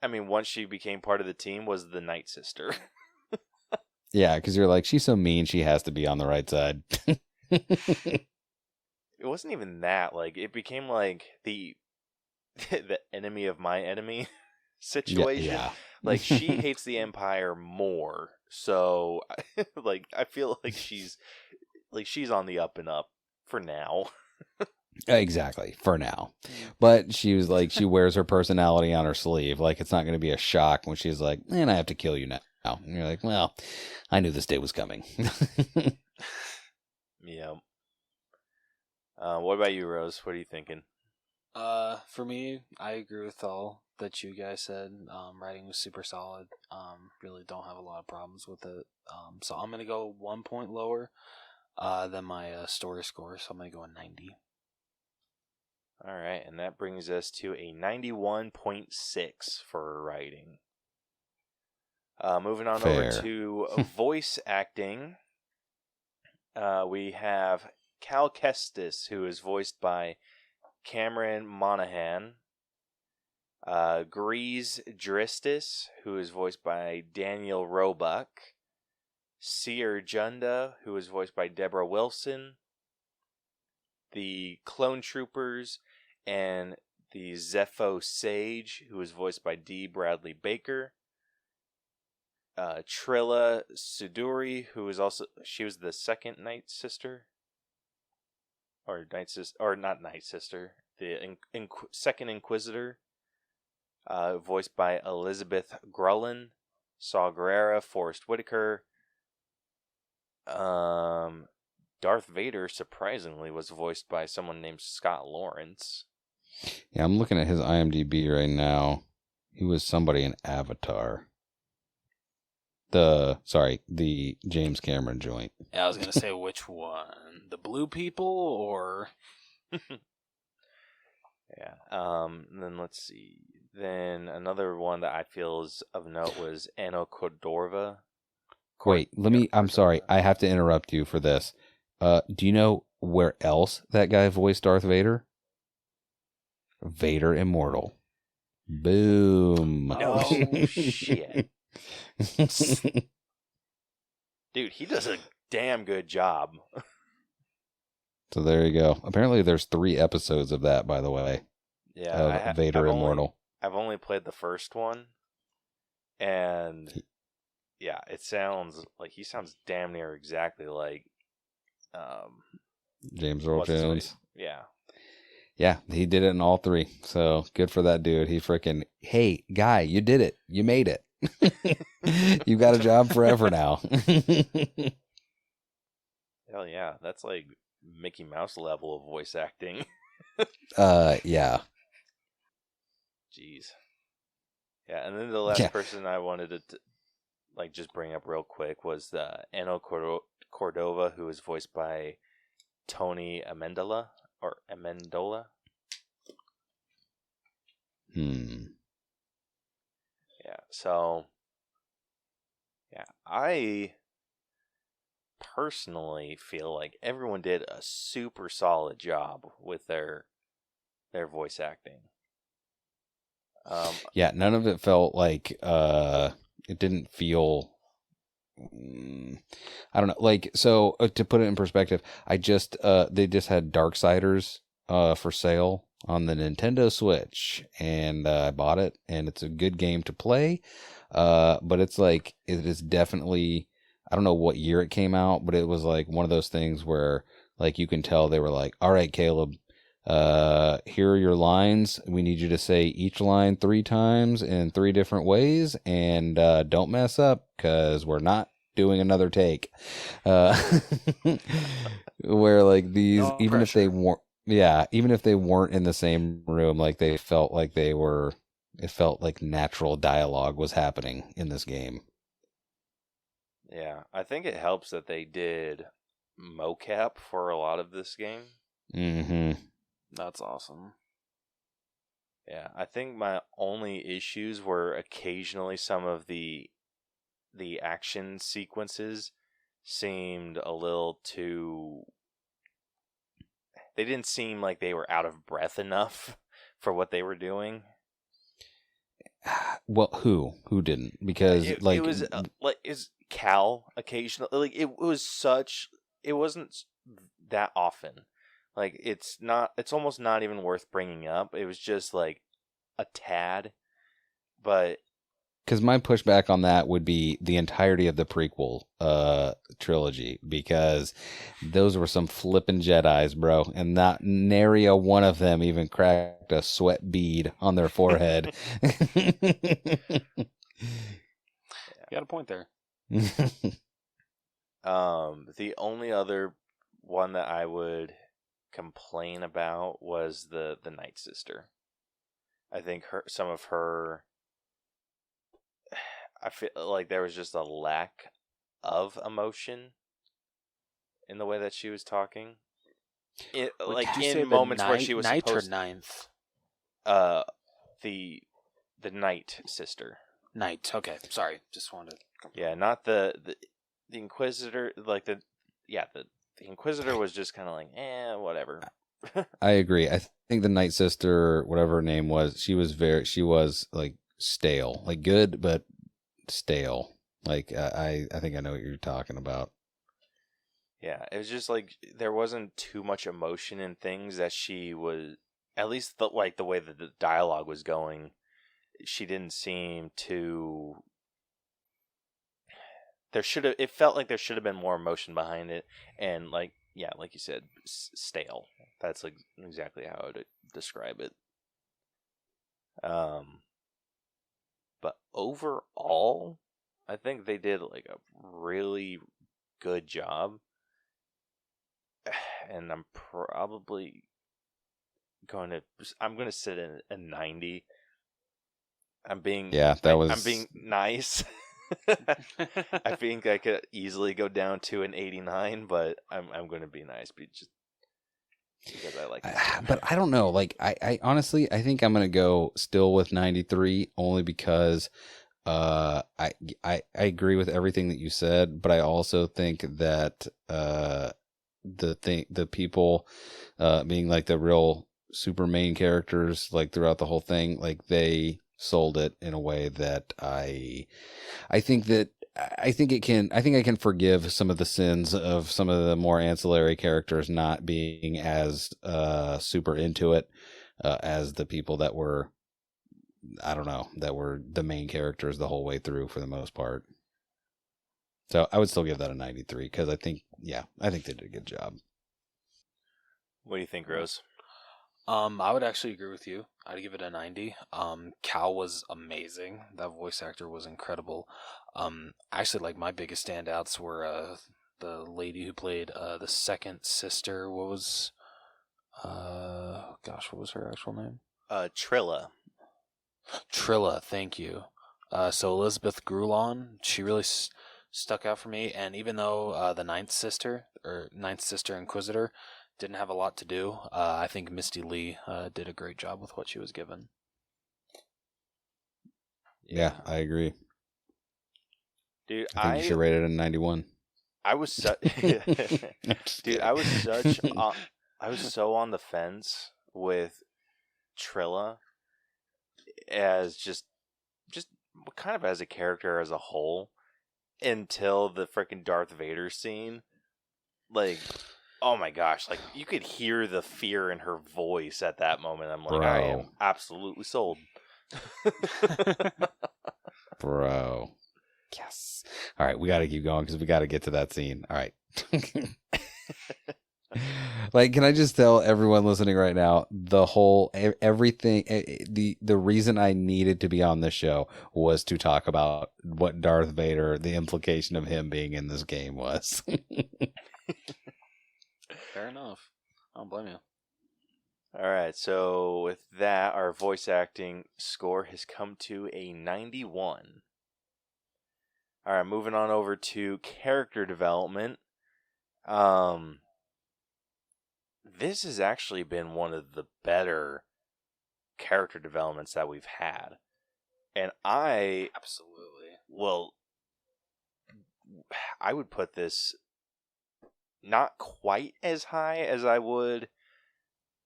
I mean, once she became part of the team, was the Night Sister. Yeah, because you're like, she's so mean, she has to be on the right side. It wasn't even that. Like, it became like the enemy of my enemy situation. Yeah. Like, she hates the Empire more. So, like, I feel like she's on the up and up for now. Exactly, for now. But she was like, she wears her personality on her sleeve. Like, it's not going to be a shock when she's like, man, I have to kill you now. And you're like, well, I knew this day was coming. Yeah. What about you, Rose? What are you thinking? For me, I agree with all that you guys said. Writing was super solid. Really don't have a lot of problems with it. So I'm gonna go 1 point lower than my story score. So I'm gonna go a 90. All right, and that brings us to a 91.6 for writing. Moving on over to voice acting. We have Cal Kestis, who is voiced by Cameron Monaghan. Grease Dristis, who is voiced by Daniel Roebuck. Seer Junda, who is voiced by Deborah Wilson. The Clone Troopers and the Zepho Sage, who is voiced by D. Bradley Baker. Trilla Suduri, who is also, she was the second Night Sister, or Night Sister, or not Night Sister, the second Inquisitor, voiced by Elizabeth Grullen. Saw Gerrera, Forrest Whitaker. Darth Vader, surprisingly, was voiced by someone named Scott Lawrence. Yeah, I'm looking at his IMDb right now. He was somebody in Avatar. The James Cameron joint. Yeah, I was gonna say which one, the blue people or Yeah. Then let's see. Then another one that I feel is of note was Anna Cordova. Wait, I'm sorry. I have to interrupt you for this. Do you know where else that guy voiced Darth Vader? Vader Immortal. Boom. No shit. Dude, he does a damn good job. So there you go. Apparently there's 3 episodes of that, by the way. Yeah, Vader Immortal. I've only played the first one, and yeah, it sounds like he sounds damn near exactly like James Earl Jones. Yeah. Yeah, he did it in all 3. So good for that dude. He freaking, hey, guy, you did it. You made it. You got a job forever now. Hell yeah, that's like Mickey Mouse level of voice acting. Yeah. Jeez. Yeah, and then the last person I wanted to like just bring up real quick was Anna Cordova, who is voiced by Tony Amendola. Yeah, so yeah, I personally feel like everyone did a super solid job with their voice acting. Yeah, none of it felt like it didn't feel I don't know, like, so to put it in perspective, they just had Darksiders for sale on the Nintendo Switch, and I bought it, and it's a good game to play, but it's like, it is definitely, I don't know what year it came out, but it was like one of those things where like you can tell they were like, all right, Caleb, here are your lines. We need you to say each line 3 times in 3 different ways, and don't mess up because we're not doing another take. Where like these, No even if they pressure. weren't, yeah, even if they weren't in the same room, like they felt like they were. It felt like natural dialogue was happening in this game. Yeah, I think it helps that they did mocap for a lot of this game. Mm-hmm. That's awesome. Yeah, I think my only issues were occasionally some of the action sequences seemed a little too. They didn't seem like they were out of breath enough for what they were doing. Well, who didn't? Because It like was like is Cal occasionally like it was such it wasn't that often. Like it's almost not even worth bringing up. It was just like a tad, but because my pushback on that would be the entirety of the prequel trilogy, because those were some flippin' Jedis, bro, and not nary a one of them even cracked a sweat bead on their forehead. You got a point there. the only other one that I would complain about was the Night Sister. I think some of her I feel like there was just a lack of emotion in the way that she was talking. Like Did you say in moments where she was ninth supposed or ninth? The Night Sister. Night. Okay, sorry. Just wanted to... Yeah, not the Inquisitor. Like the Inquisitor was just kind of like, whatever. I agree. I think the Night Sister, whatever her name was, she was like stale, like good but stale. Like I think I know what you're talking about. Yeah, it was just like there wasn't too much emotion in things that she was. At least the way that the dialogue was going, she didn't seem to. It felt like there should have been more emotion behind it, and like you said, stale. That's like exactly how I would describe it. But overall, I think they did like a really good job, and I'm going to sit in a 90. I'm being nice. I think I could easily go down to an 89, but I'm going to be nice, just because I like this game. But I don't know. Like I honestly, I think I'm gonna go still with 93, only because I agree with everything that you said, but I also think that the people being like the real super main characters, like throughout the whole thing, like they sold it in a way that I think I think I can forgive some of the sins of some of the more ancillary characters not being as super into it as the people that were, I don't know, that were the main characters the whole way through for the most part. So I would still give that a 93 because I think they did a good job. What do you think, Rose? I would actually agree with you. I'd give it a 90. Cal was amazing. That voice actor was incredible. Actually, like my biggest standouts were the lady who played the second sister. What was her actual name? Trilla. Trilla, thank you. So Elizabeth Grulon, she really stuck out for me. And even though the Ninth Sister Inquisitor didn't have a lot to do, I think Misty Lee did a great job with what she was given. Yeah, I agree. Dude, I think you should rate it a 91. I was dude, I was so on the fence with Trilla as just kind of as a character as a whole until the freaking Darth Vader scene. Like, oh my gosh, like you could hear the fear in her voice at that moment. I'm like, Bro. I am absolutely sold. Bro. Yes. All right, we got to keep going because we got to get to that scene. All right. Like, can I just tell everyone listening right now, the whole everything, the reason I needed to be on this show was to talk about what Darth Vader, the implication of him being in this game was. Fair enough. I don't blame you. All right, so with that, our voice acting score has come to a 91. All right, moving on over to character development. This has actually been one of the better character developments that we've had. And Absolutely. I would put this not quite as high as I would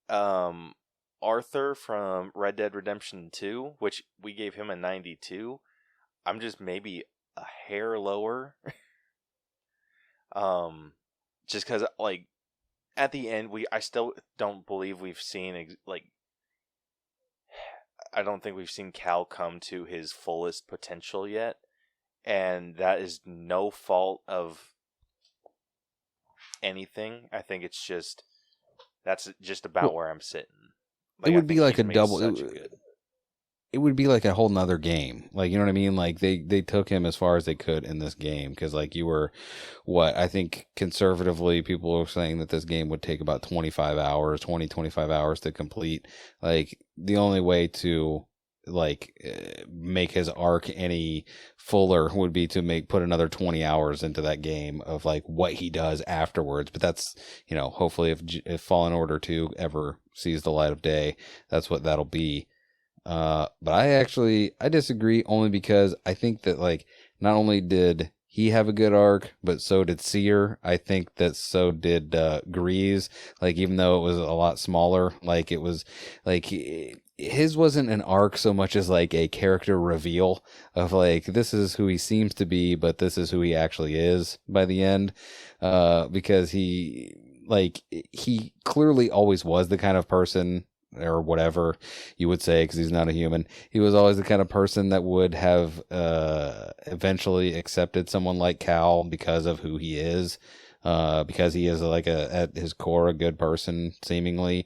Arthur from Red Dead Redemption 2, which we gave him a 92. I'm just maybe a hair lower. Just because, like, at the end, I still don't believe we've seen, I don't think we've seen Cal come to his fullest potential yet. And that is no fault of anything. I think that's just about where I'm sitting. It would be like a double. Good. It would be like a whole nother game. Like, you know what I mean? Like, they took him as far as they could in this game. Because, like, you were, I think conservatively, people were saying that this game would take about 25 hours to complete. Like, the only way to, like, make his arc any fuller would be to put another 20 hours into that game of, like, what he does afterwards. But that's, hopefully if Fallen Order 2 ever sees the light of day, that's what that'll be. But I disagree, only because I think that, like, not only did he have a good arc, but so did Seer. I think that so did Grease. Like, even though it was a lot smaller, like, it was like his wasn't an arc so much as like a character reveal of, like, this is who he seems to be, but this is who he actually is by the end. Because he clearly always was the kind of person, or whatever you would say, because he's not a human. He was always the kind of person that would have eventually accepted someone like Cal because of who he is, because he is, like, at his core a good person, seemingly.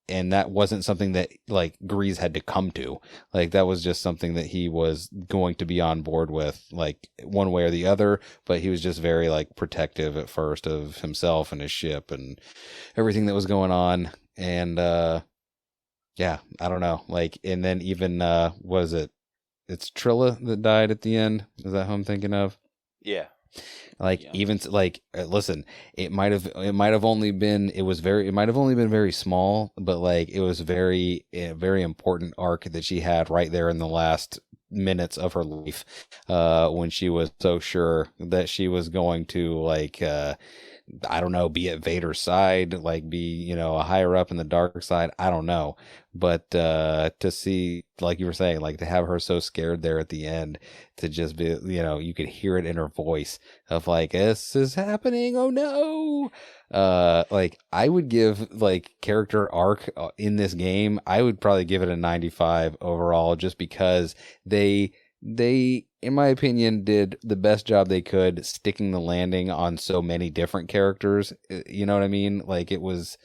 And that wasn't something that, like, Grease had to come to. Like, that was just something that he was going to be on board with, like, one way or the other. But he was just very, like, protective at first of himself and his ship and everything that was going on. And yeah, I don't know. Like, and then even was it? It's Trilla that died at the end. Is that who I'm thinking of? Yeah. Like, even like, listen, it might have only been very small, but, like, it was a very important arc that she had right there in the last minutes of her life, when she was so sure that she was going to, like, I don't know, be at Vader's side, like, be, a higher up in the dark side. I don't know. But to see, like you were saying, like, to have her so scared there at the end, to just be, you could hear it in her voice of, like, this is happening. Oh no. Like, I would give, like, character arc in this game, I would probably give it a 95 overall, just because they, in my opinion, did the best job they could sticking the landing on so many different characters. You know what I mean? Like, it's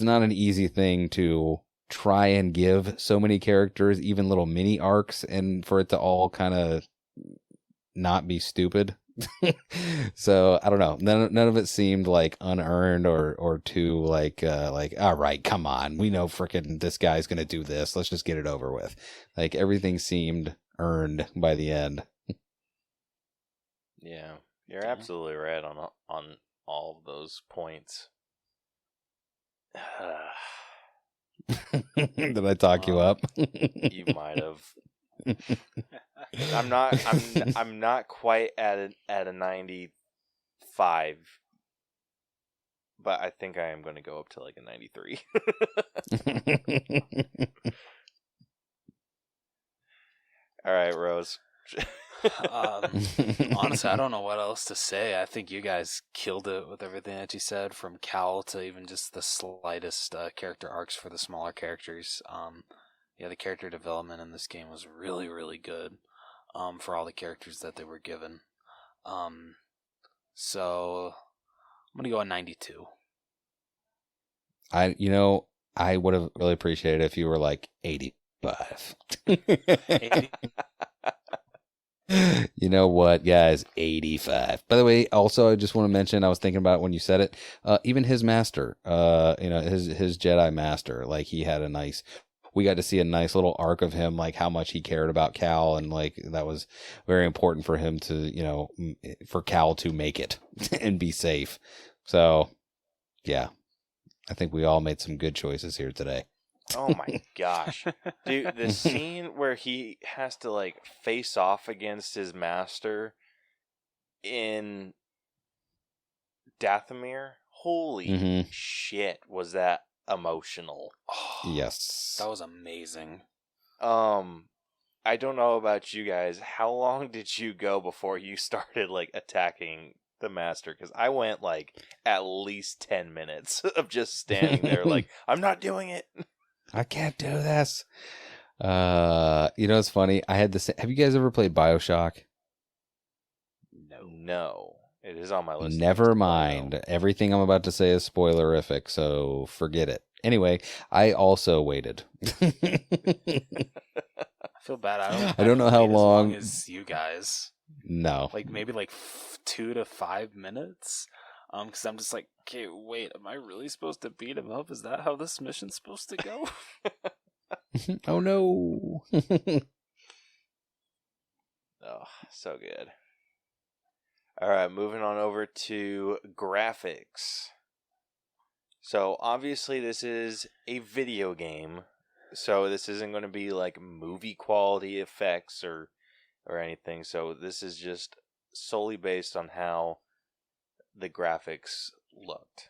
not an easy thing to try and give so many characters even little mini arcs, and for it to all kind of not be stupid. So I don't know. None of it seemed like unearned or too, like, all right, come on, we know frickin' this guy's gonna do this. Let's just get it over with. Like, everything seemed earned by the end. Yeah, you're absolutely right on all of those points. Did I talk you up? You might have. I'm not quite at a 95, but I think I am going to go up to, like, a 93. All right, Rose. Honestly, I don't know what else to say. I think you guys killed it with everything that you said, from Cal to even just the slightest character arcs for the smaller characters. The character development in this game was really, really good, for all the characters that they were given. So I'm gonna go on 92. I would have really appreciated it if you were like 85. 80. You know what, guys? 85. By the way, also, I just want to mention, I was thinking about it when you said it, even his master, his Jedi master, like we got to see a nice little arc of him, like how much he cared about Cal, and like that was very important for him to, for Cal to make it and be safe. So, yeah, I think we all made some good choices here today. Oh my gosh. Dude, the scene where he has to like face off against his master in Dathomir, holy shit, was that emotional. Oh, Yes. That was amazing. I don't know about you guys. How long did you go before you started like attacking the master? Because I went like at least 10 minutes of just standing there like, I'm not doing it. I can't do this. It's funny. I had this. Have you guys ever played BioShock? No. It is on my list. Never mind. Everything I'm about to say is spoilerific, so forget it. Anyway, I also waited. I feel bad. I don't know how wait long as you guys. No. Like maybe like 2 to 5 minutes. Because I'm just like, okay, wait, am I really supposed to beat him up? Is that how this mission's supposed to go? Oh no. Oh, so good. All right, moving on over to graphics. So obviously this is a video game, so this isn't going to be like movie quality effects or anything. So this is just solely based on how the graphics looked,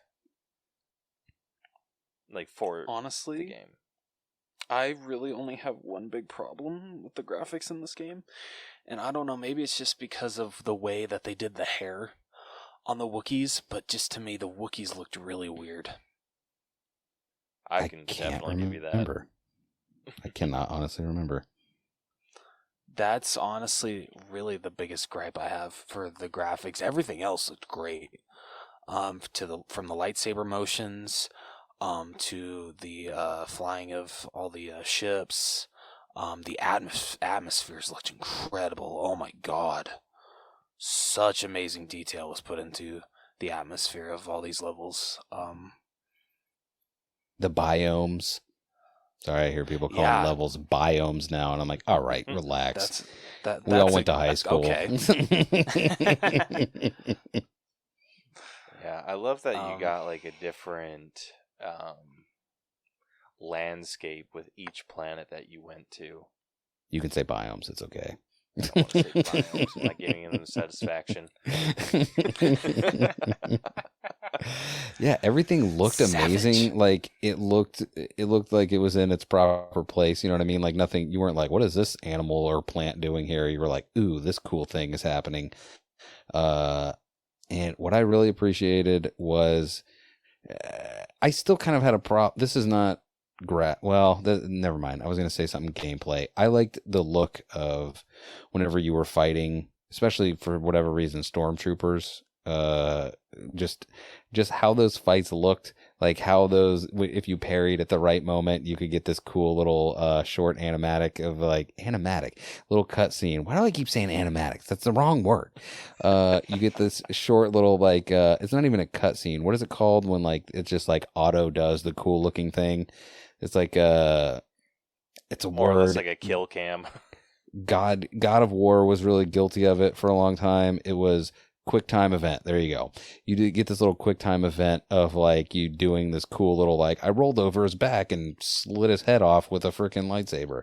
like for honestly the game. I really only have one big problem with the graphics in this game, and I don't know, maybe it's just because of the way that they did the hair on the Wookiees, but just to me the Wookiees looked really weird. I can definitely give you that. I cannot honestly remember. That's honestly really the biggest gripe I have for the graphics. Everything else looked great. From the lightsaber motions, to the flying of all the ships, the atmospheres looked incredible. Oh my god, such amazing detail was put into the atmosphere of all these levels. The biomes. Sorry, I hear people calling levels biomes now, and I'm like, all right, relax. We all went to high school. Okay. Yeah, I love that you got like a different landscape with each planet that you went to. You can say biomes, it's okay. I don't want to say biomes. I'm not giving them satisfaction. Yeah, everything looked amazing. Like it looked like it was in its proper place. You know what I mean? Like nothing. You weren't like, what is this animal or plant doing here? You were like, ooh, this cool thing is happening. And what I really appreciated was, I still kind of had a problem. This is not never mind. I was going to say something gameplay. I liked the look of whenever you were fighting, especially for whatever reason, stormtroopers. Just how those fights looked, like how those, if you parried at the right moment, you could get this cool little short animatic little cutscene. Why do I keep saying animatics? That's the wrong word. You get this short little like it's not even a cutscene. What is it called when like it's just like auto does the cool looking thing? It's like it's a more word. or less like a kill cam. God of War was really guilty of it for a long time. It was QuickTime event. There you go. You do get this little QuickTime event of like you doing this cool little like I rolled over his back and slit his head off with a freaking lightsaber.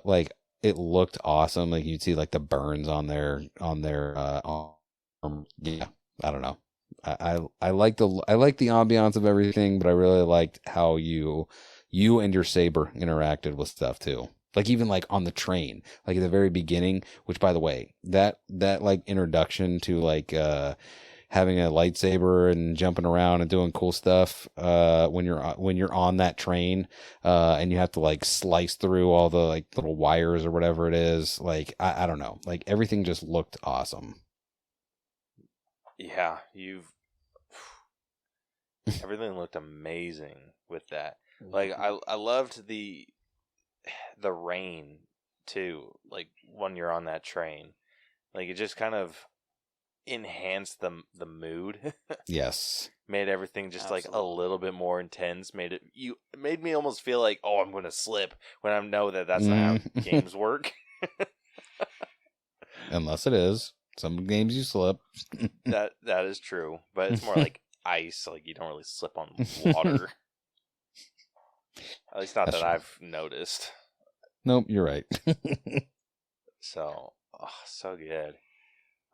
Like it looked awesome. Like you'd see like the burns on their arm. Yeah, I don't know. I like the ambiance of everything, but I really liked how you and your saber interacted with stuff too. Like even like on the train, like at the very beginning, which by the way, that like introduction to like having a lightsaber and jumping around and doing cool stuff when you're on that train and you have to like slice through all the like little wires or whatever it is. Like I don't know, like everything just looked awesome. Yeah, Everything looked amazing with that. Like I loved the rain too. Like when you're on that train, like it just kind of enhanced the mood. Yes. Made everything just like a Absolutely. little bit more intense. It made me almost feel like, oh, I'm gonna slip, when I know that that's not how games work. Unless it is. Some games you slip. That is true, but it's more like ice. Like you don't really slip on water. At least not That's that true. I've noticed. Nope, you're right. So, so good.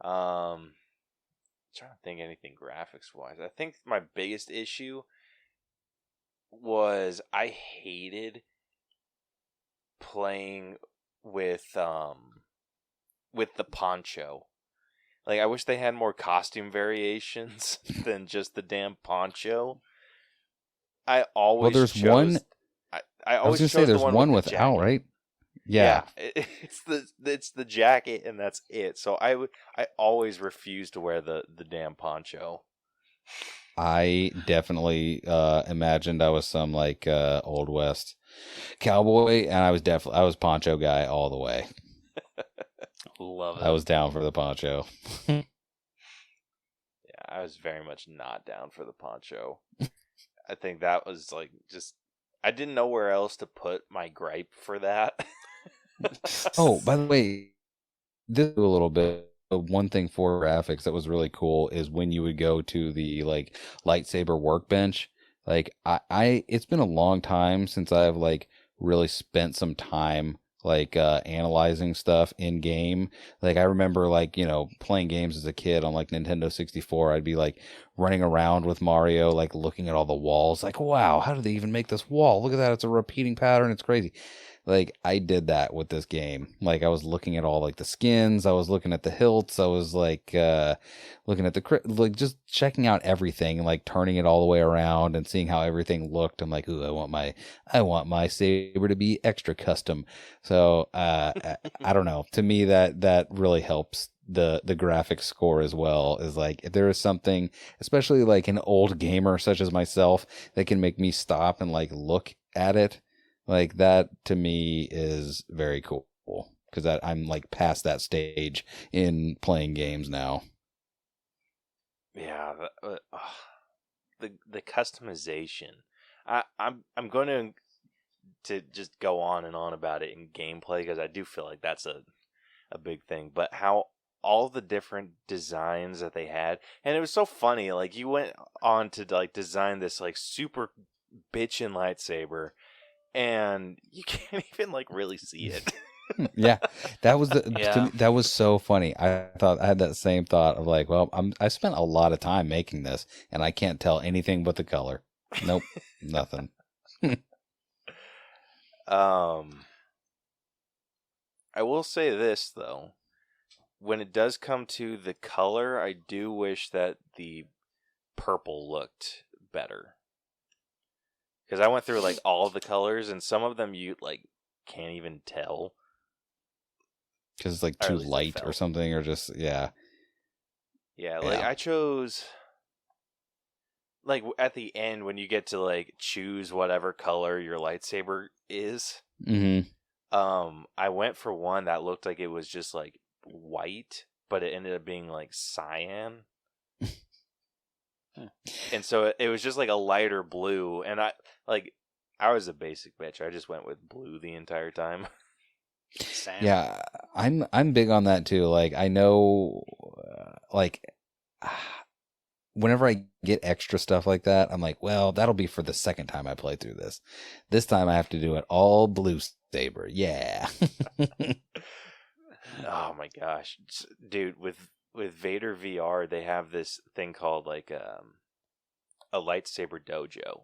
Trying to think anything graphics wise. I think my biggest issue was I hated playing with the poncho. Like I wish they had more costume variations than just the damn poncho. I always there's chose. one- I I was always gonna chose say the there's one one with the without, jacket. right? Yeah. It's the jacket and that's it. So I always refuse to wear the damn poncho. I definitely imagined I was some like Old West cowboy, and I was poncho guy all the way. Love it. I was down for the poncho. Yeah, I was very much not down for the poncho. I think that was like just I didn't know where else to put my gripe for that. Oh, by the way, this is a little bit. One thing for graphics that was really cool is when you would go to the like lightsaber workbench. Like it's been a long time since I've like really spent some time like analyzing stuff in game. Like I remember like, playing games as a kid on like Nintendo 64. I'd be like running around with Mario, like looking at all the walls, like, wow, how did they even make this wall? Look at that, it's a repeating pattern, it's crazy. Like I did that with this game. Like I was looking at all like the skins, I was looking at the hilts, I was like looking at like just checking out everything and like turning it all the way around and seeing how everything looked. I'm like, ooh, I want my saber to be extra custom. So I don't know. To me that really helps the graphics score as well. Is like if there is something, especially like an old gamer such as myself, that can make me stop and like look at it. Like that to me is very cool because I'm like past that stage in playing games now. Yeah, the customization. I'm going to just go on and on about it in gameplay because I do feel like that's a big thing. But how all the different designs that they had, and it was so funny. Like you went on to like design this like super bitchin' lightsaber, and you can't even like really see it. Yeah, that was to Yeah. me, that was so funny. I had that same thought of like, well, I spent a lot of time making this, and I can't tell anything but the color. Nope, nothing. I will say this though. When it does come to the color, I do wish that the purple looked better. Because I went through like all the colors, and some of them you like can't even tell. Because it's like Or at too least it light or felt. something, or just Yeah, like Yeah. I chose like at the end when you get to like choose whatever color your lightsaber is. Mm-hmm. I went for one that looked like it was just like white, but it ended up being like cyan. And so it was just like a lighter blue, and I was a basic bitch. I just went with blue the entire time. Sam. Yeah, I'm big on that too. Like I know, like whenever I get extra stuff like that, I'm like, well, that'll be for the second time I play through this. This time I have to do it all blue saber. Yeah. Oh my gosh, dude! With Vader VR, they have this thing called like a lightsaber dojo,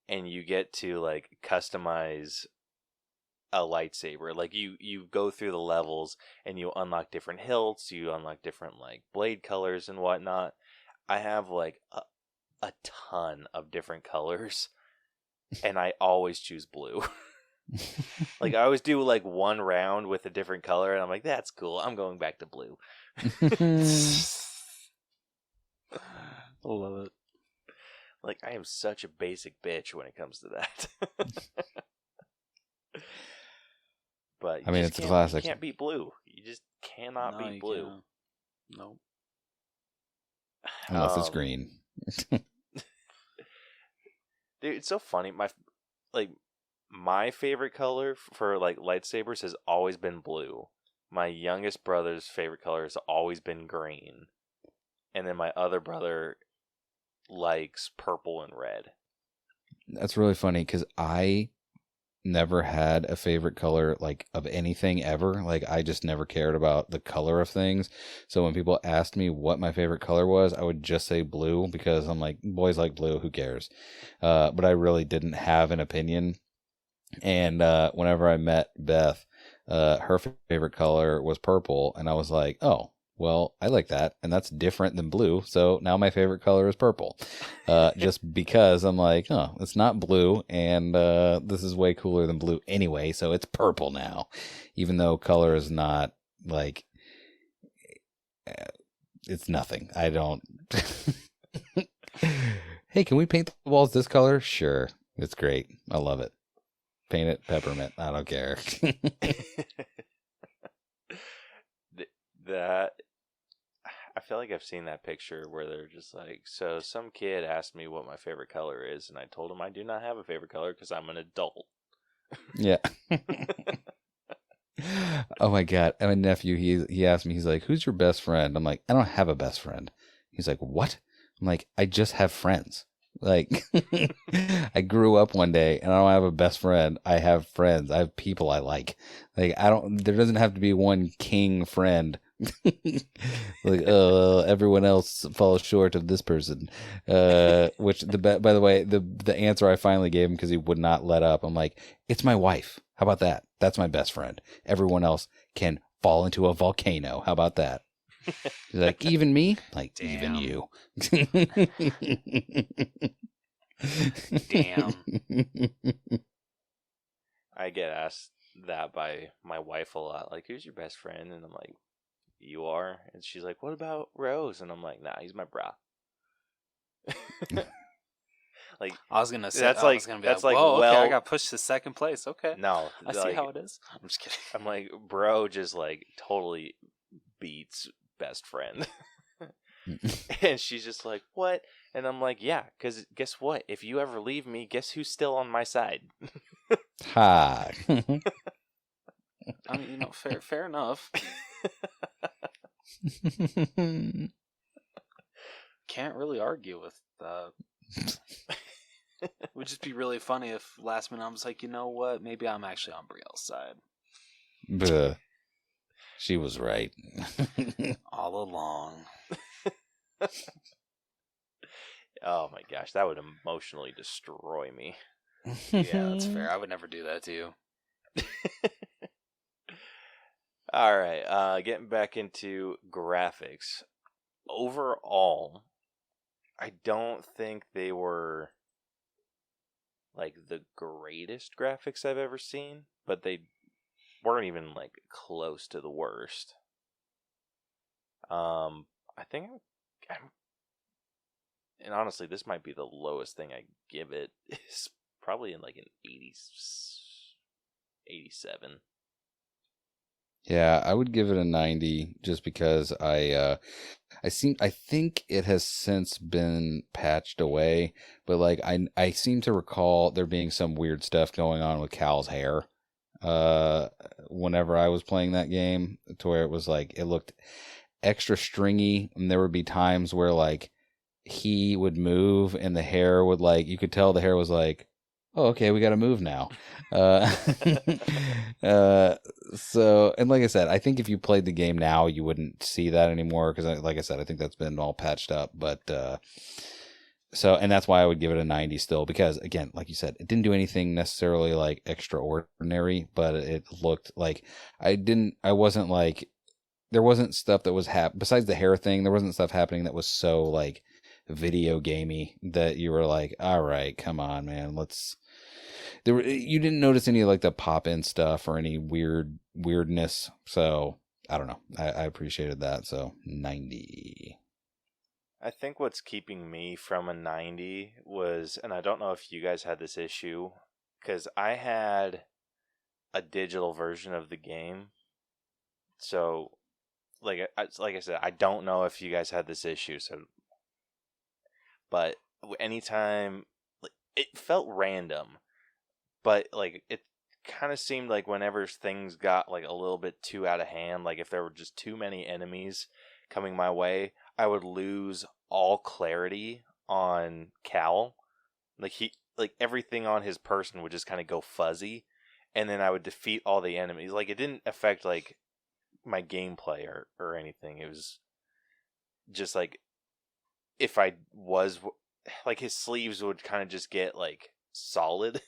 and you get to like customize a lightsaber. Like you go through the levels and you unlock different hilts, you unlock different like blade colors and whatnot. I have like a ton of different colors, and I always choose blue. Like I always do like one round with a different color, and I'm like, that's cool. I'm going back to blue. Love it. Like, I am such a basic bitch when it comes to that. But I mean, it's a classic. You can't beat blue. You just cannot beat blue. Can't. Nope. Unless it's green. Dude, it's so funny. My favorite color for like lightsabers has always been blue. My youngest brother's favorite color has always been green. And then my other brother likes purple and red. That's really funny because I never had a favorite color like of anything ever. Like I just never cared about the color of things. So when people asked me what my favorite color was, I would just say blue because I'm like, boys like blue, who cares? But I really didn't have an opinion. And whenever I met Beth, her favorite color was purple, and I was like, oh, well, I like that, and that's different than blue, so now my favorite color is purple. Just because I'm like, oh, it's not blue, and this is way cooler than blue anyway, so it's purple now. Even though color is not, like, it's nothing. I don't... Hey, can we paint the walls this color? Sure. It's great. I love it. Paint it peppermint. I don't care. That I feel like I've seen that picture where they're just like, so some kid asked me what my favorite color is, and I told him I do not have a favorite color because I'm an adult. Yeah. Oh my God. My nephew, he asked me, he's like, who's your best friend? I'm like, I don't have a best friend. He's like, what? I'm like, I just have friends. Like, I grew up one day and I don't have a best friend. I have friends. I have people I like. Like, there doesn't have to be one king friend. Like, everyone else falls short of this person. Which by the way, the answer I finally gave him because he would not let up. I'm like, it's my wife. How about that? That's my best friend. Everyone else can fall into a volcano. How about that? He's like, even me? Like, Damn. even you. Damn. I get asked that by my wife a lot. Like, who's your best friend? And I'm like, you are. And she's like, what about Rose? And I'm like, nah, he's my bra. Like, I was gonna say that's I like was gonna be that's like, like whoa, okay, well, I got pushed to second place. Okay, no, I see how it is. I'm just kidding. I'm like, bro, just like totally beats best friend. And she's just like, what? And I'm like, yeah, because guess what? If you ever leave me, guess who's still on my side? Ha. I mean, fair enough. Can't really argue with that. It would just be really funny if last minute I was like, you know what? Maybe I'm actually on Brielle's side. Buh. She was right. All along. Oh my gosh, that would emotionally destroy me. Yeah, that's fair. I would never do that to you. All right, getting back into graphics. Overall, I don't think they were like the greatest graphics I've ever seen, but they weren't even like close to the worst. I think and honestly, this might be the lowest thing I give it. Is probably in like an 87. Yeah, I would give it a 90 just because I think it has since been patched away, but like I seem to recall there being some weird stuff going on with Cal's hair whenever I was playing that game, to where it was like it looked extra stringy, and there would be times where like he would move and the hair would, like, you could tell the hair was like, oh, okay, we got to move now. So, and like I said, I think if you played the game now, you wouldn't see that anymore because, like I said, I think that's been all patched up. But so, and that's why I would give it a 90 still, because again, like you said, it didn't do anything necessarily like extraordinary, but it looked like I wasn't like, there wasn't stuff that was besides the hair thing, there wasn't stuff happening that was so like video gamey that you were like, all right, come on, man, you didn't notice any like the pop-in stuff or any weirdness. So I don't know. I appreciated that. So 90. I think what's keeping me from a 90 was, and I don't know if you guys had this issue, because I had a digital version of the game. So, like I said, I don't know if you guys had this issue. So, but anytime, like, it felt random, but like it kind of seemed like whenever things got like a little bit too out of hand, like if there were just too many enemies coming my way, I would lose all clarity on Cal. Like everything on his person would just kind of go fuzzy, and then I would defeat all the enemies. Like it didn't affect like my gameplay or anything. It was just like if I was like his sleeves would kind of just get like solid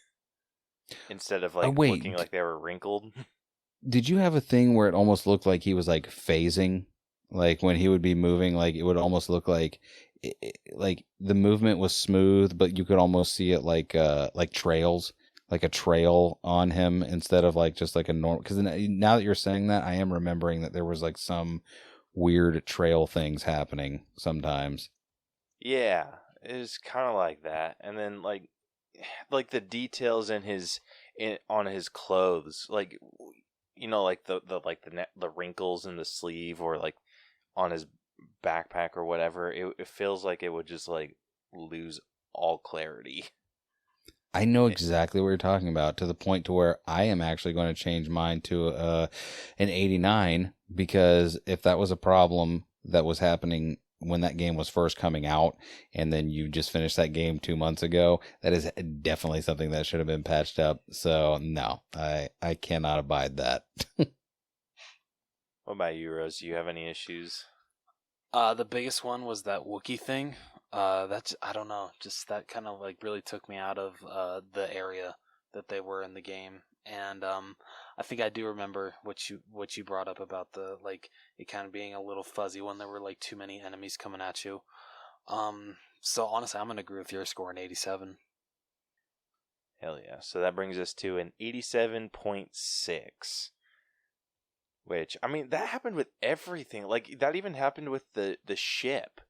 instead of like wait. looking like they were wrinkled. Did you have a thing where it almost looked like he was like phasing? Like when he would be moving, like it would almost look like like the movement was smooth, but you could almost see it like trails, like a trail on him instead of like just like a normal. Because now that you're saying that, I am remembering that there was like some weird trail things happening sometimes. Yeah, it was kind of like that, and then like the details in on his clothes, like like the wrinkles in the sleeve or like on his backpack or whatever. It feels like it would just like lose all clarity. I know exactly what you're talking about, to the point to where I am actually going to change mine to an 89, because if that was a problem that was happening when that game was first coming out, and then you just finished that game 2 months ago, that is definitely something that should have been patched up. So no, I cannot abide that. What about you, Rose? Do you have any issues? The biggest one was that Wookiee thing. That's, I don't know, just that kind of like really took me out of the area that they were in the game. And I think I do remember what you brought up about the like it kind of being a little fuzzy when there were like too many enemies coming at you. So honestly, I'm gonna agree with your score in 87. Hell yeah! So that brings us to an 87.6. Which, I mean, that happened with everything. Like, that even happened with the ship.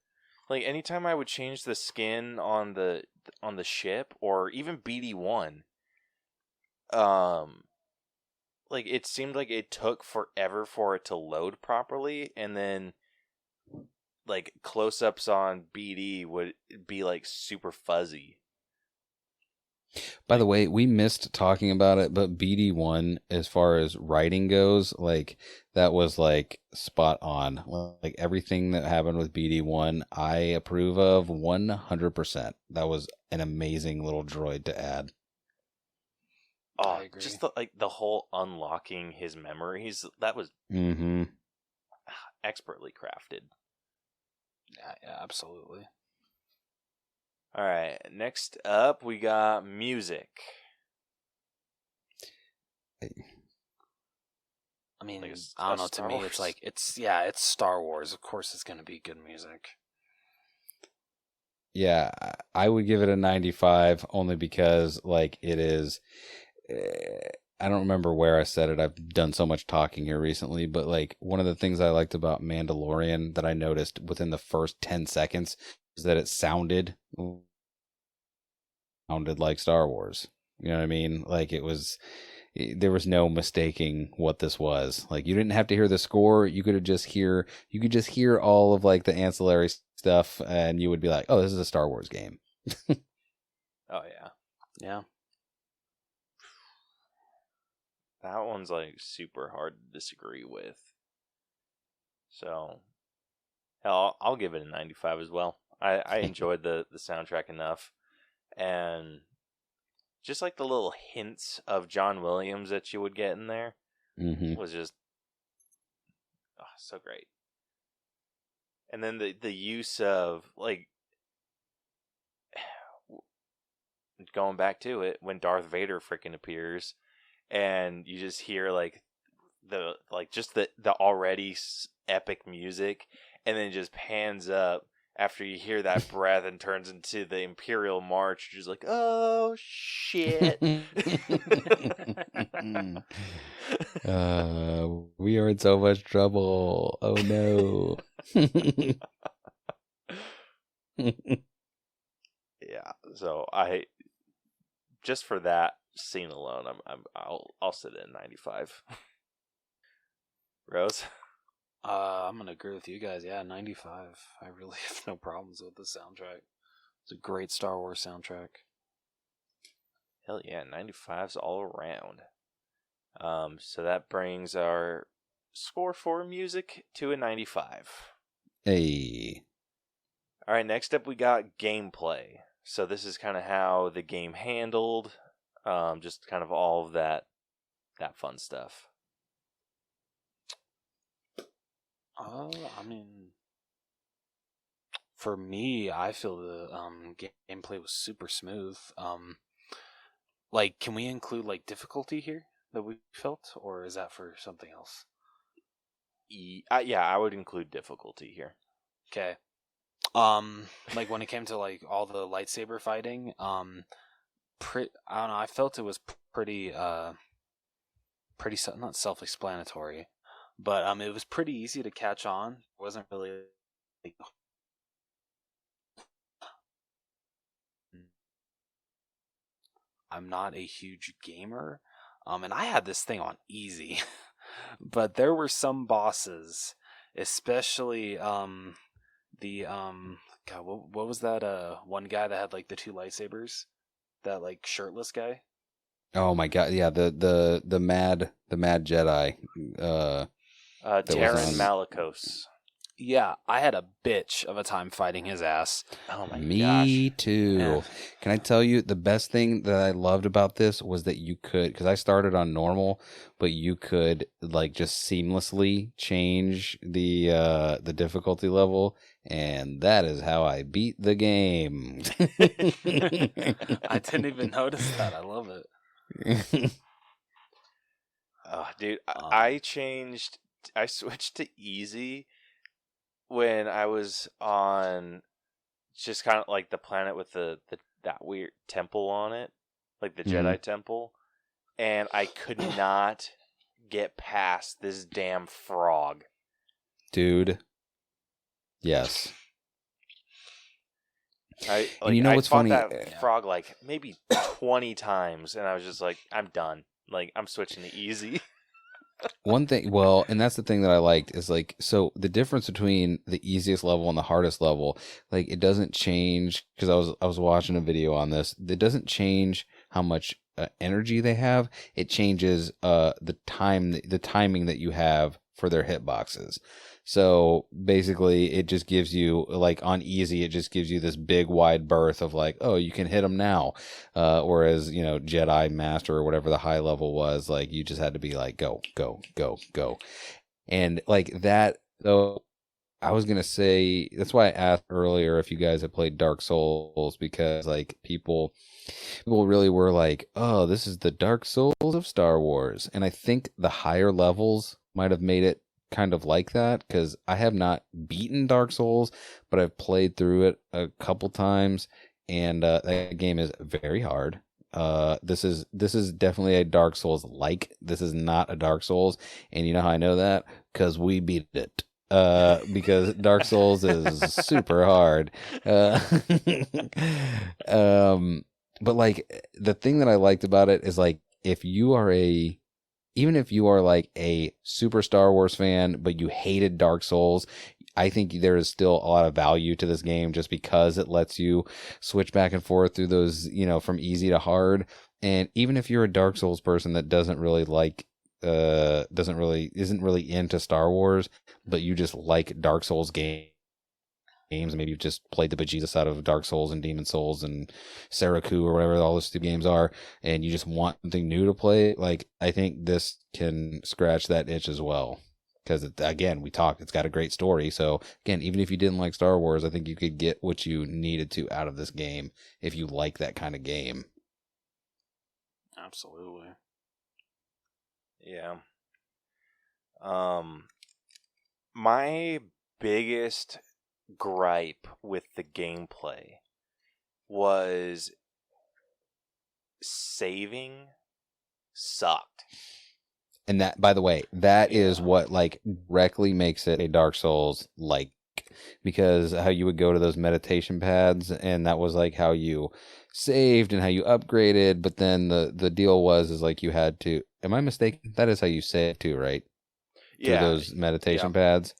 Like, anytime I would change the skin on the ship, or even BD1, like, it seemed like it took forever for it to load properly, and then, like, close-ups on BD would be, like, super fuzzy. By the way, we missed talking about it, but BD1, as far as writing goes, like that was like spot on. Like everything that happened with BD1, I approve of 100%. That was an amazing little droid to add. Oh, I agree. just the whole unlocking his memories, that was expertly crafted. Yeah, absolutely. All right, next up we got music. I mean, Like I don't know. To Star me, Wars. it's like it's Star Wars. Of course, it's gonna be good music. Yeah, I would give it a 95 only because like it is. I don't remember where I said it. I've done so much talking here recently, but like one of the things I liked about Mandalorian that I noticed within the first 10 seconds is that it sounded like Star Wars. You know what I mean? Like there was no mistaking what this was. Like you didn't have to hear the score. You could just hear all of like the ancillary stuff, and you would be like, "Oh, this is a Star Wars game." Oh yeah. Yeah. That one's like super hard to disagree with. So, hell, I'll give it a 95 as well. I enjoyed the soundtrack enough, and just like the little hints of John Williams that you would get in there was just so great. And then the use of like going back to it when Darth Vader freaking appears, and you just hear like the already epic music, and then it just pans up after you hear that breath and turns into the Imperial March. You're just like, oh shit. We are in so much trouble. Oh no. Yeah, so I just for that scene alone, I'll sit at 95. Rose? I'm gonna agree with you guys. Yeah, 95. I really have no problems with the soundtrack. It's a great Star Wars soundtrack. Hell yeah, 95's all around. So that brings our score for music to a 95. Hey. All right, next up we got gameplay. So this is kind of how the game handled, just kind of all of that fun stuff. I mean, for me, I feel the gameplay was super smooth. Like, can we include like difficulty here that we felt, or is that for something else? Yeah, I would include difficulty here. Okay. Like when it came to like all the lightsaber fighting, I don't know. I felt it was pretty not self-explanatory, but it was pretty easy to catch on. It wasn't really like, I'm not a huge gamer, and I had this thing on easy, but there were some bosses, especially the God, what was that one guy that had like the two lightsabers, that like shirtless guy. Oh my god, yeah, the mad Jedi. Taron Malicos. Yeah, I had a bitch of a time fighting his ass. Oh my gosh. Me too. Yeah. Can I tell you the best thing that I loved about this was that you could, because I started on normal, but you could like just seamlessly change the difficulty level, and that is how I beat the game. I didn't even notice that. I love it. Oh, dude, I switched to easy when I was on just kind of like the planet with that weird temple on it, like the Jedi temple, and I could not get past this damn frog. Dude. Yes. And you know what's fought funny? that frog like maybe 20 times, and I was just like, I'm done. Like, I'm switching to easy. One thing, well, and that's the thing that I liked is like, so the difference between the easiest level and the hardest level, like it doesn't change, because I was watching a video on this. It doesn't change how much energy they have. It changes the timing that you have for their hitboxes. So basically, it just gives you, like on easy, it just gives you this big wide berth of like, oh, you can hit them now. Whereas, you know, Jedi Master or whatever the high level was, like you just had to be like, go, go, go, go. And like that, so I was going to say, that's why I asked earlier if you guys have played Dark Souls, because like people really were like, oh, this is the Dark Souls of Star Wars. And I think the higher levels might have made it kind of like that, because I have not beaten Dark Souls, but I've played through it a couple times, and that game is very hard. This is definitely a Dark Souls like. This is not a Dark Souls, and you know how I know that? Because we beat it. Because Dark Souls is super hard. But like the thing that I liked about it is like even if you are like a super Star Wars fan, but you hated Dark Souls, I think there is still a lot of value to this game just because it lets you switch back and forth through those, you know, from easy to hard. And even if you're a Dark Souls person that doesn't really like, isn't really into Star Wars, but you just like Dark Souls games, and maybe you've just played the bejesus out of Dark Souls and Demon Souls and Saraku or whatever all those stupid games are, and you just want something new to play, like I think this can scratch that itch as well. Because again, it's got a great story. So again, even if you didn't like Star Wars, I think you could get what you needed to out of this game if you like that kind of game. Absolutely. Yeah. My biggest gripe with the gameplay was saving sucked. And that, by the way, that is what like directly makes it a Dark Souls like because how you would go to those meditation pads, and that was like how you saved and how you upgraded. But then the deal is like you had to. Am I mistaken? That is how you save too, right? Through Yeah. those meditation pads.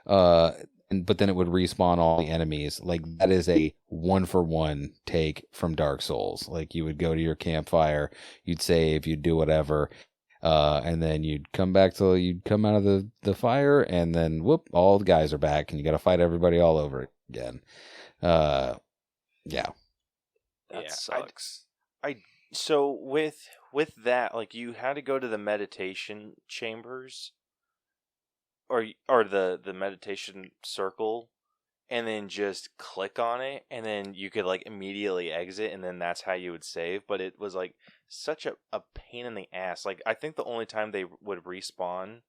But then it would respawn all the enemies. Like that is a 1-for-1 take from Dark Souls. Like you would go to your campfire, you'd save, you'd do whatever, and then you'd come out of the fire, and then whoop, all the guys are back, and you got to fight everybody all over again. Yeah. That sucks. So with that, like you had to go to the meditation chambers or the meditation circle and then just click on it, and then you could like immediately exit, and then that's how you would save. But it was like such a pain in the ass. Like I think the only time they would respawn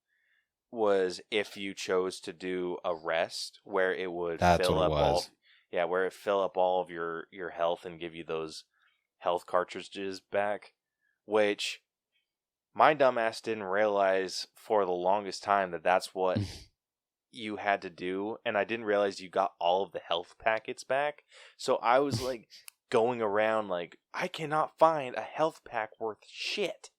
was if you chose to do a rest where it would fill up all of your health and give you those health cartridges back, which my dumbass didn't realize for the longest time that that's what you had to do, and I didn't realize you got all of the health packets back. So I was like going around like, I cannot find a health pack worth shit.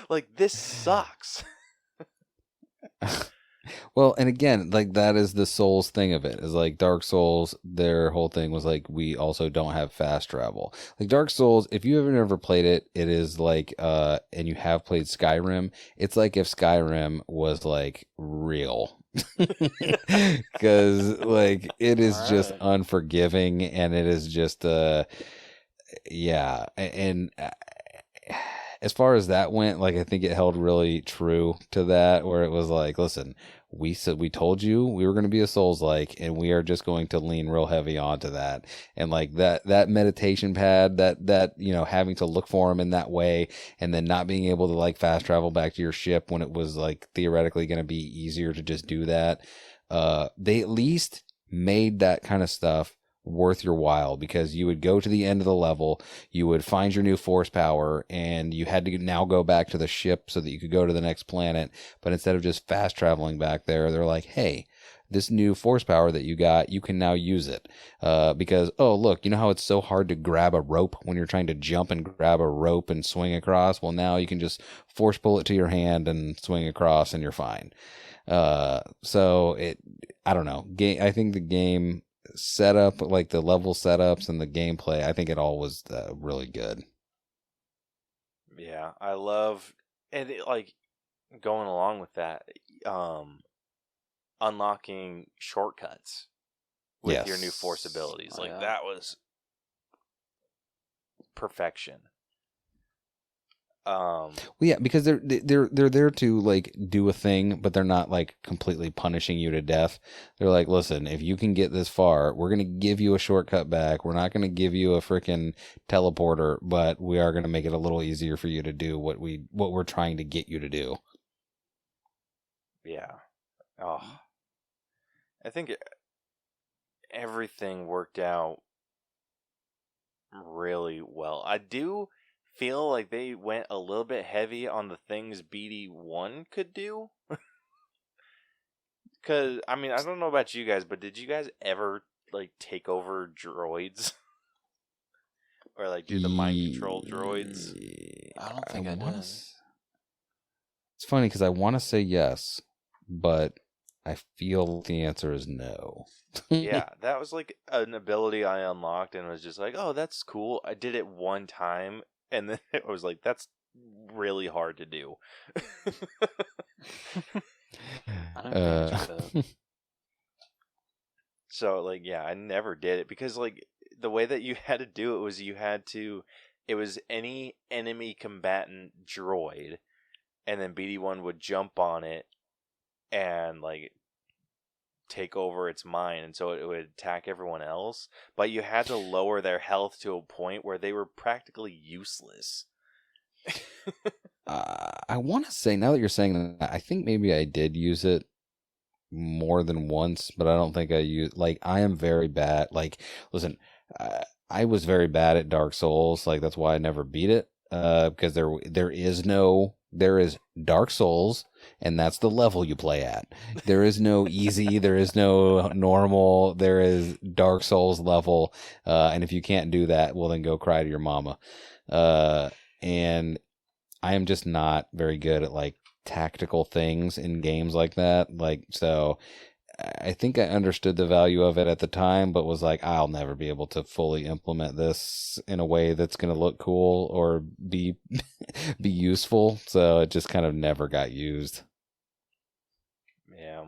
Like, this sucks. Well, and again, like that is the Souls thing of it. Is like Dark Souls, their whole thing was like, we also don't have fast travel. Like Dark Souls, if you have never played it, it is like, and you have played Skyrim, it's like if Skyrim was like real. Because like it is just unforgiving, and it is just yeah. And as far as that went, like I think it held really true to that, where it was like, listen, we told you we were going to be a Souls-like, and we are just going to lean real heavy onto that. And like that meditation pad, that having to look for them in that way, and then not being able to like fast travel back to your ship when it was like theoretically going to be easier to just do that. They at least made that kind of stuff worth your while, because you would go to the end of the level, you would find your new force power, and you had to now go back to the ship so that you could go to the next planet. But instead of just fast traveling back there, they're like, hey, this new force power that you got, you can now use it. Because, oh, look, you know how it's so hard to grab a rope when you're trying to jump and grab a rope and swing across? Well, now you can just force pull it to your hand and swing across, and you're fine. So I don't know. I think the game setup, like the level setups and the gameplay, I think it all was really good. Yeah, I love, and like going along with that, unlocking shortcuts with your new force abilities. That was perfection. Well, yeah, because they're there to like do a thing, but they're not like completely punishing you to death. They're like, listen, if you can get this far, we're gonna give you a shortcut back. We're not gonna give you a freaking teleporter, but we are gonna make it a little easier for you to do what we're trying to get you to do. Yeah. Oh, I think everything worked out really well. I do feel like they went a little bit heavy on the things BD1 could do. Because, I mean, I don't know about you guys, but did you guys ever, like, take over droids? Or, like, do the mind control droids? I don't think I did. It's funny, because I want to say yes, but I feel the answer is no. Yeah, that was, like, an ability I unlocked and was just like, oh, that's cool. I did it one time, and then it was like, that's really hard to do. I don't think that. So, like, yeah, I never did it because, like, the way that you had to do it was it was any enemy combatant droid, and then BD1 would jump on it and, like, take over its mind, and so it would attack everyone else. But you had to lower their health to a point where they were practically useless. I want to say, now that you're saying that, I think maybe I did use it more than once, but I don't think I used, like, I am very bad. Like, listen, I was very bad at Dark Souls. Like, that's why I never beat it. Because there is no there is Dark Souls, and that's the level you play at. There is no easy, there is no normal, there is Dark Souls level. And if you can't do that, well, then go cry to your mama. And I am just not very good at like tactical things in games like that. Like, so I think I understood the value of it at the time, but was like, I'll never be able to fully implement this in a way that's going to look cool or be be useful. So it just kind of never got used. Yeah,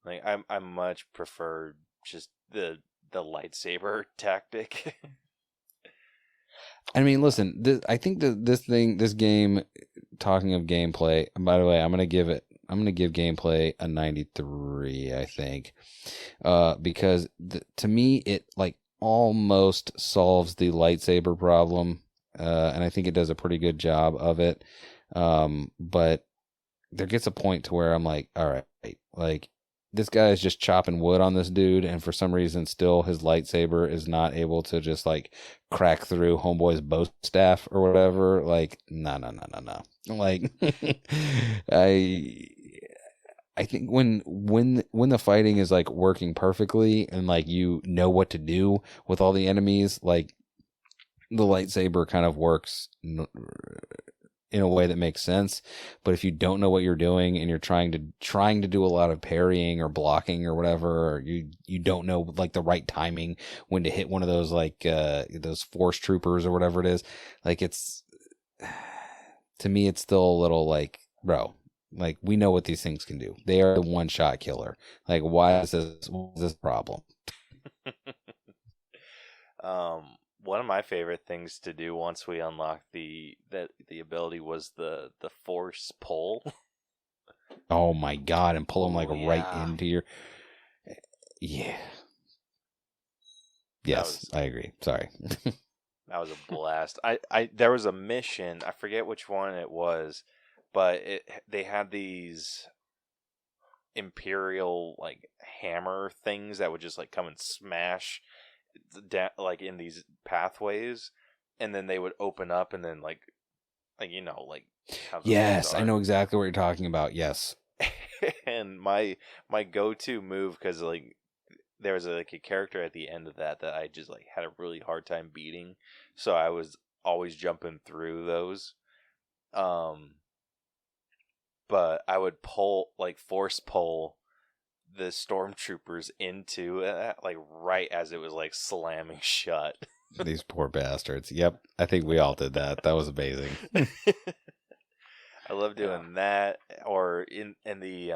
like I much prefer just the lightsaber tactic. I mean, listen, I think that this game, talking of gameplay, and by the way, I'm gonna give gameplay a 93, I think, because to me it like almost solves the lightsaber problem, and I think it does a pretty good job of it. But there gets a point to where I'm like, all right, like this guy is just chopping wood on this dude, and for some reason still his lightsaber is not able to just like crack through homeboy's bow staff or whatever. Like, no. Like, I think when the fighting is like working perfectly and like you know what to do with all the enemies, like the lightsaber kind of works in a way that makes sense. But if you don't know what you're doing and you're trying to do a lot of parrying or blocking or whatever, or you don't know like the right timing when to hit one of those like those force troopers or whatever it is, like it's, to me it's still a little like, bro, like we know what these things can do. They are the one-shot killer. Like what is this problem? One of my favorite things to do once we unlocked the ability was the force pull. Oh my god, and pull them like right yeah. into your, yeah. Yes, I agree. Sorry. That was a blast. I there was a mission, I forget which one it was, but they had these Imperial like hammer things that would just like come and smash like in these pathways, and then they would open up, and then like you know, like how those Yes, things I are. know exactly what you're talking about. Yes. And my go-to move, because like there was like a character at the end of that I just like had a really hard time beating, so I was always jumping through those. But I would force pull the stormtroopers into like right as it was like slamming shut. These poor bastards. Yep. I think we all did that. That was amazing. I love doing that, or in the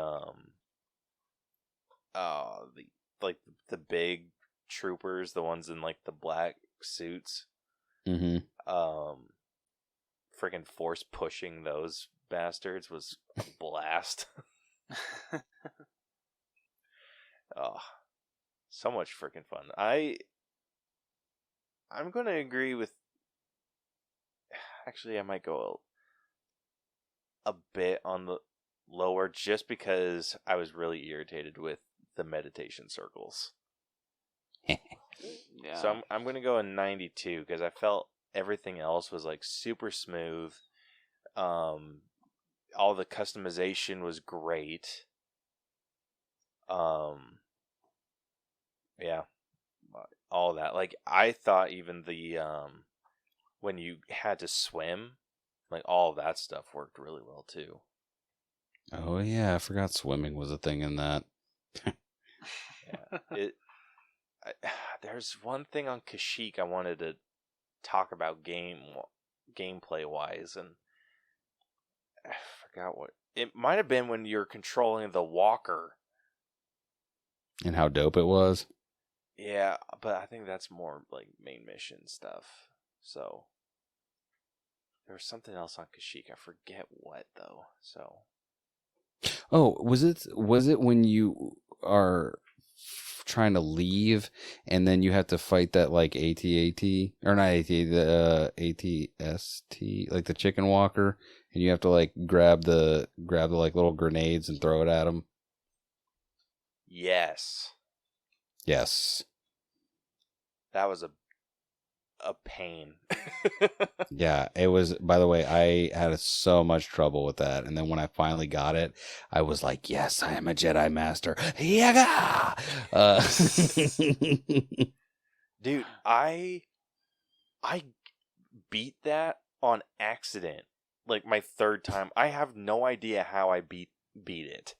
like the big troopers, the ones in like the black suits. Mm-hmm. Freaking force pushing those bastards was a blast. Oh, so much freaking fun. I'm going to agree with. Actually, I might go a bit on the lower, just because I was really irritated with the meditation circles. Yeah. So I'm going to go a 92, because I felt everything else was like super smooth. All the customization was great. Yeah, all that. Like I thought even the when you had to swim, like all of that stuff worked really well too. Oh yeah, I forgot swimming was a thing in that. Yeah, there's one thing on Kashyyyk I wanted to talk about gameplay wise, and I forgot what it might have been, when you're controlling the walker. And how dope it was. Yeah, but I think that's more like main mission stuff. So there was something else on Kashyyyk. I forget what though. So Oh, was it when you are trying to leave and then you have to fight that like AT-AT, or not AT, the ATST, like the chicken walker, and you have to like grab the like little grenades and throw it at them? yes, Yes. that was a a pain. Yeah, it was, by the way, I had so much trouble with that. And then when I finally got it, I was like, yes, I am a Jedi Master. Yaga! Dude, I beat that on accident. Like my third time. I have no idea how I beat it.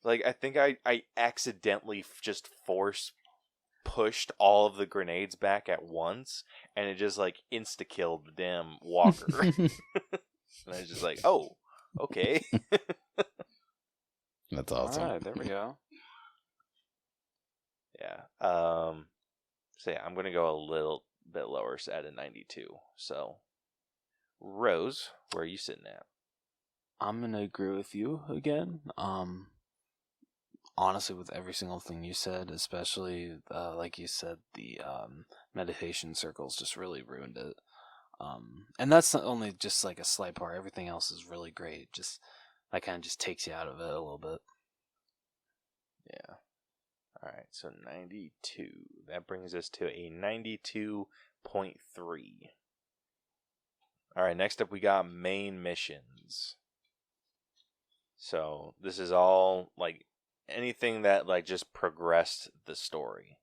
Like I think I accidentally just pushed all of the grenades back at once, and it just like insta-killed the damn walker. And I was just like, oh, okay. That's awesome. All right, there we go. Yeah. So yeah, I'm gonna go a little bit lower, so at a 92. So, Rose, where are you sitting at? I'm gonna agree with you again. Honestly, with every single thing you said, especially like you said, the meditation circles just really ruined it. And that's not only just like a slight part. Everything else is really great. Just that kind of just takes you out of it a little bit. Yeah. All right, so 92. That brings us to a 92.3. All right, next up we got main missions. So this is all like anything that like just progressed the story.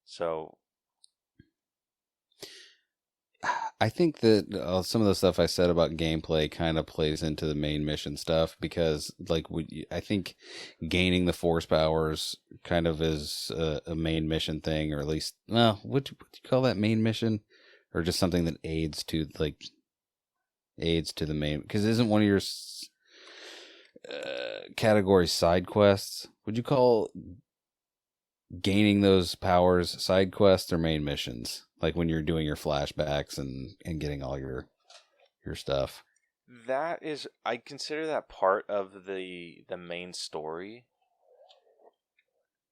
So I think that some of the stuff I said about gameplay kind of plays into the main mission stuff because, like, I think gaining the force powers kind of is a main mission thing, or at least, well, what do you call that, main mission, or just something that aids to the main? Because isn't one of your categories side quests? Would you call gaining those powers side quests or main missions? Like when you're doing your flashbacks and getting all your stuff. that is, I consider that part of the main story.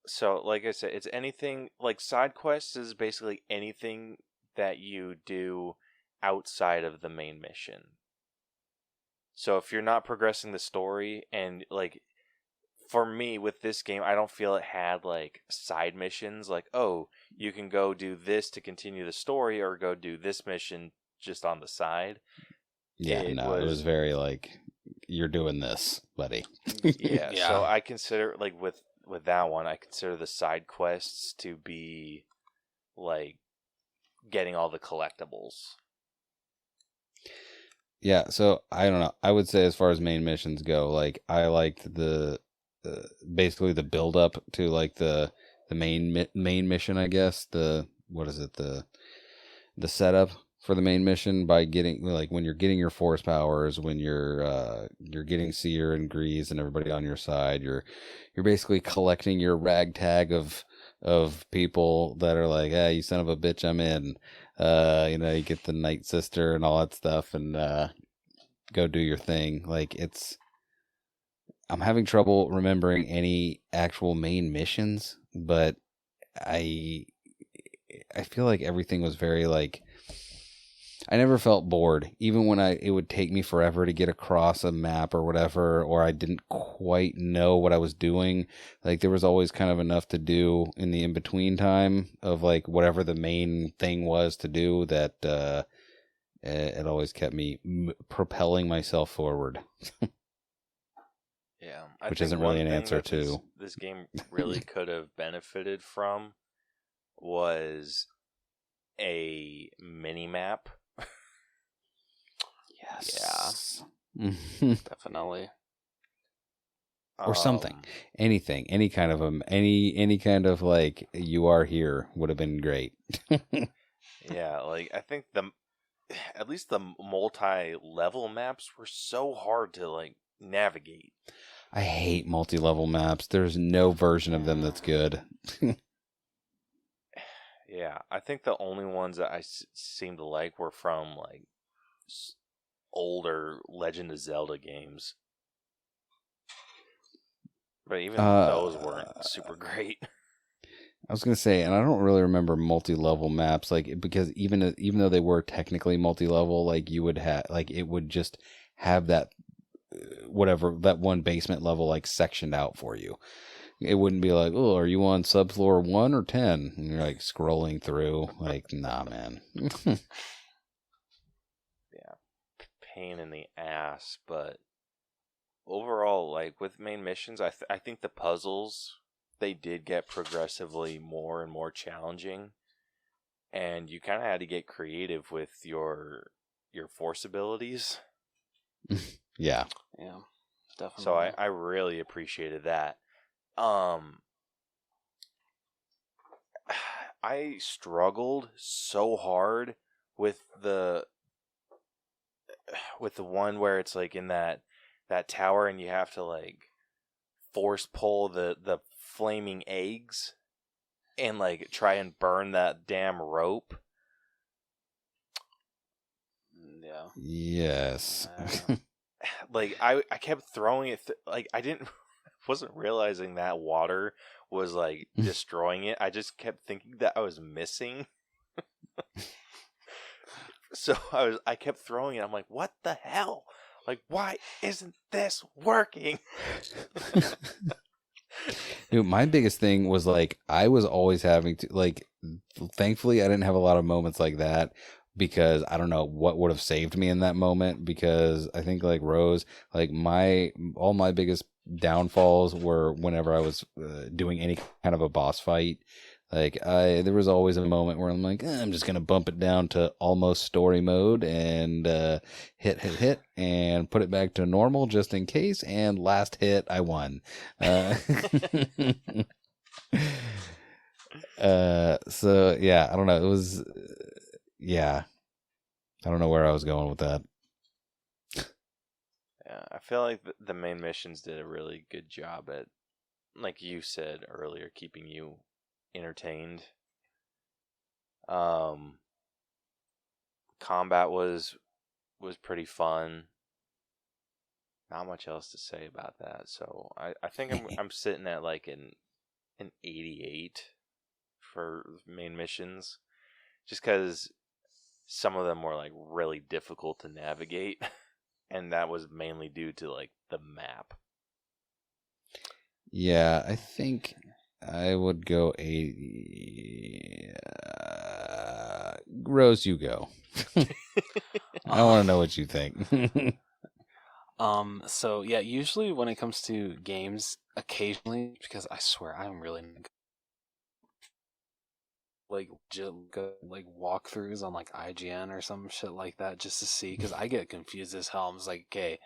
So, like I said, it's anything like side quests is basically anything that you do outside of the main mission. So if you're not progressing the story, and like for me with this game, I don't feel it had like side missions like, oh, you can go do this to continue the story or go do this mission just on the side. Yeah, it was very like, you're doing this, buddy. Yeah, Yeah. so I consider like with that one, I consider the side quests to be like getting all the collectibles. Yeah, so I don't know. I would say as far as main missions go, like I liked the basically the build up to like the main mission, I guess. The setup for the main mission by getting, like, when you're getting your force powers, when you're getting Seer and Grease and everybody on your side, you're basically collecting your ragtag of people that are like, you son of a bitch, I'm in. You get the Night Sister and all that stuff, and go do your thing. Like, I'm having trouble remembering any actual main missions, but I feel like everything was very like, I never felt bored, even when it would take me forever to get across a map or whatever, or I didn't quite know what I was doing. Like, there was always kind of enough to do in the in-between time of like whatever the main thing was to do, that it always kept me propelling myself forward. Yeah, which isn't really an answer to this game really could have benefited from was a mini map. Yes. Yeah, Definitely. Or something, anything, any kind of like, you are here would have been great. Yeah, like I think at least the multi-level maps were so hard to like navigate. I hate multi-level maps. There's no version of them that's good. Yeah, I think the only ones that I seem to like were from like older Legend of Zelda games. But even those weren't super great. I was gonna say, and I don't really remember multi-level maps, like, because even though they were technically multi-level, like, you would have, like, it would just have that whatever, that one basement level like sectioned out for you. it wouldn't be like, oh, are you on subfloor 1 or 10? And you're like scrolling through, like, nah, man. Yeah, pain in the ass, but overall, like with main missions, I think the puzzles, they did get progressively more and more challenging, and you kind of had to get creative with your force abilities. Yeah. Yeah, definitely. So I really appreciated that. I struggled so hard with the one where it's like in that tower and you have to like force pull the flaming eggs and like try and burn that damn rope. Yeah. Yes. Like I kept throwing it like I wasn't realizing that water was like destroying it. I just kept thinking that I was missing. So I kept throwing it. I'm like, what the hell? Like, why isn't this working? Dude, my biggest thing was like I was always having to like. Thankfully, I didn't have a lot of moments like that because I don't know what would have saved me in that moment. Because I think like Rose, like all my biggest downfalls were whenever I was doing any kind of a boss fight. Like there was always a moment where I'm like, I'm just gonna bump it down to almost story mode and hit and put it back to normal just in case. And last hit, I won. So yeah, I don't know. It was yeah, I don't know where I was going with that. Yeah, I feel like the main missions did a really good job at, like you said earlier, keeping you entertained. Combat was pretty fun. Not much else to say about that. So I think I'm sitting at like an 88 for main missions, just because some of them were like really difficult to navigate, and that was mainly due to like the map. Yeah, I think I would go 80. Rose, you go. I want to know what you think. So yeah, usually when it comes to games, occasionally, because I swear I'm really like like walkthroughs on like IGN or some shit like that just to see, because I get confused as hell. I'm just like, okay,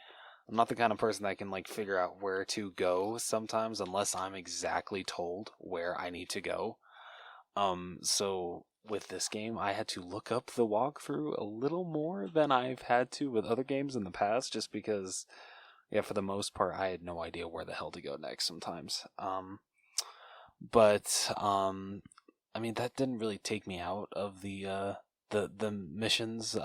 I'm not the kind of person that can like figure out where to go sometimes unless I'm exactly told where I need to go. So with this game, I had to look up the walkthrough a little more than I've had to with other games in the past, just because, yeah, for the most part, I had no idea where the hell to go next sometimes. But I mean, that didn't really take me out of the missions.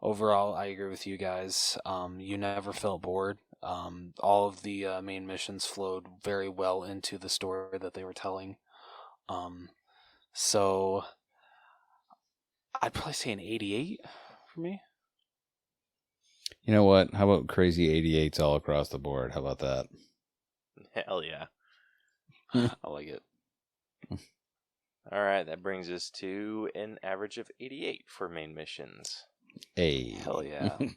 Overall, I agree with you guys. You never felt bored. All of the main missions flowed very well into the story that they were telling. So I'd probably say an 88 for me. You know what? How about crazy 88s all across the board? How about that? Hell yeah. I like it. All right, that brings us to an average of 88 for main missions. Hey. Hell yeah. All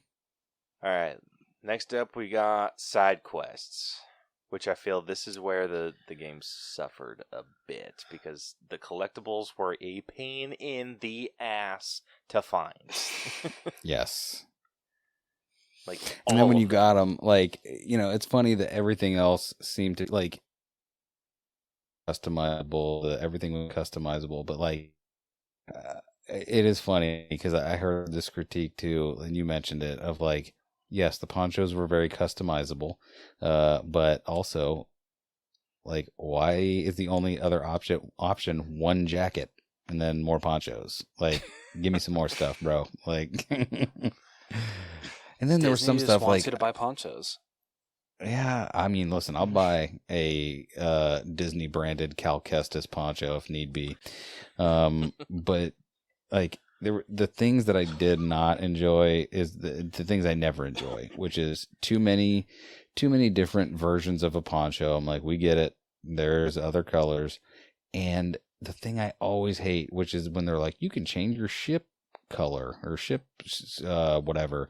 right, next up we got side quests, which I feel this is where the game suffered a bit, because the collectibles were a pain in the ass to find. Yes. Like, and then when you got them, like, you know, it's funny that everything else seemed to, like, customizable, everything was customizable, but, like, it is funny, because I heard this critique, too, and you mentioned it, of, like, yes, the ponchos were very customizable, but also, like, why is the only other option one jacket and then more ponchos? Like, give me some more stuff, bro. Like, and then there was some stuff wants like you to buy ponchos. Yeah, I mean, listen, I'll buy a Disney branded Cal Kestis poncho if need be, but like the things that I did not enjoy is the things I never enjoy, which is too many different versions of a poncho. I'm like, we get it. there's other colors. And the thing I always hate, which is when they're like, you can change your ship color or ship whatever.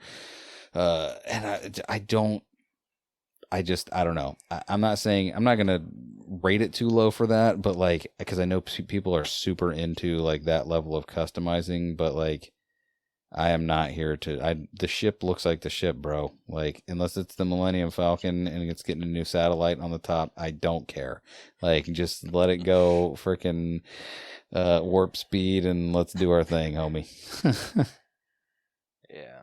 And I don't know. I'm not saying, I'm not going to rate it too low for that, but like, because I know people are super into like that level of customizing, but like, I am not here to, the ship looks like the ship, bro. Like, unless it's the Millennium Falcon and it's getting a new satellite on the top, I don't care. Like, just let it go freaking warp speed and let's do our thing, homie. Yeah.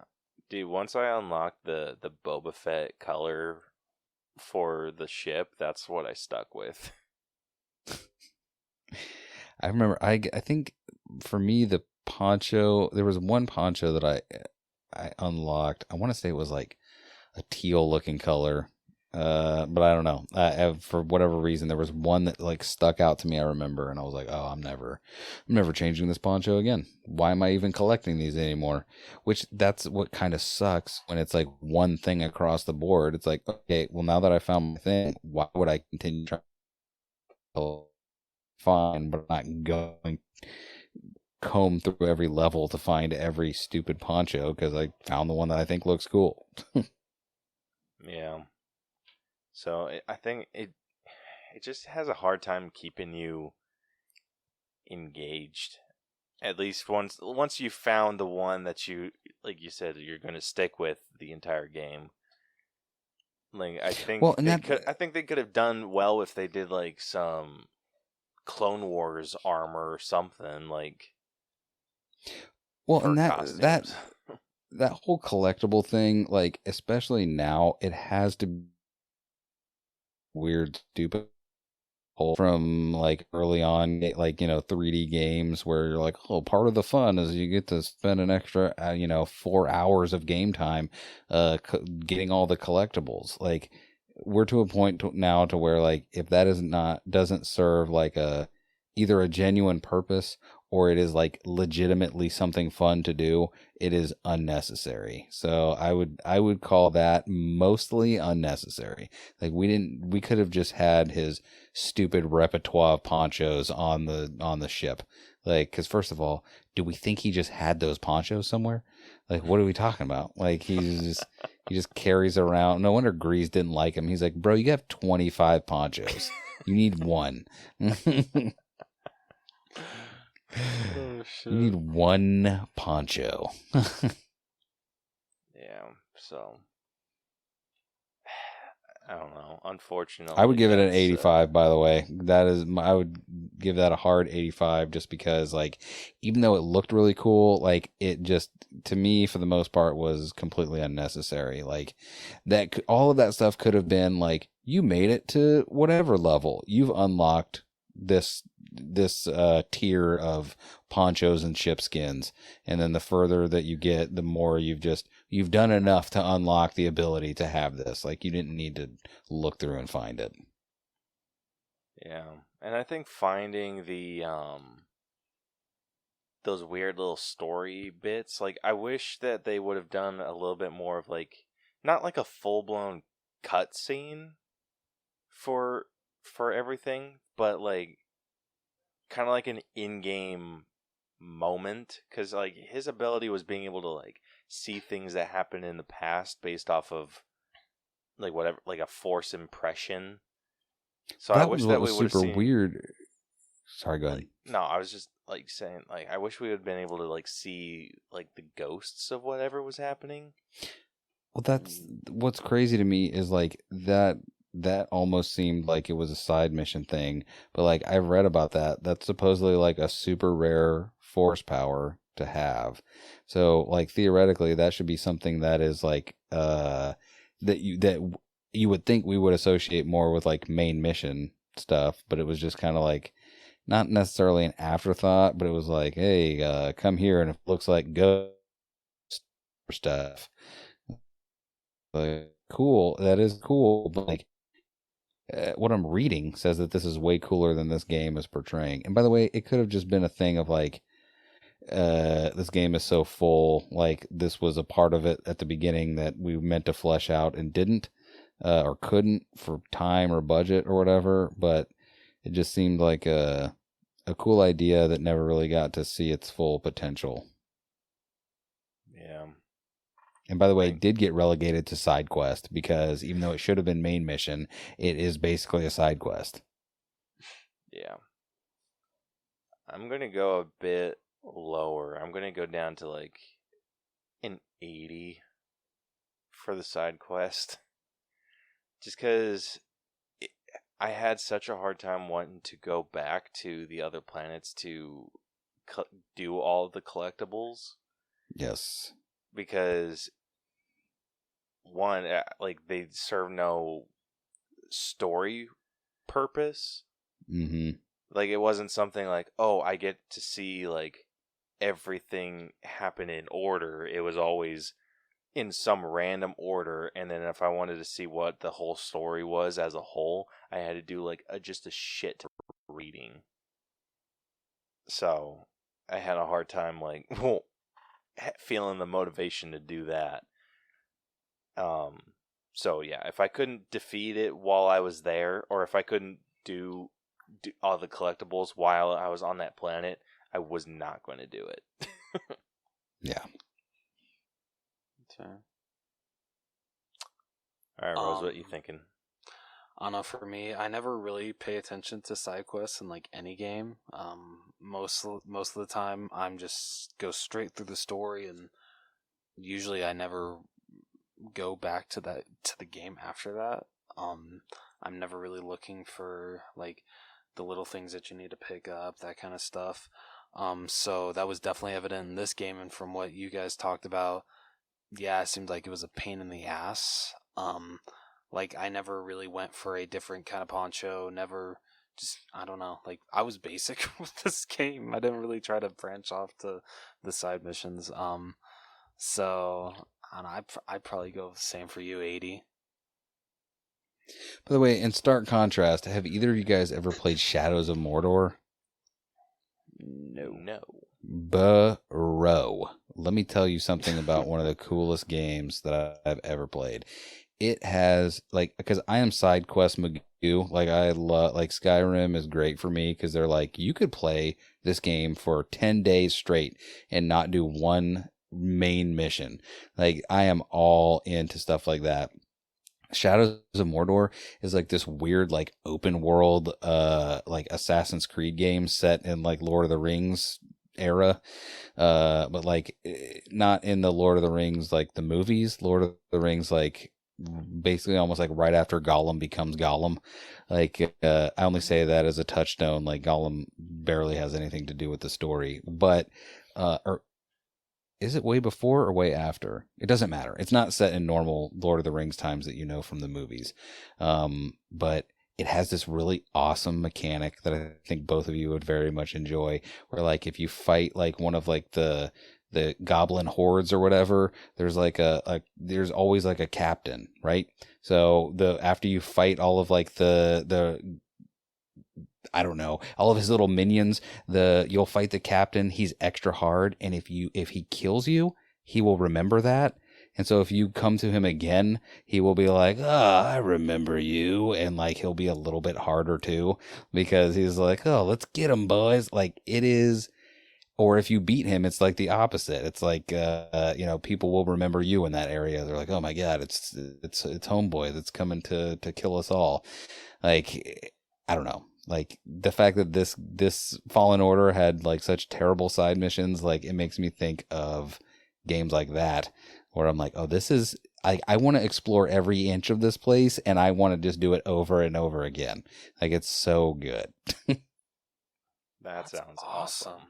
Dude, once I unlocked the Boba Fett color for the ship, that's what I stuck with. I remember, I think for me, the poncho, there was one poncho that I unlocked. I want to say it was like a teal looking color, but I don't know. For whatever reason, there was one that like stuck out to me. I remember, and I was like, "Oh, I'm never changing this poncho again. Why am I even collecting these anymore?" Which that's what kind of sucks when it's like one thing across the board. It's like, okay, well now that I found my thing, why would I continue trying to find, but I'm not going comb through every level to find every stupid poncho because I found the one that I think looks cool. Yeah. So I think it just has a hard time keeping you engaged. At least once you found the one that you, like you said, you're going to stick with the entire game. Like I think I think they could have done well if they did like some Clone Wars armor or something like. Well, and that whole collectible thing, like especially now, it has to be weird, stupid from like early on, like 3D games where you're like, oh, part of the fun is you get to spend an extra 4 hours of game time getting all the collectibles. Like we're to a point now to where like if that doesn't serve like either a genuine purpose or it is like legitimately something fun to do, it is unnecessary. So I would call that mostly unnecessary. Like we could have just had his stupid repertoire of ponchos on the ship. Like, cause first of all, do we think he just had those ponchos somewhere? Like, what are we talking about? Like he just carries around. No wonder Grease didn't like him. He's like, bro, you have 25 ponchos. You need one. Oh, shit. You need one poncho. Yeah, so I don't know. Unfortunately, I would give it an 85. By the way, I would give that a hard 85, just because, like, even though it looked really cool, like it just to me for the most part was completely unnecessary. Like all of that stuff could have been like, you made it to whatever level, you've unlocked this tier of ponchos and ship skins, and then the further that you get, the more you've done enough to unlock the ability to have this. Like you didn't need to look through and find it. Yeah, and I think finding the those weird little story bits, like I wish that they would have done a little bit more of like, not like a full blown cutscene for everything, but like kind of like an in-game moment, because like his ability was being able to like see things that happened in the past based off of like whatever, like a force impression. So that I wish was that what we was would have super seen. Weird. Sorry, go ahead. No, I was just like saying, like I wish we would have been able to like see like the ghosts of whatever was happening. Well, that's what's crazy to me is like that almost seemed like it was a side mission thing, but like I've read about that. That's supposedly like a super rare force power to have. So like theoretically that should be something that is like that you would think we would associate more with like main mission stuff, but it was just kind of like not necessarily an afterthought, but it was like, hey, come here, and it looks like ghost stuff. Like, cool, that is cool, but like what I'm reading says that this is way cooler than this game is portraying. And by the way, it could have just been a thing of like, this game is so full, like this was a part of it at the beginning that we meant to flesh out and didn't, or couldn't for time or budget or whatever. But It just seemed like a cool idea that never really got to see its full potential. Yeah. And by the way, it did get relegated to side quest because even though it should have been main mission, it is basically a side quest. Yeah. I'm going to go a bit lower. I'm going to go down to like an 80 for the side quest. Just because I had such a hard time wanting to go back to the other planets to do all the collectibles. Yes. Because one, like, they serve no story purpose. Mm-hmm. Like, it wasn't something like, oh, I get to see like everything happen in order. It was always in some random order, and then if I wanted to see what the whole story was as a whole, I had to do like just a shit reading. So I had a hard time like feeling the motivation to do that. So yeah, if I couldn't defeat it while I was there, or if I couldn't do all the collectibles while I was on that planet, I was not going to do it. Yeah. Okay. All right, Rose, what are you thinking? I don't know, for me, I never really pay attention to side quests in like any game. Most of the time, I'm just go straight through the story, and usually I never go back to the game after that. I'm never really looking for like the little things that you need to pick up, that kind of stuff. So that was definitely evident in this game, and from what you guys talked about, yeah, it seemed like it was a pain in the ass. Like I never really went for a different kind of poncho. Never, just I don't know. Like I was basic with this game. I didn't really try to branch off to the side missions. So I don't know, I'd probably go the same for you, 80. By the way, in stark contrast, have either of you guys ever played Shadows of Mordor? No. Bro, let me tell you something about one of the coolest games that I've ever played. It has like, because I am side quest Magoo. Like I love, like Skyrim is great for me because they're like, you could play this game for 10 days straight and not do one main mission. Like I am all into stuff like that. Shadows of Mordor is like this weird, like open world, like Assassin's Creed game set in like Lord of the Rings era, but like not in the Lord of the Rings like the movies. Lord of the Rings like basically almost like right after Gollum becomes Gollum. Like I only say that as a touchstone. Like Gollum barely has anything to do with the story, but or is it way before or way after? It doesn't matter. It's not set in normal Lord of the Rings times that you know from the movies. But it has this really awesome mechanic that I think both of you would very much enjoy, where like if you fight like one of like the goblin hordes or whatever, there's like there's always like a captain, right? So after you fight all of like the I don't know, all of his little minions, you'll fight the captain, he's extra hard, and if he kills you, he will remember that. And so if you come to him again, he will be like, I remember you, and like he'll be a little bit harder too, because he's like, oh, let's get him, boys. Like it is. Or if you beat him, it's like the opposite. It's like people will remember you in that area. They're like, oh my god, it's homeboy that's coming to kill us all. Like I don't know. Like the fact that this Fallen Order had like such terrible side missions, like it makes me think of games like that where I'm like, oh, this is I want to explore every inch of this place and I want to just do it over and over again. Like it's so good. That sounds awesome.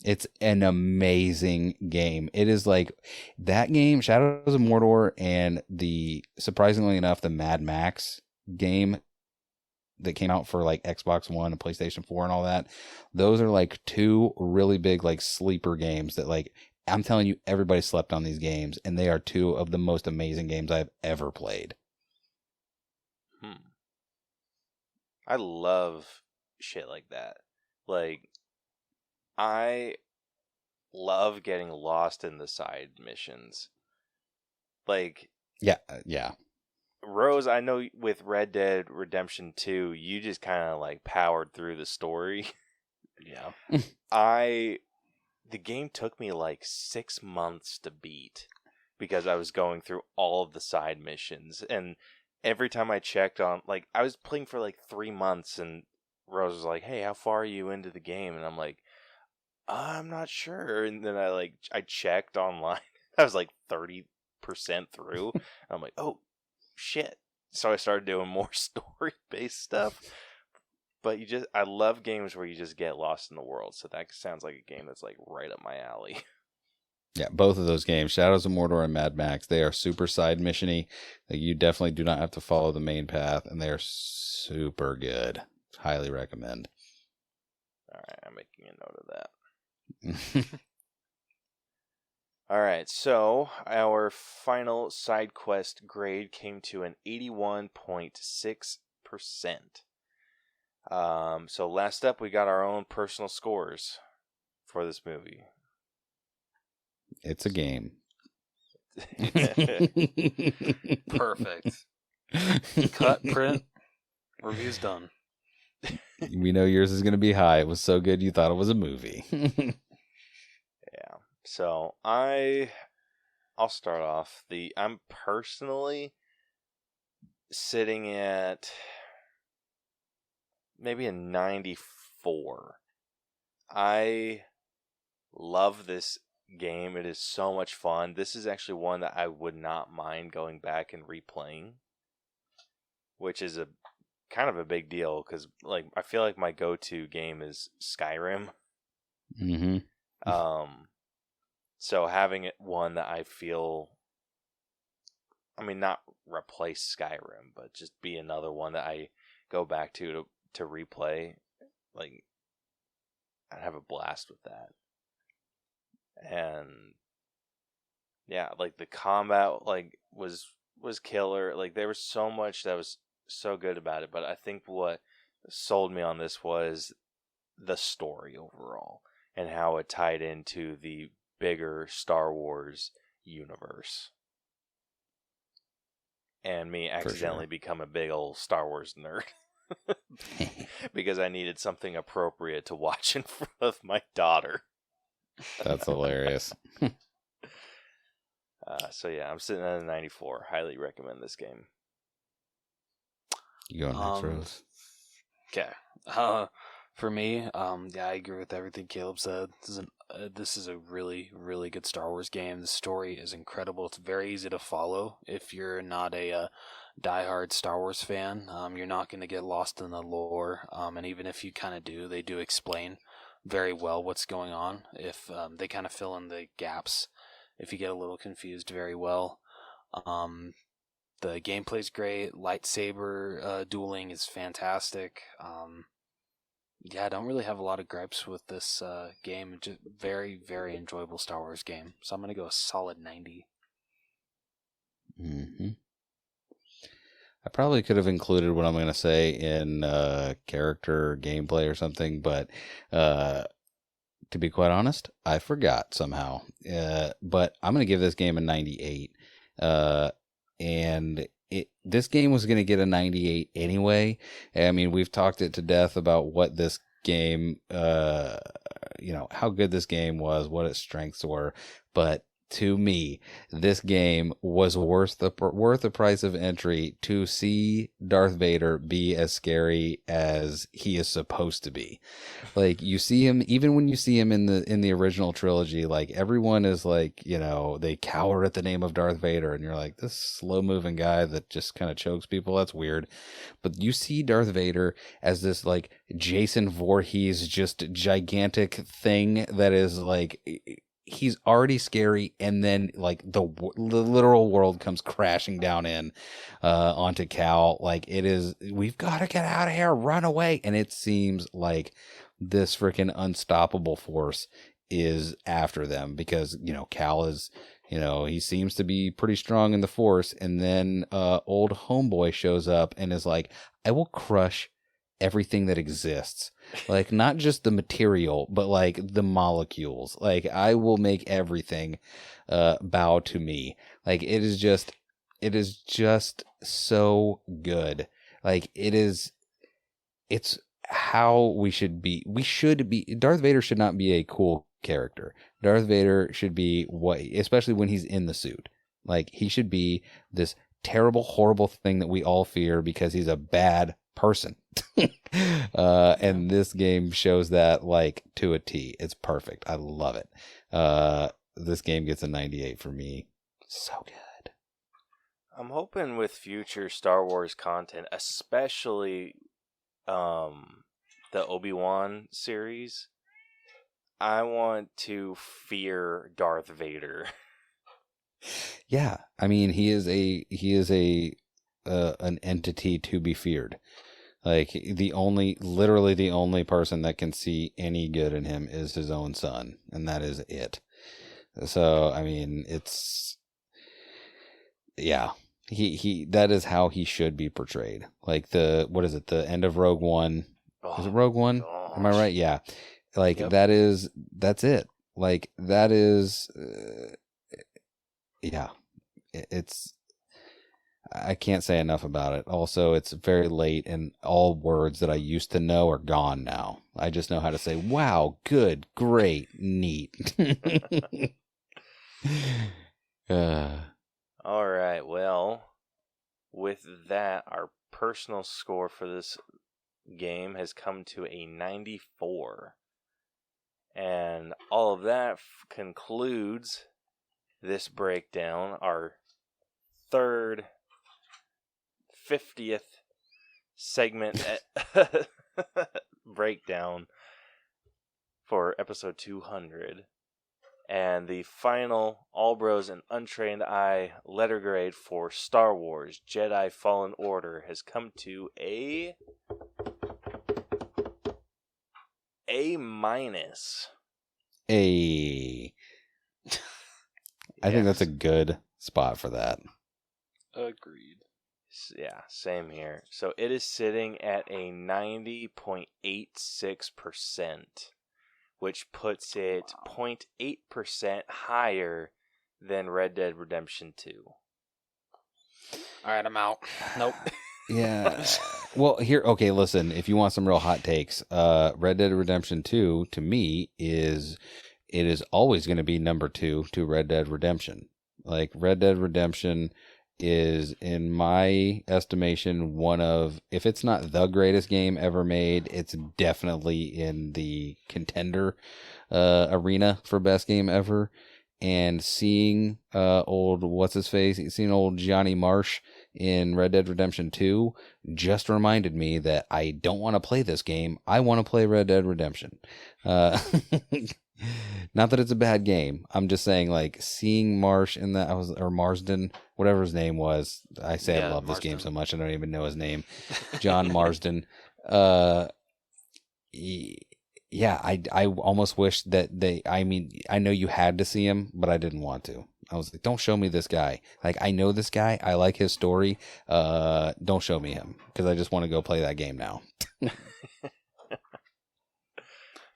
It's an amazing game. It is like that game, Shadows of Mordor, and surprisingly enough, the Mad Max game that came out for like Xbox One and PlayStation 4 and all that. Those are like two really big like sleeper games that like I'm telling you, everybody slept on these games, and they are two of the most amazing games I've ever played. I love shit like that. Like I love getting lost in the side missions. Like yeah. Rose, I know with Red Dead Redemption 2, you just kind of like powered through the story. Yeah. The game took me like 6 months to beat because I was going through all of the side missions, and every time I checked on, like, I was playing for like 3 months, and Rose was like, "Hey, how far are you into the game?" And I'm like, "I'm not sure." And then I checked online. I was like 30% through. I'm like, "Oh shit." So I started doing more story-based stuff. But I love games where you just get lost in the world. So that sounds like a game that's like right up my alley. Yeah, both of those games, Shadows of Mordor and Mad Max, they are super side mission-y. Like, you definitely do not have to follow the main path, and they are super good. Highly recommend. All right, I'm making a note of that. All right, so our final side quest grade came to an 81.6%. So last up, we got our own personal scores for this movie. It's a game. Perfect. Cut, print, review's done. We know yours is going to be high. It was so good you thought it was a movie. Yeah. So I'll start off. I'm personally sitting at maybe a 94. I love this game. It is so much fun. This is actually one that I would not mind going back and replaying, which is a kind of a big deal because like I feel like my go-to game is Skyrim. Mm-hmm. So having one that I feel, I mean, not replace Skyrim, but just be another one that I go back to replay, like, I'd have a blast with that. And yeah, like the combat like was killer. Like there was so much that was so good about it, but I think what sold me on this was the story overall and how it tied into the bigger Star Wars universe. And me accidentally become a big old Star Wars nerd. Because I needed something appropriate to watch in front of my daughter. That's hilarious. So yeah, I'm sitting at a 94. Highly recommend this game. You go next, Rose. Okay. For me, yeah, I agree with everything Caleb said. This is a really, really good Star Wars game. The story is incredible. It's very easy to follow if you're not a diehard Star Wars fan. You're not going to get lost in the lore, and even if you kind of do, they do explain very well what's going on. If they kind of fill in the gaps, if you get a little confused, very well. The gameplay's great. Lightsaber dueling is fantastic. Yeah, I don't really have a lot of gripes with this game. Just very, very enjoyable Star Wars game. So I'm going to go a solid 90. Mm-hmm. I probably could have included what I'm going to say in character gameplay or something, but to be quite honest, I forgot somehow. But I'm going to give this game a 98. And this game was going to get a 98 anyway. I mean, we've talked it to death about what this game, how good this game was, what its strengths were. But to me, this game was worth the price of entry to see Darth Vader be as scary as he is supposed to be. Like, you see him, even when you see him in the original trilogy, like, everyone is like, they cower at the name of Darth Vader, and you're like, this slow moving guy that just kind of chokes people, that's weird. But you see Darth Vader as this like Jason Voorhees, just gigantic thing that is like, he's already scary, and then like the literal world comes crashing down onto Cal. Like, it is, we've got to get out of here, run away, and it seems like this freaking unstoppable force is after them because Cal is, he seems to be pretty strong in the Force, and then old homeboy shows up and is like, I will crush everything that exists. Like, not just the material, but like the molecules. Like, I will make everything bow to me. Like, it is just It is just so good. Like it's how we should be. Darth Vader should not be a cool character. Darth Vader should be especially when he's in the suit. Like, he should be this terrible, horrible thing that we all fear because he's a bad person. And this game shows that, like, to a T. It's perfect. I love it. This game gets a 98 for me. So good. I'm hoping with future Star Wars content, especially the Obi-Wan series, I want to fear Darth Vader. Yeah, I mean, he is an entity to be feared. Like, literally the only person that can see any good in him is his own son, and that is it. So, I mean, he that is how he should be portrayed. Like, the end of Rogue One. Is it Rogue One? Gosh. Am I right? Yeah. Like, Yep. that's it. Like, that is, yeah, I can't say enough about it. Also, it's very late, and all words that I used to know are gone now. I just know how to say, wow, good, great, neat. All right, well, with that, our personal score for this game has come to a 94. And all of that concludes this breakdown, our third 50th segment breakdown for episode 200. And the final All Bros and Untrained Eye letter grade for Star Wars Jedi Fallen Order has come to A-. I think that's a good spot for that. Agreed. Yeah, same here. So it is sitting at a 90.86%, which puts it 0.8% higher than Red Dead Redemption 2. All right, I'm out. Nope. Yeah. Well, okay, listen, if you want some real hot takes, Red Dead Redemption 2, to me, it is always going to be number 2 to Red Dead Redemption. Like, Red Dead Redemption is, in my estimation, one of, if it's not the greatest game ever made, it's definitely in the contender arena for best game ever. And seeing old Johnny Marsh in Red Dead Redemption 2 just reminded me that I don't want to play this game. I want to play Red Dead Redemption. Not that it's a bad game. I'm just saying, like, seeing Marsh in that, or Marsden, whatever his name was. I say I love this game so much I don't even know his name. John Marsden. Yeah, I almost wish that I know you had to see him, but I didn't want to. I was like, don't show me this guy. Like, I know this guy. I like his story. Don't show me him, because I just want to go play that game now.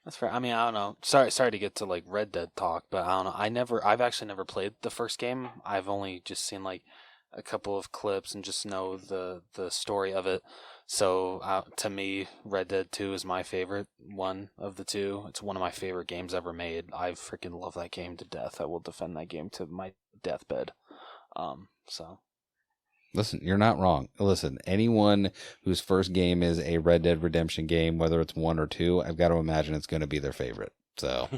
That's fair. I mean, I don't know. Sorry to get to, like, Red Dead talk, but I don't know. I've actually never played the first game. I've only just seen, like, a couple of clips and just know the story of it. So to me, Red Dead 2 is my favorite one of the two. It's one of my favorite games ever made. I freaking love that game to death. I will defend that game to my deathbed. So. Listen, you're not wrong. Listen, anyone whose first game is a Red Dead Redemption game, whether it's 1 or 2, I've got to imagine it's going to be their favorite. So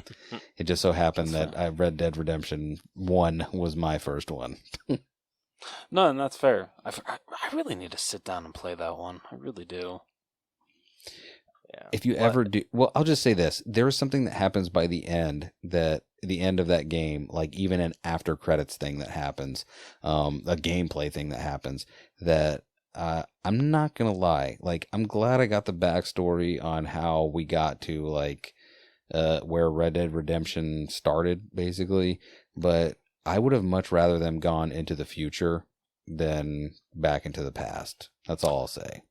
it just so happened that Red Dead Redemption 1 was my first one. No, and that's fair. I really need to sit down and play that one. I really do. Yeah. If you ever do, well, I'll just say this: there is something that happens by the end of that game, like even an after credits thing that happens, a gameplay thing that happens. That I'm not gonna lie, like, I'm glad I got the backstory on how we got to, like, where Red Dead Redemption started, basically. But I would have much rather them gone into the future than back into the past. That's all I'll say.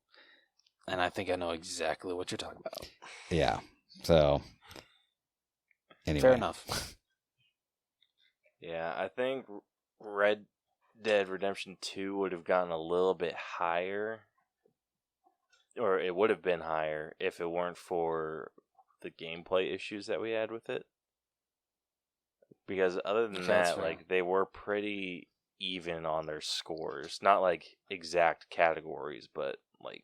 And I think I know exactly what you're talking about. Yeah. So, anyway. Fair enough. Yeah, I think Red Dead Redemption 2 would have gotten a little bit higher, or it would have been higher if it weren't for the gameplay issues that we had with it. Because other than that, like, they were pretty even on their scores. Not like exact categories, but like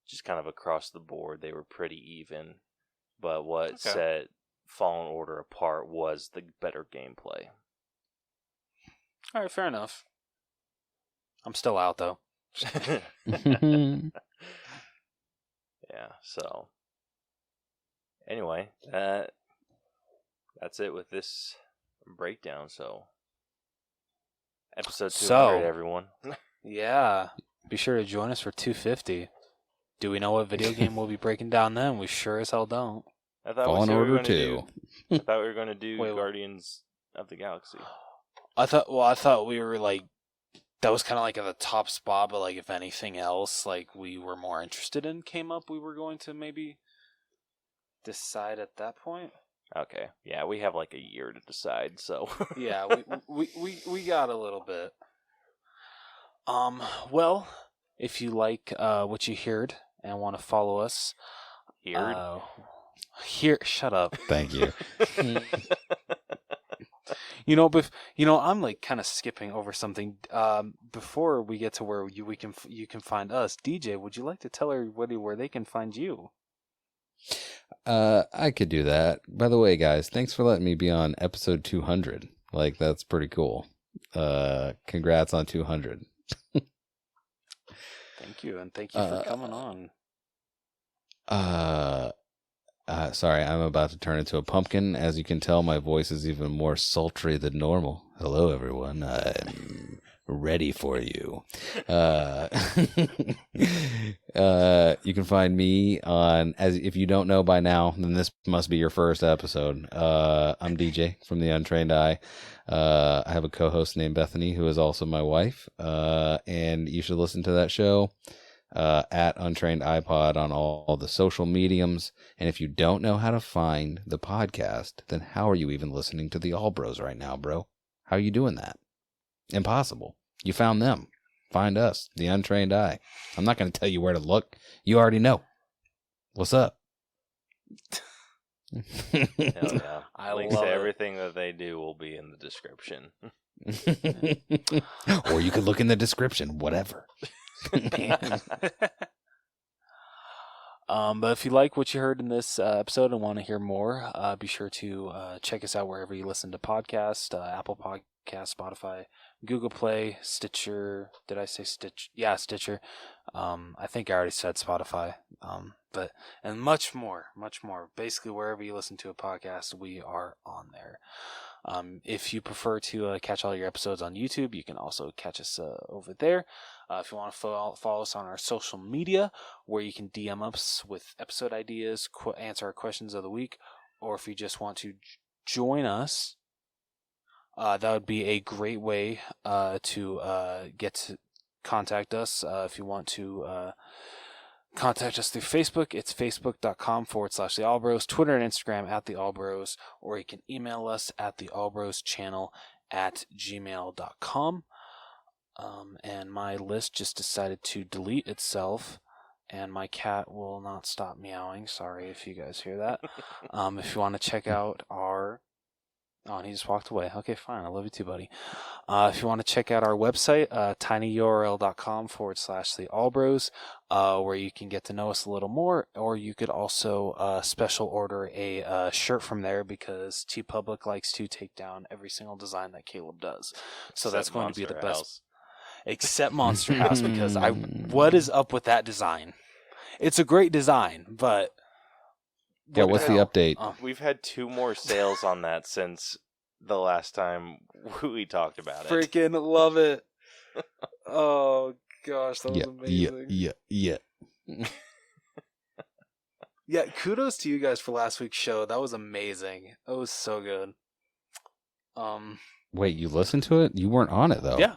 just kind of across the board, they were pretty even. But what set Fallen Order apart was the better gameplay. All right, fair enough. I'm still out, though. Yeah, so anyway, that's it with this breakdown. So episode 200, everyone. Yeah, be sure to join us for 250. Do we know what video game we'll be breaking down then? We sure as hell don't. I thought Fallen Order 2. I thought we were going to do Guardians of the Galaxy. I thought we were like, that was kind of like at the top spot, but like if anything else, like we were more interested in came up, we were going to maybe decide at that point. Okay, yeah, we have like a year to decide, so. Yeah, we got a little bit. Well, if you like what you heard and want to follow us, shut up. Thank you. I'm like kind of skipping over something. Before we get to where you can find us, DJ, would you like to tell everybody where they can find you? I could do that. By the way, guys, thanks for letting me be on episode 200. Like, that's pretty cool. Congrats on 200. Thank you, and thank you for coming on. Sorry, I'm about to turn into a pumpkin. As you can tell, my voice is even more sultry than normal. Hello, everyone. I'm ready for you. You can find me on, if you don't know by now, then this must be your first episode. I'm DJ from the Untrained I have a co-host named Bethany, who is also my wife. And you should listen to that show. At Untrained iPod on all the social mediums. And if you don't know how to find the podcast, then how are you even listening to the All Bros right now, bro? How are you doing that? Impossible. You found them. Find us, the Untrained I. I'm not going to tell you where to look. You already know. What's up? Hell yeah. Links to everything that they do will be in the description. Or you could look in the description, whatever. But if you like what you heard in this episode and want to hear more, be sure to check us out wherever you listen to podcasts, Apple Podcasts, Spotify, Google Play, Stitcher. Did I say Stitch? Yeah, Stitcher. I think I already said Spotify. And much more. Basically, wherever you listen to a podcast, we are on there. If you prefer to catch all your episodes on YouTube, you can also catch us over there. If you want to follow us on our social media, where you can DM us with episode ideas, answer our questions of the week, or if you just want to join us, that would be a great way to get to contact us. If you want to contact us through Facebook, it's facebook.com/The Allbros, Twitter and Instagram @The Allbros, or you can email us at theallbroschannel@gmail.com. And my list just decided to delete itself, and my cat will not stop meowing. Sorry if you guys hear that. If you want to check out our... Oh, and he just walked away. Okay, fine. I love you too, buddy. If you want to check out our website, tinyurl.com/The Allbros, where you can get to know us a little more, or you could also special order a shirt from there, because TeePublic likes to take down every single design that Caleb does. So that's going to be the best. Except Monster House, because what is up with that design? It's a great design, but... Yeah, what's the update? We've had 2 more sales on that since the last time we talked about it. Freaking love it. Oh, gosh, that was amazing. Yeah. Yeah, kudos to you guys for last week's show. That was amazing. That was so good. Wait, you listened to it? You weren't on it, though. Yeah.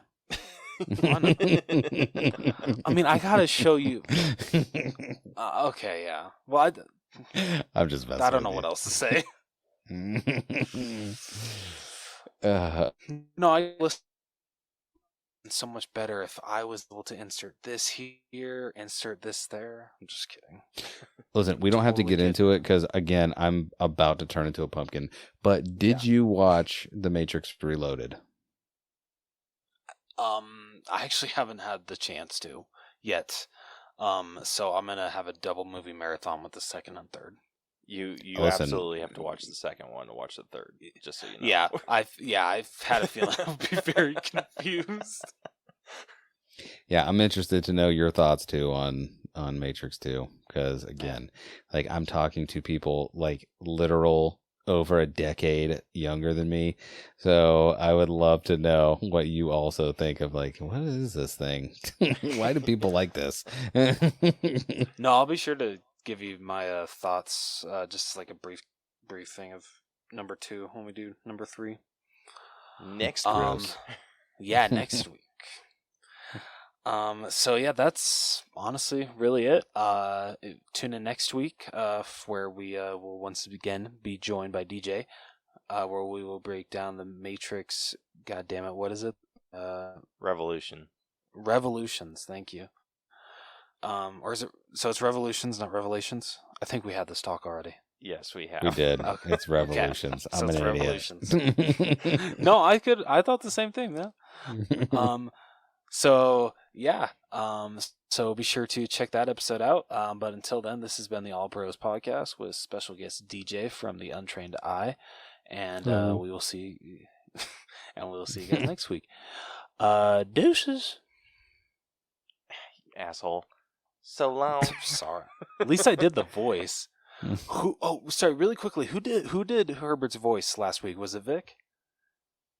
I mean, I gotta show you. Okay, yeah. Well, I'm just messing. I don't know what else to say. No, I listened so much better if I was able to insert this here, insert this there. I'm just kidding. Listen, we don't have to Totally get into it because, again, I'm about to turn into a pumpkin. But did you watch The Matrix Reloaded? I actually haven't had the chance to yet. So I'm gonna have a double movie marathon with the second and third. You Listen. absolutely have to watch the second one to watch the third, just so you know. Yeah, I've had a feeling I'll be very confused. Yeah, I'm interested to know your thoughts too on Matrix 2 because again, like I'm talking to people like literal over a decade younger than me, so I would love to know what you also think of like what is this thing? Why do people like this? No, I'll be sure to give you my thoughts, just like a brief thing of number 2 when we do number 3 Next Gross. Yeah, next week. So yeah, that's honestly really it. Tune in next week, where we will once again be joined by DJ, where we will break down the Matrix. God damn it, what is it? Revolutions. Thank you. Or is it? So it's Revolutions, not Revelations. I think we had this talk already. Yes, we have. We did. Okay. It's Revolutions. Okay. I'm So an it's idiot. Revolutions. No, I thought the same thing, man. So yeah, so be sure to check that episode out. But until then, this has been the All Bros podcast with special guest DJ from the Untrained Eye, and we will see, and we'll see you guys next week. Deuces. Asshole. So long. Sorry. At least I did the voice. Who? Oh, sorry. Really quickly, who did Herbert's voice last week? Was it Vic?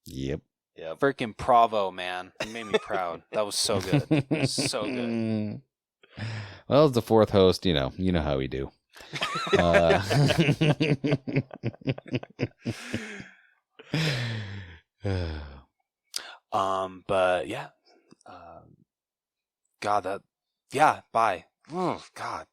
Yep. Yep. Freaking bravo, man! You made me proud. That was so good. So good. Well, as the fourth host, you know how we do. But yeah, God, yeah, bye. Oh, God.